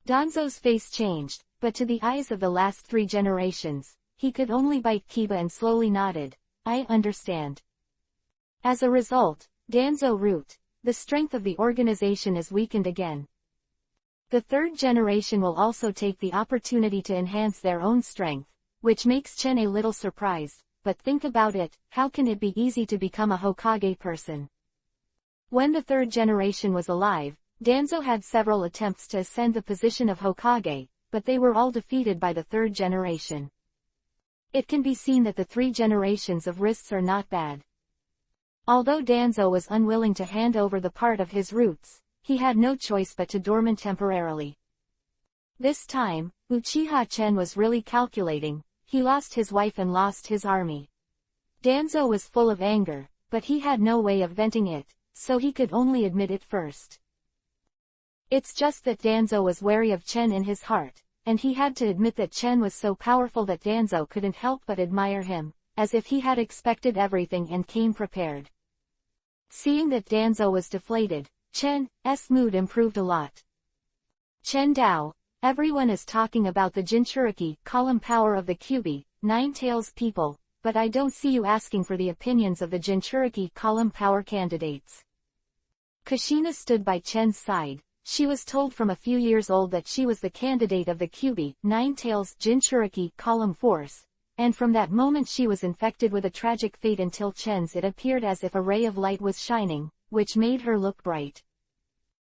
Danzo's face changed, but to the eyes of the last three generations, he could only bite Kiba and slowly nodded. I understand. As a result, Danzo root, the strength of the organization is weakened again. The third generation will also take the opportunity to enhance their own strength, which makes Chen a little surprised, but think about it, how can it be easy to become a Hokage person? When the third generation was alive, Danzo had several attempts to ascend the position of Hokage, but they were all defeated by the third generation. It can be seen that the three generations of wrists are not bad. Although Danzo was unwilling to hand over the part of his roots, he had no choice but to dormant temporarily. This time, Uchiha Chen was really calculating. He lost his wife and lost his army. Danzo was full of anger, but he had no way of venting it, so he could only admit it first. It's just that Danzo was wary of Chen in his heart, and he had to admit that Chen was so powerful that Danzo couldn't help but admire him, as if he had expected everything and came prepared. Seeing that Danzo was deflated, Chen's mood improved a lot. Chen Dao, everyone is talking about the Jinchuriki column power of the Kyuubi, Nine Tails people, but I don't see you asking for the opinions of the Jinchuriki column power candidates. Kushina stood by Chen's side. She was told from a few years old that she was the candidate of the Kyuubi, Nine Tails Jinchuriki column force, and from that moment she was infected with a tragic fate until Chen's it appeared as if a ray of light was shining, which made her look bright.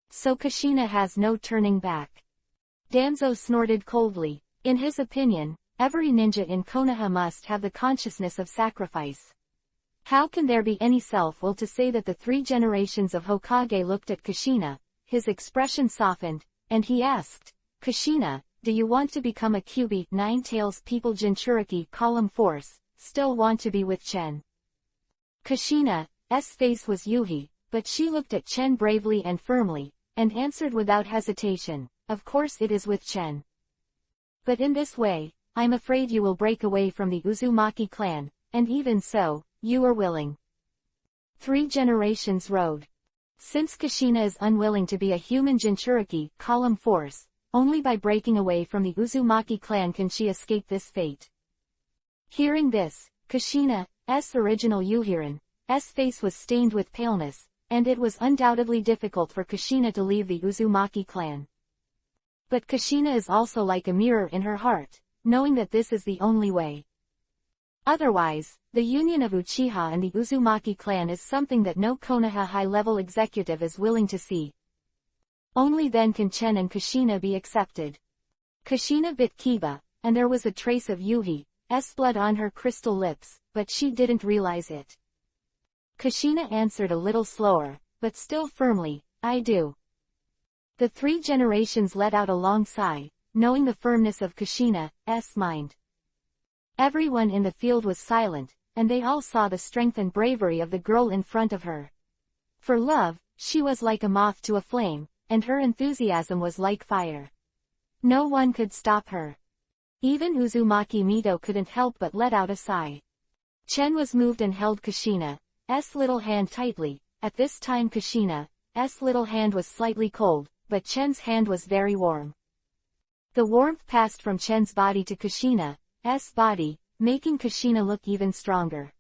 So Kushina has no turning back. Danzo snorted coldly. In his opinion, every ninja in Konoha must have the consciousness of sacrifice. How can there be any self-will to say that the three generations of Hokage looked at Kushina? His expression softened, and he asked, Kushina, do you want to become a Kyuubi, Nine Tails people Jinchuriki column force, still want to be with Chen? Kushina's face was Yuhi, but she looked at Chen bravely and firmly, and answered without hesitation, of course it is with Chen. But in this way, I'm afraid you will break away from the Uzumaki clan, and even so, you are willing. Three generations rode. Since Kushina is unwilling to be a human Jinchuriki column force, only by breaking away from the Uzumaki clan can she escape this fate. Hearing this, Kushina's original Yuhirin's face was stained with paleness, and it was undoubtedly difficult for Kushina to leave the Uzumaki clan. But Kushina is also like a mirror in her heart, knowing that this is the only way. Otherwise, the union of Uchiha and the Uzumaki clan is something that no Konoha high-level executive is willing to see. Only then can Chen and Kushina be accepted. Kushina bit Kiba, and there was a trace of Yuhi's blood on her crystal lips, but she didn't realize it. Kushina answered a little slower, but still firmly, I do. The three generations let out a long sigh, knowing the firmness of Kushina's mind. Everyone in the field was silent, and they all saw the strength and bravery of the girl in front of her. For love, she was like a moth to a flame, and her enthusiasm was like fire. No one could stop her. Even Uzumaki Mito couldn't help but let out a sigh. Chen was moved and held Kushina's little hand tightly. At this time Kushina's little hand was slightly cold, but Chen's hand was very warm. The warmth passed from Chen's body to Kushina's body, making Kushina look even stronger.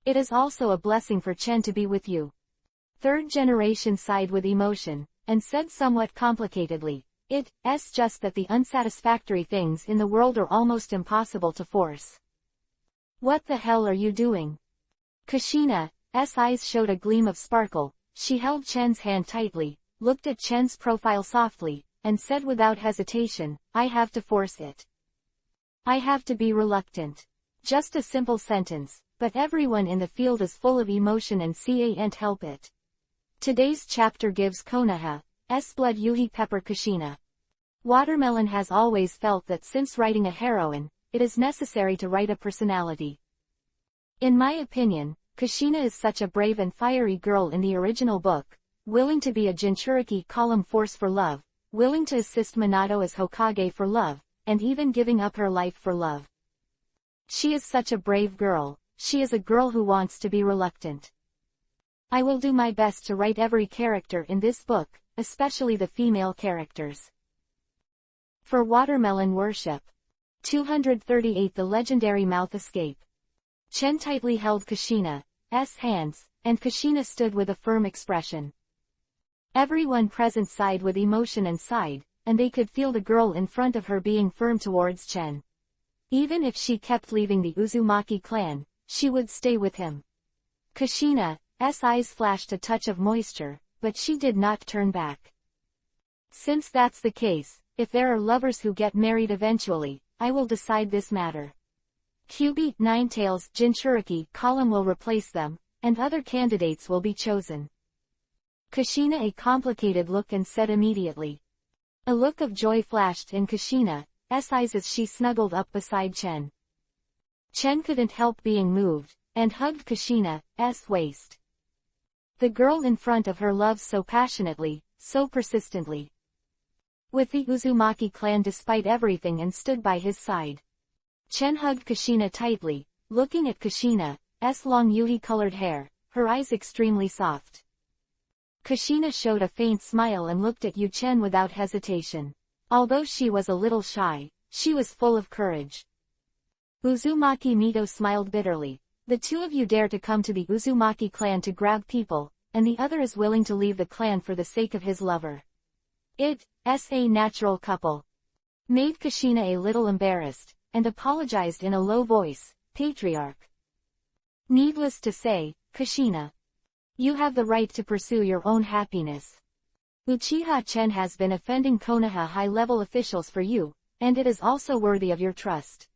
It is also a blessing for Chen to be with you. Third generation sighed with emotion, and said somewhat complicatedly, it's just that the unsatisfactory things in the world are almost impossible to force. What the hell are you doing? Kushina's eyes showed a gleam of sparkle. She held Chen's hand tightly, looked at Chen's profile softly, and said without hesitation, I have to force it. I have to be reluctant. Just a simple sentence, but everyone in the field is full of emotion and can't help it. Today's chapter gives Konoha's blood Yuhi Pepper Kushina. Watermelon has always felt that since writing a heroine, it is necessary to write a personality. In my opinion, Kushina is such a brave and fiery girl in the original book, willing to be a Jinchuriki column force for love, willing to assist Minato as Hokage for love, and even giving up her life for love. She is such a brave girl. she is a girl who wants to be reluctant. I will do my best to write every character in this book, especially the female characters. For Watermelon Worship. 238 The legendary mouth escape. Chen tightly held Kushina's hands, and Kushina stood with a firm expression. Everyone present sighed with emotion and sighed, and they could feel the girl in front of her being firm towards Chen. Even if she kept leaving the Uzumaki clan, she would stay with him. Kushina's eyes flashed a touch of moisture, but she did not turn back. Since that's the case, if there are lovers who get married eventually, I will decide this matter. Kyubi, Ninetales, Jinchuriki column will replace them, and other candidates will be chosen. Kushina a complicated look and said immediately. A look of joy flashed in Kushina's eyes as she snuggled up beside Chen. Chen couldn't help being moved, and hugged Kushina's waist. The girl in front of her loves so passionately, so persistently. With the Uzumaki clan despite everything and stood by his side. Chen hugged Kushina tightly, looking at Kushina's long yui-colored hair, her eyes extremely soft. Kushina showed a faint smile and looked at Chen without hesitation. Although she was a little shy, she was full of courage. Uzumaki Mito smiled bitterly. The two of you dare to come to the Uzumaki clan to grab people, and the other is willing to leave the clan for the sake of his lover. It's a natural couple. Made Kushina a little embarrassed, and apologized in a low voice, Patriarch. Needless to say, Kushina. You have the right to pursue your own happiness. Uchiha Chen has been offending Konoha high-level officials for you, and it is also worthy of your trust.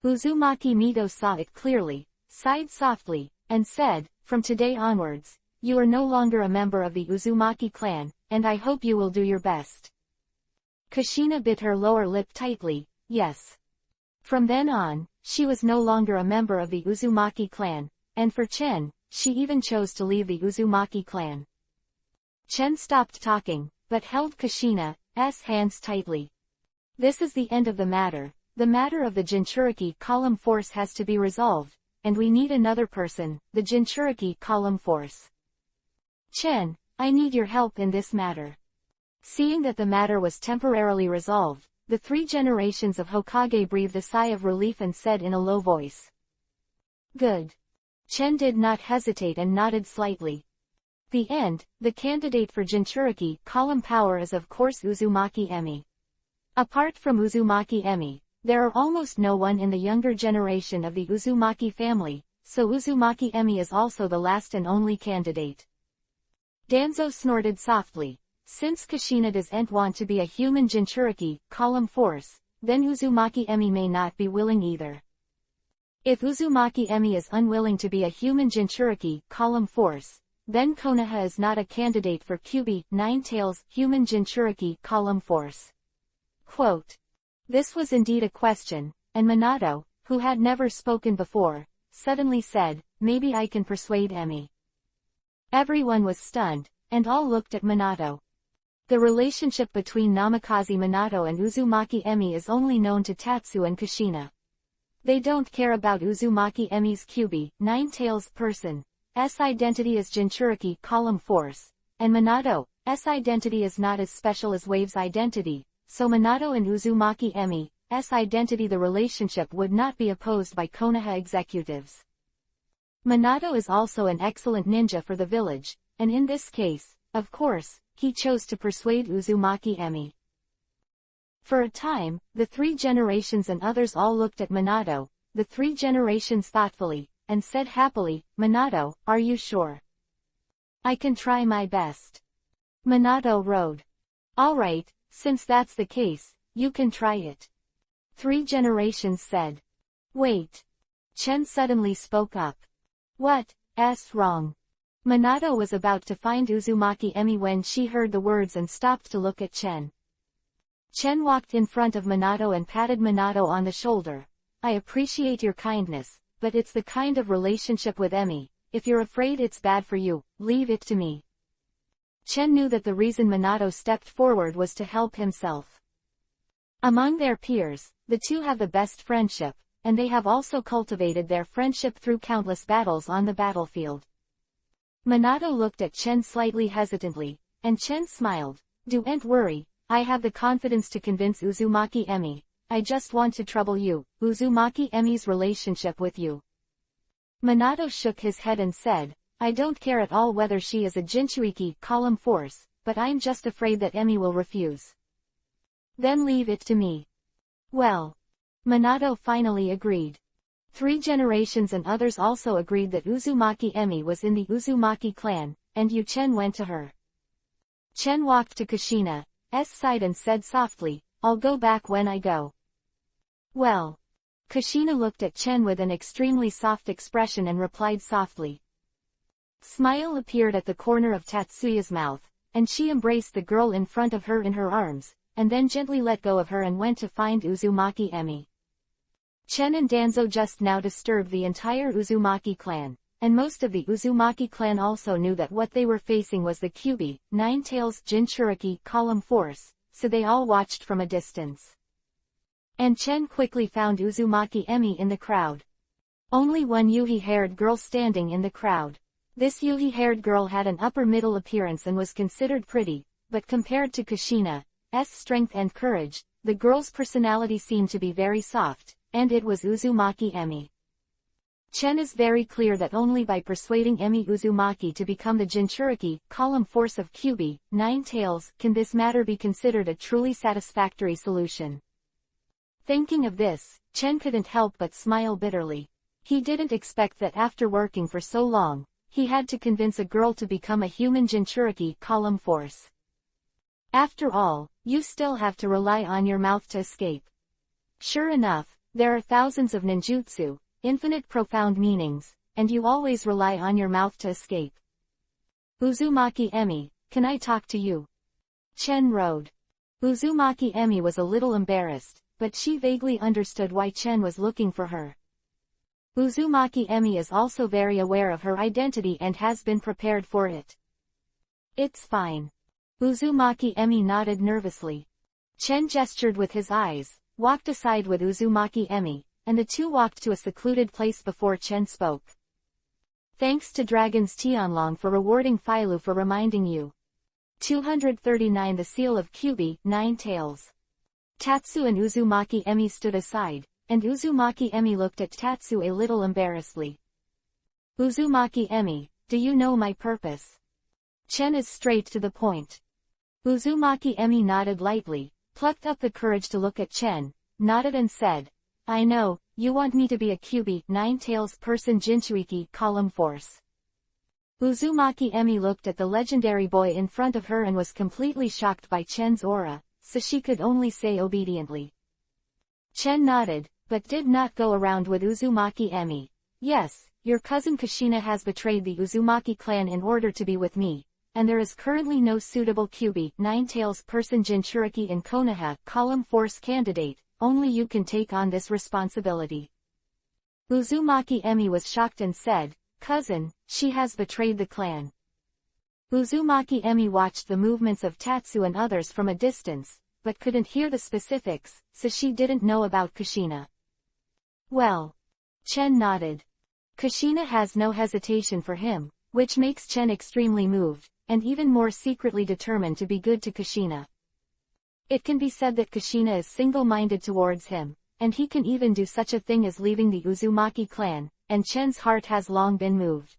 Uzumaki Mito saw it clearly, sighed softly, and said, from today onwards, you are no longer a member of the Uzumaki clan, and I hope you will do your best. Kushina bit her lower lip tightly, yes. From then on, she was no longer a member of the Uzumaki clan, and for Chen, she even chose to leave the Uzumaki clan. Chen stopped talking, but held Kushina's hands tightly. This is the end of the matter of the Jinchuriki column force has to be resolved, and we need another person, the Jinchuriki column force. Chen, I need your help in this matter. Seeing that the matter was temporarily resolved, the three generations of Hokage breathed a sigh of relief and said in a low voice. Good. Chen did not hesitate and nodded slightly. The end, the candidate for Jinchuriki column power is of course Uzumaki Emi. Apart from Uzumaki Emi, there are almost no one in the younger generation of the Uzumaki family, so Uzumaki Emi is also the last and only candidate. Danzo snorted softly. Since Kushina doesn't want to be a human Jinchuriki column force, then Uzumaki Emi may not be willing either. If Uzumaki Emi is unwilling to be a human Jinchuriki column force, then Konoha is not a candidate for Kyubi, Ninetales, human Jinchuriki column force. Quote. This was indeed a question, and Minato, who had never spoken before, suddenly said, maybe I can persuade Emi. Everyone was stunned, and all looked at Minato. The relationship between Namikaze Minato and Uzumaki Emi is only known to Tatsu and Kushina. They don't care about Uzumaki Emi's Kyubi, Ninetales person's identity as Jinchuriki column force, and Minato's identity is not as special as Wave's identity, so Minato and Uzumaki Emi's identity the relationship would not be opposed by Konoha executives. Minato is also an excellent ninja for the village, and in this case, of course, he chose to persuade Uzumaki Emi. For a time, the three generations and others all looked at Minato, the three generations thoughtfully, and said happily, Minato, are you sure? I can try my best. Minato rode. Alright, since that's the case, you can try it. Three generations said. Wait. Chen suddenly spoke up. What's wrong? Minato was about to find Uzumaki Emi when she heard the words and stopped to look at Chen. Chen walked in front of Minato and patted Minato on the shoulder. I appreciate your kindness, but it's the kind of relationship with Emi, if you're afraid it's bad for you, leave it to me. Chen knew that the reason Minato stepped forward was to help himself. Among their peers, the two have the best friendship, and they have also cultivated their friendship through countless battles on the battlefield. Minato looked at Chen slightly hesitantly, and Chen smiled. Don't worry, I have the confidence to convince Uzumaki Emi. I just want to trouble you, Uzumaki Emi's relationship with you. Minato shook his head and said, I don't care at all whether she is a Jinchuiki column force, but I'm just afraid that Emi will refuse. Then leave it to me. Well. Minato finally agreed. 3 generations and others also agreed that Uzumaki Emi was in the Uzumaki clan, and Yu Chen went to her. Chen walked to Kushina's side and said softly, I'll go back when I go. Well. Kushina looked at Chen with an extremely soft expression and replied softly. Smile appeared at the corner of Tatsuya's mouth, and she embraced the girl in front of her in her arms, and then gently let go of her and went to find Uzumaki Emi. Chen and Danzo just now disturbed the entire Uzumaki clan, and most of the Uzumaki clan also knew that what they were facing was the Kyuubi, Nine-Tails Jinchuriki column force, so they all watched from a distance. And Chen quickly found Uzumaki Emi in the crowd. Only one Yuhi-haired girl standing in the crowd. This Yuhi-haired girl had an upper-middle appearance and was considered pretty, but compared to Kushina's strength and courage, the girl's personality seemed to be very soft, and it was Uzumaki Emi. Chen is very clear that only by persuading Emi Uzumaki to become the Jinchuriki column force of Kyuubi, Nine-Tails, can this matter be considered a truly satisfactory solution. Thinking of this, Chen couldn't help but smile bitterly. He didn't expect that after working for so long, he had to convince a girl to become a human Jinchuriki column force. After all, you still have to rely on your mouth to escape. Sure enough, there are thousands of ninjutsu, infinite profound meanings, and you always rely on your mouth to escape. Uzumaki Emi, can I talk to you? Chen rode. Uzumaki Emi was a little embarrassed, but she vaguely understood why Chen was looking for her. Uzumaki Emi is also very aware of her identity and has been prepared for it. It's fine. Uzumaki Emi nodded nervously. Chen gestured with his eyes, walked aside with Uzumaki Emi, and the two walked to a secluded place before Chen spoke. Thanks to Dragon's Tianlong for rewarding Phailu for reminding you. 239 The Seal of Kyuubi, Nine-Tails. Tatsu and Uzumaki Emi stood aside, and Uzumaki Emi looked at Tatsu a little embarrassedly. Uzumaki Emi, do you know my purpose? Chen is straight to the point. Uzumaki Emi nodded lightly, plucked up the courage to look at Chen, nodded and said, I know, you want me to be a Kyuubi, Nine-Tails person Jinchuiki column force. Uzumaki Emi looked at the legendary boy in front of her and was completely shocked by Chen's aura, so she could only say obediently. Chen nodded, but did not go around with Uzumaki Emi. Yes, your cousin Kushina has betrayed the Uzumaki clan in order to be with me, and there is currently no suitable Kyuubi, Nine-Tails person Jinchuriki in Konoha column force candidate, only you can take on this responsibility. Uzumaki Emi was shocked and said, Cousin, she has betrayed the clan. Uzumaki Emi watched the movements of Tatsu and others from a distance, but couldn't hear the specifics, so she didn't know about Kushina. Well. Chen nodded. Kushina has no hesitation for him, which makes Chen extremely moved, and even more secretly determined to be good to Kushina. It can be said that Kushina is single-minded towards him, and he can even do such a thing as leaving the Uzumaki clan, and Chen's heart has long been moved.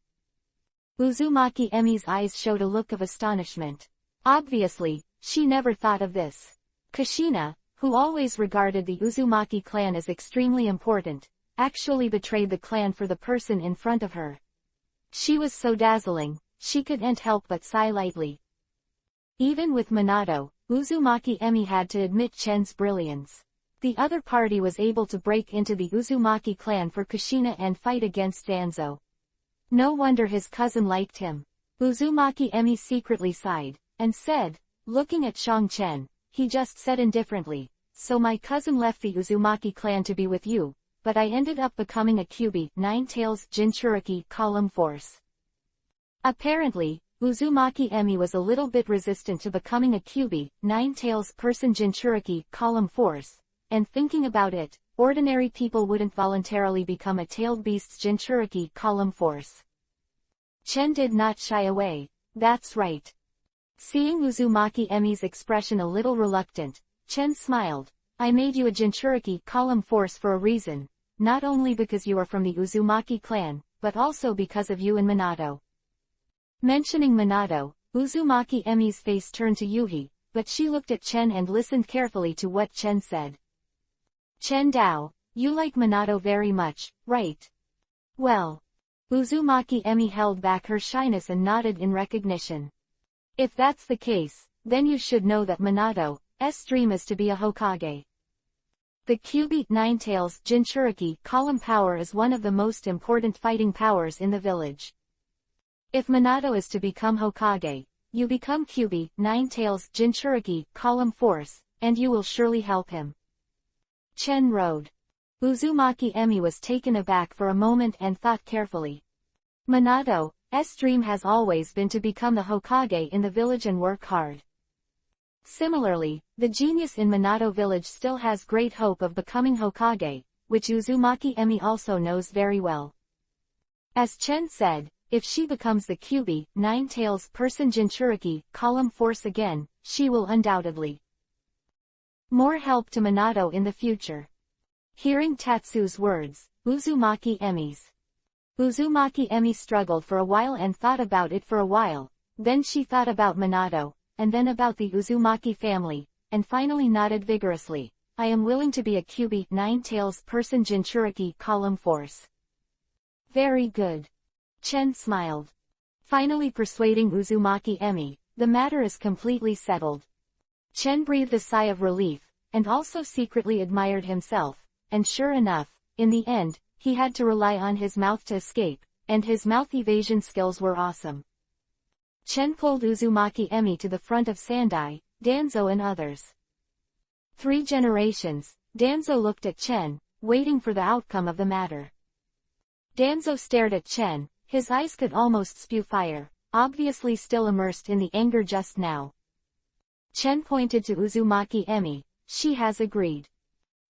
Uzumaki Emi's eyes showed a look of astonishment. Obviously, she never thought of this. Kushina, who always regarded the Uzumaki clan as extremely important, actually betrayed the clan for the person in front of her. She was so dazzling, she couldn't help but sigh lightly. Even with Minato, Uzumaki Emi had to admit Chen's brilliance. The other party was able to break into the Uzumaki clan for Kushina and fight against Danzo. No wonder his cousin liked him. Uzumaki Emi secretly sighed, and said, looking at Shang Chen, he just said indifferently, so my cousin left the Uzumaki clan to be with you, but I ended up becoming a Kyuubi, Nine-Tails Jinchuriki column force. Apparently, Uzumaki Emi was a little bit resistant to becoming a Kyuubi, Nine-Tails person Jinchuriki column force, and thinking about it, ordinary people wouldn't voluntarily become a tailed beast's Jinchuriki column force. Chen did not shy away. That's right. Seeing Uzumaki Emi's expression a little reluctant, Chen smiled. I made you a Jinchuriki column force for a reason, not only because you are from the Uzumaki clan, but also because of you and Minato. Mentioning Minato, Uzumaki Emi's face turned to Yuhi, but she looked at Chen and listened carefully to what Chen said. Chen Dao, you like Minato very much, right? Well. Uzumaki Emi held back her shyness and nodded in recognition. If that's the case, then you should know that Minato's dream is to be a Hokage. The Kyuubi Ninetales Jinchuriki column power is one of the most important fighting powers in the village. If Minato is to become Hokage, you become Kyuubi Ninetales Jinchuriki column force, and you will surely help him. Chen rode. Uzumaki Emi was taken aback for a moment and thought carefully. Minato's dream has always been to become the Hokage in the village and work hard. Similarly, the genius in Minato village still has great hope of becoming Hokage, which Uzumaki Emi also knows very well. As Chen said, if she becomes the Kyuubi Ninetales person Jinchuriki column force again, she will undoubtedly more help to Minato in the future. Hearing Tatsu's words, Uzumaki Emi struggled for a while and thought about it for a while, then she thought about Minato, and then about the Uzumaki family, and finally nodded vigorously. I am willing to be a Kyuubi Ninetales person Jinchuriki column force. Very good. Chen smiled. Finally persuading Uzumaki Emi, the matter is completely settled. Chen breathed a sigh of relief, and also secretly admired himself, and sure enough, in the end, he had to rely on his mouth to escape, and his mouth evasion skills were awesome. Chen pulled Uzumaki Emi to the front of Sandai, Danzo and others. 3 generations, Danzo looked at Chen, waiting for the outcome of the matter. Danzo stared at Chen, his eyes could almost spew fire, obviously still immersed in the anger just now. Chen pointed to Uzumaki Emi. She has agreed.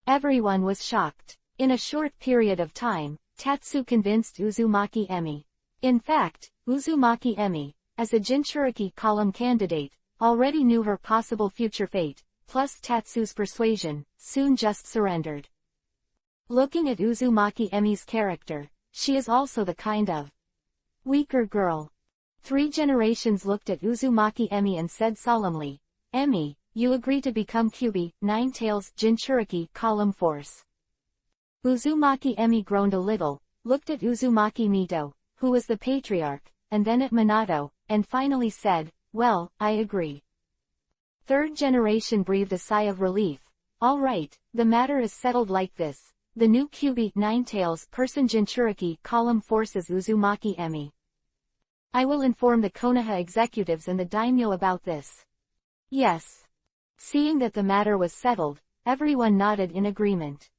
Everyone was shocked. In a short period of time, Tatsu convinced Uzumaki Emi. In fact, Uzumaki Emi, as a Jinchuriki column candidate, already knew her possible future fate, plus Tatsu's persuasion, soon just surrendered. Looking at Uzumaki Emi's character, she is also the kind of weaker girl. 3 generations looked at Uzumaki Emi and said solemnly, Emi, you agree to become Kyuubi Ninetales Jinchuriki column force. Uzumaki Emi groaned a little, looked at Uzumaki Mito, who was the patriarch, and then at Minato, and finally said, well, I agree. 3rd generation breathed a sigh of relief. All right, the matter is settled like this. The new Kyuubi Ninetales person Jinchuriki column force is Uzumaki Emi. I will inform the Konoha executives and the daimyo about this. Yes. Seeing that the matter was settled, everyone nodded in agreement.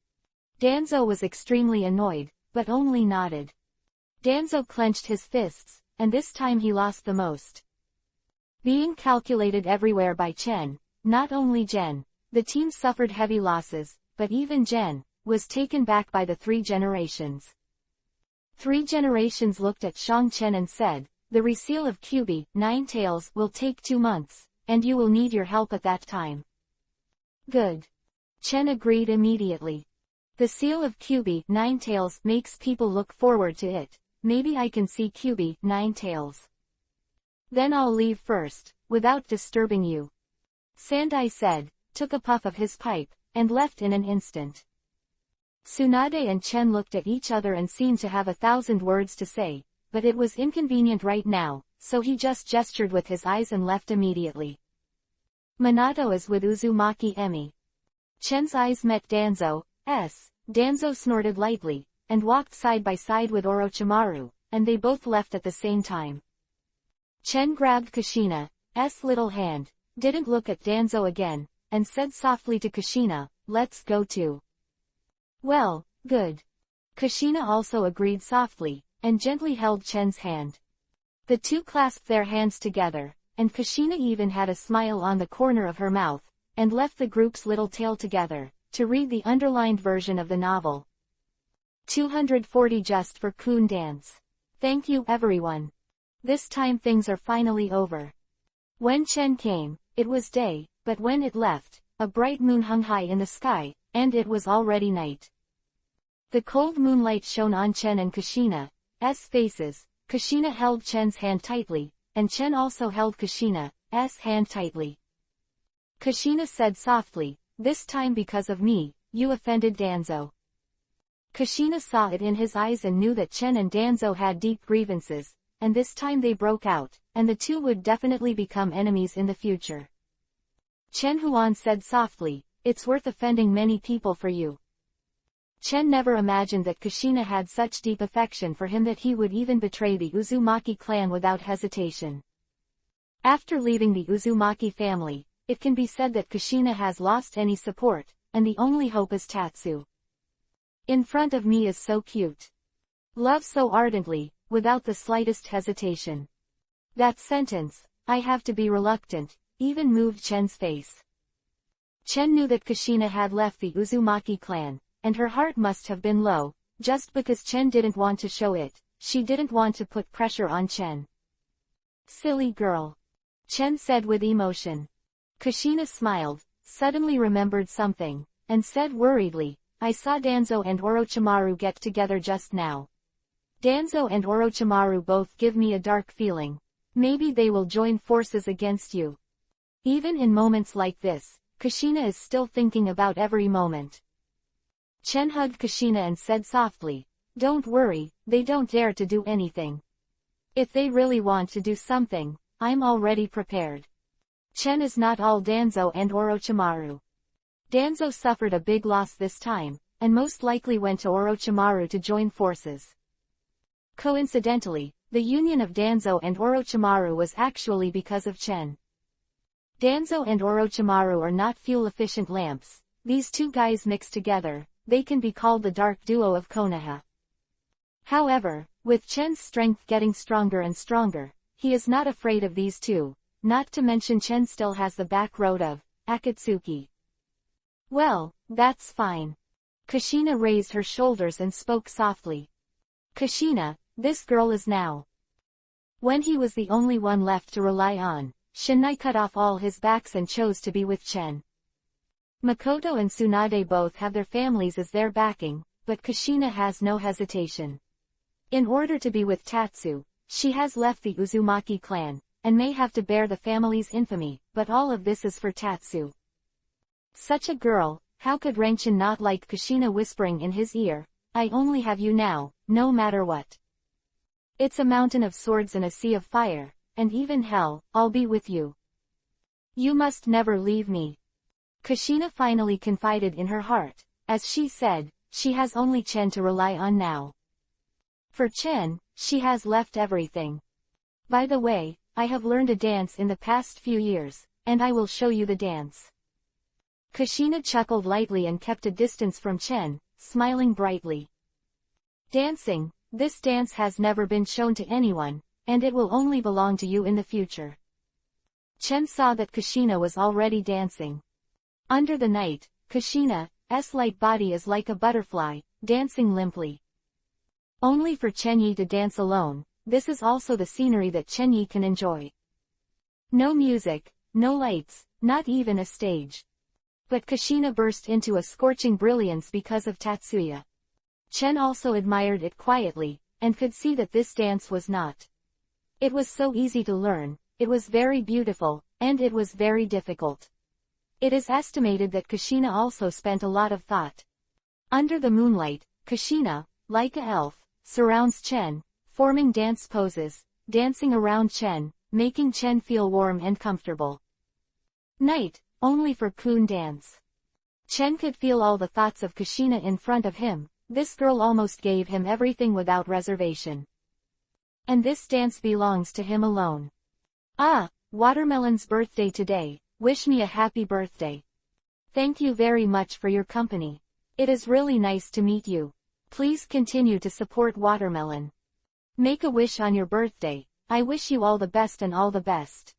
Danzo was extremely annoyed, but only nodded. Danzo clenched his fists, and this time he lost the most. Being calculated everywhere by Chen, not only Jen, the team suffered heavy losses, but even Jen was taken back by the 3 generations. 3 generations looked at Shang Chen and said, the reseal of Kyuubi Ninetales will take 2 months. And you will need your help at that time. Good. Chen agreed immediately. The seal of Kyuubi Ninetales makes people look forward to it. Maybe I can see Kyuubi Ninetales. Then I'll leave first, without disturbing you. Sandai said, took a puff of his pipe, and left in an instant. Tsunade and Chen looked at each other and seemed to have 1,000 words to say, but it was inconvenient right now, so he just gestured with his eyes and left immediately. Minato is with Uzumaki Emi. Chen's eyes met Danzo's. Danzo snorted lightly, and walked side by side with Orochimaru, and they both left at the same time. Chen grabbed Kushina's little hand, didn't look at Danzo again, and said softly to Kushina, let's go too. Well, good. Kushina also agreed softly, and gently held Chen's hand. The 2 clasped their hands together, and Kushina even had a smile on the corner of her mouth, and left the group's little tail together, to read the underlined version of the novel. 240 just for Kun dance. Thank you everyone. This time things are finally over. When Chen came, it was day, but when it left, a bright moon hung high in the sky, and it was already night. The cold moonlight shone on Chen and Kushina's faces. Kushina held Chen's hand tightly, and Chen also held Kushina's hand tightly. Kushina said softly, "This time because of me, you offended Danzo." Kushina saw it in his eyes and knew that Chen and Danzo had deep grievances, and this time they broke out, and the two would definitely become enemies in the future. Chen Huan said softly, "It's worth offending many people for you." Chen never imagined that Kushina had such deep affection for him that he would even betray the Uzumaki clan without hesitation. After leaving the Uzumaki family, it can be said that Kushina has lost any support, and the only hope is Tatsu. In front of me is so cute. Love so ardently, without the slightest hesitation. That sentence, "I have to be reluctant," even moved Chen's face. Chen knew that Kushina had left the Uzumaki clan, and her heart must have been low, just because Chen didn't want to show it. She didn't want to put pressure on Chen. "Silly girl," Chen said with emotion. Kushina smiled, suddenly remembered something, and said worriedly, "I saw Danzo and Orochimaru get together just now. Danzo and Orochimaru both give me a dark feeling. Maybe they will join forces against you." Even in moments like this, Kushina is still thinking about every moment. Chen hugged Kushina and said softly, "Don't worry, they don't dare to do anything. If they really want to do something, I'm already prepared." Chen is not all Danzo and Orochimaru. Danzo suffered a big loss this time, and most likely went to Orochimaru to join forces. Coincidentally, the union of Danzo and Orochimaru was actually because of Chen. Danzo and Orochimaru are not fuel-efficient lamps. These two guys mixed together, they can be called the dark duo of Konoha. However, with Chen's strength getting stronger and stronger, he is not afraid of these two, not to mention Chen still has the back road of Akatsuki. "Well, that's fine." Kushina raised her shoulders and spoke softly. "Kushina, this girl is now." When he was the only one left to rely on, Shinai cut off all his backs and chose to be with Chen. Makoto and Tsunade both have their families as their backing, but Kushina has no hesitation. In order to be with Tatsu, she has left the Uzumaki clan, and may have to bear the family's infamy, but all of this is for Tatsu. Such a girl, how could Rangchen not like Kushina whispering in his ear, "I only have you now, no matter what. It's a mountain of swords and a sea of fire, and even hell, I'll be with you. You must never leave me." Kushina finally confided in her heart. As she said, she has only Chen to rely on now. For Chen, she has left everything. "By the way, I have learned a dance in the past few years, and I will show you the dance." Kushina chuckled lightly and kept a distance from Chen, smiling brightly. "Dancing, this dance has never been shown to anyone, and it will only belong to you in the future." Chen saw that Kushina was already dancing. Under the night, Kushina's light body is like a butterfly, dancing limply. Only for Chen Yi to dance alone, this is also the scenery that Chen Yi can enjoy. No music, no lights, not even a stage. But Kushina burst into a scorching brilliance because of Tatsuya. Chen also admired it quietly, and could see that this dance was not. It was so easy to learn, it was very beautiful, and it was very difficult. It is estimated that Kushina also spent a lot of thought. Under the moonlight, Kushina, like a elf, surrounds Chen, forming dance poses, dancing around Chen, making Chen feel warm and comfortable. Night, only for Kun dance. Chen could feel all the thoughts of Kushina in front of him. This girl almost gave him everything without reservation. And this dance belongs to him alone. "Ah, Watermelon's birthday today, wish me a happy birthday. Thank you very much for your company. It is really nice to meet you. Please continue to support Watermelon. Make a wish on your birthday. I wish you all the best and all the best."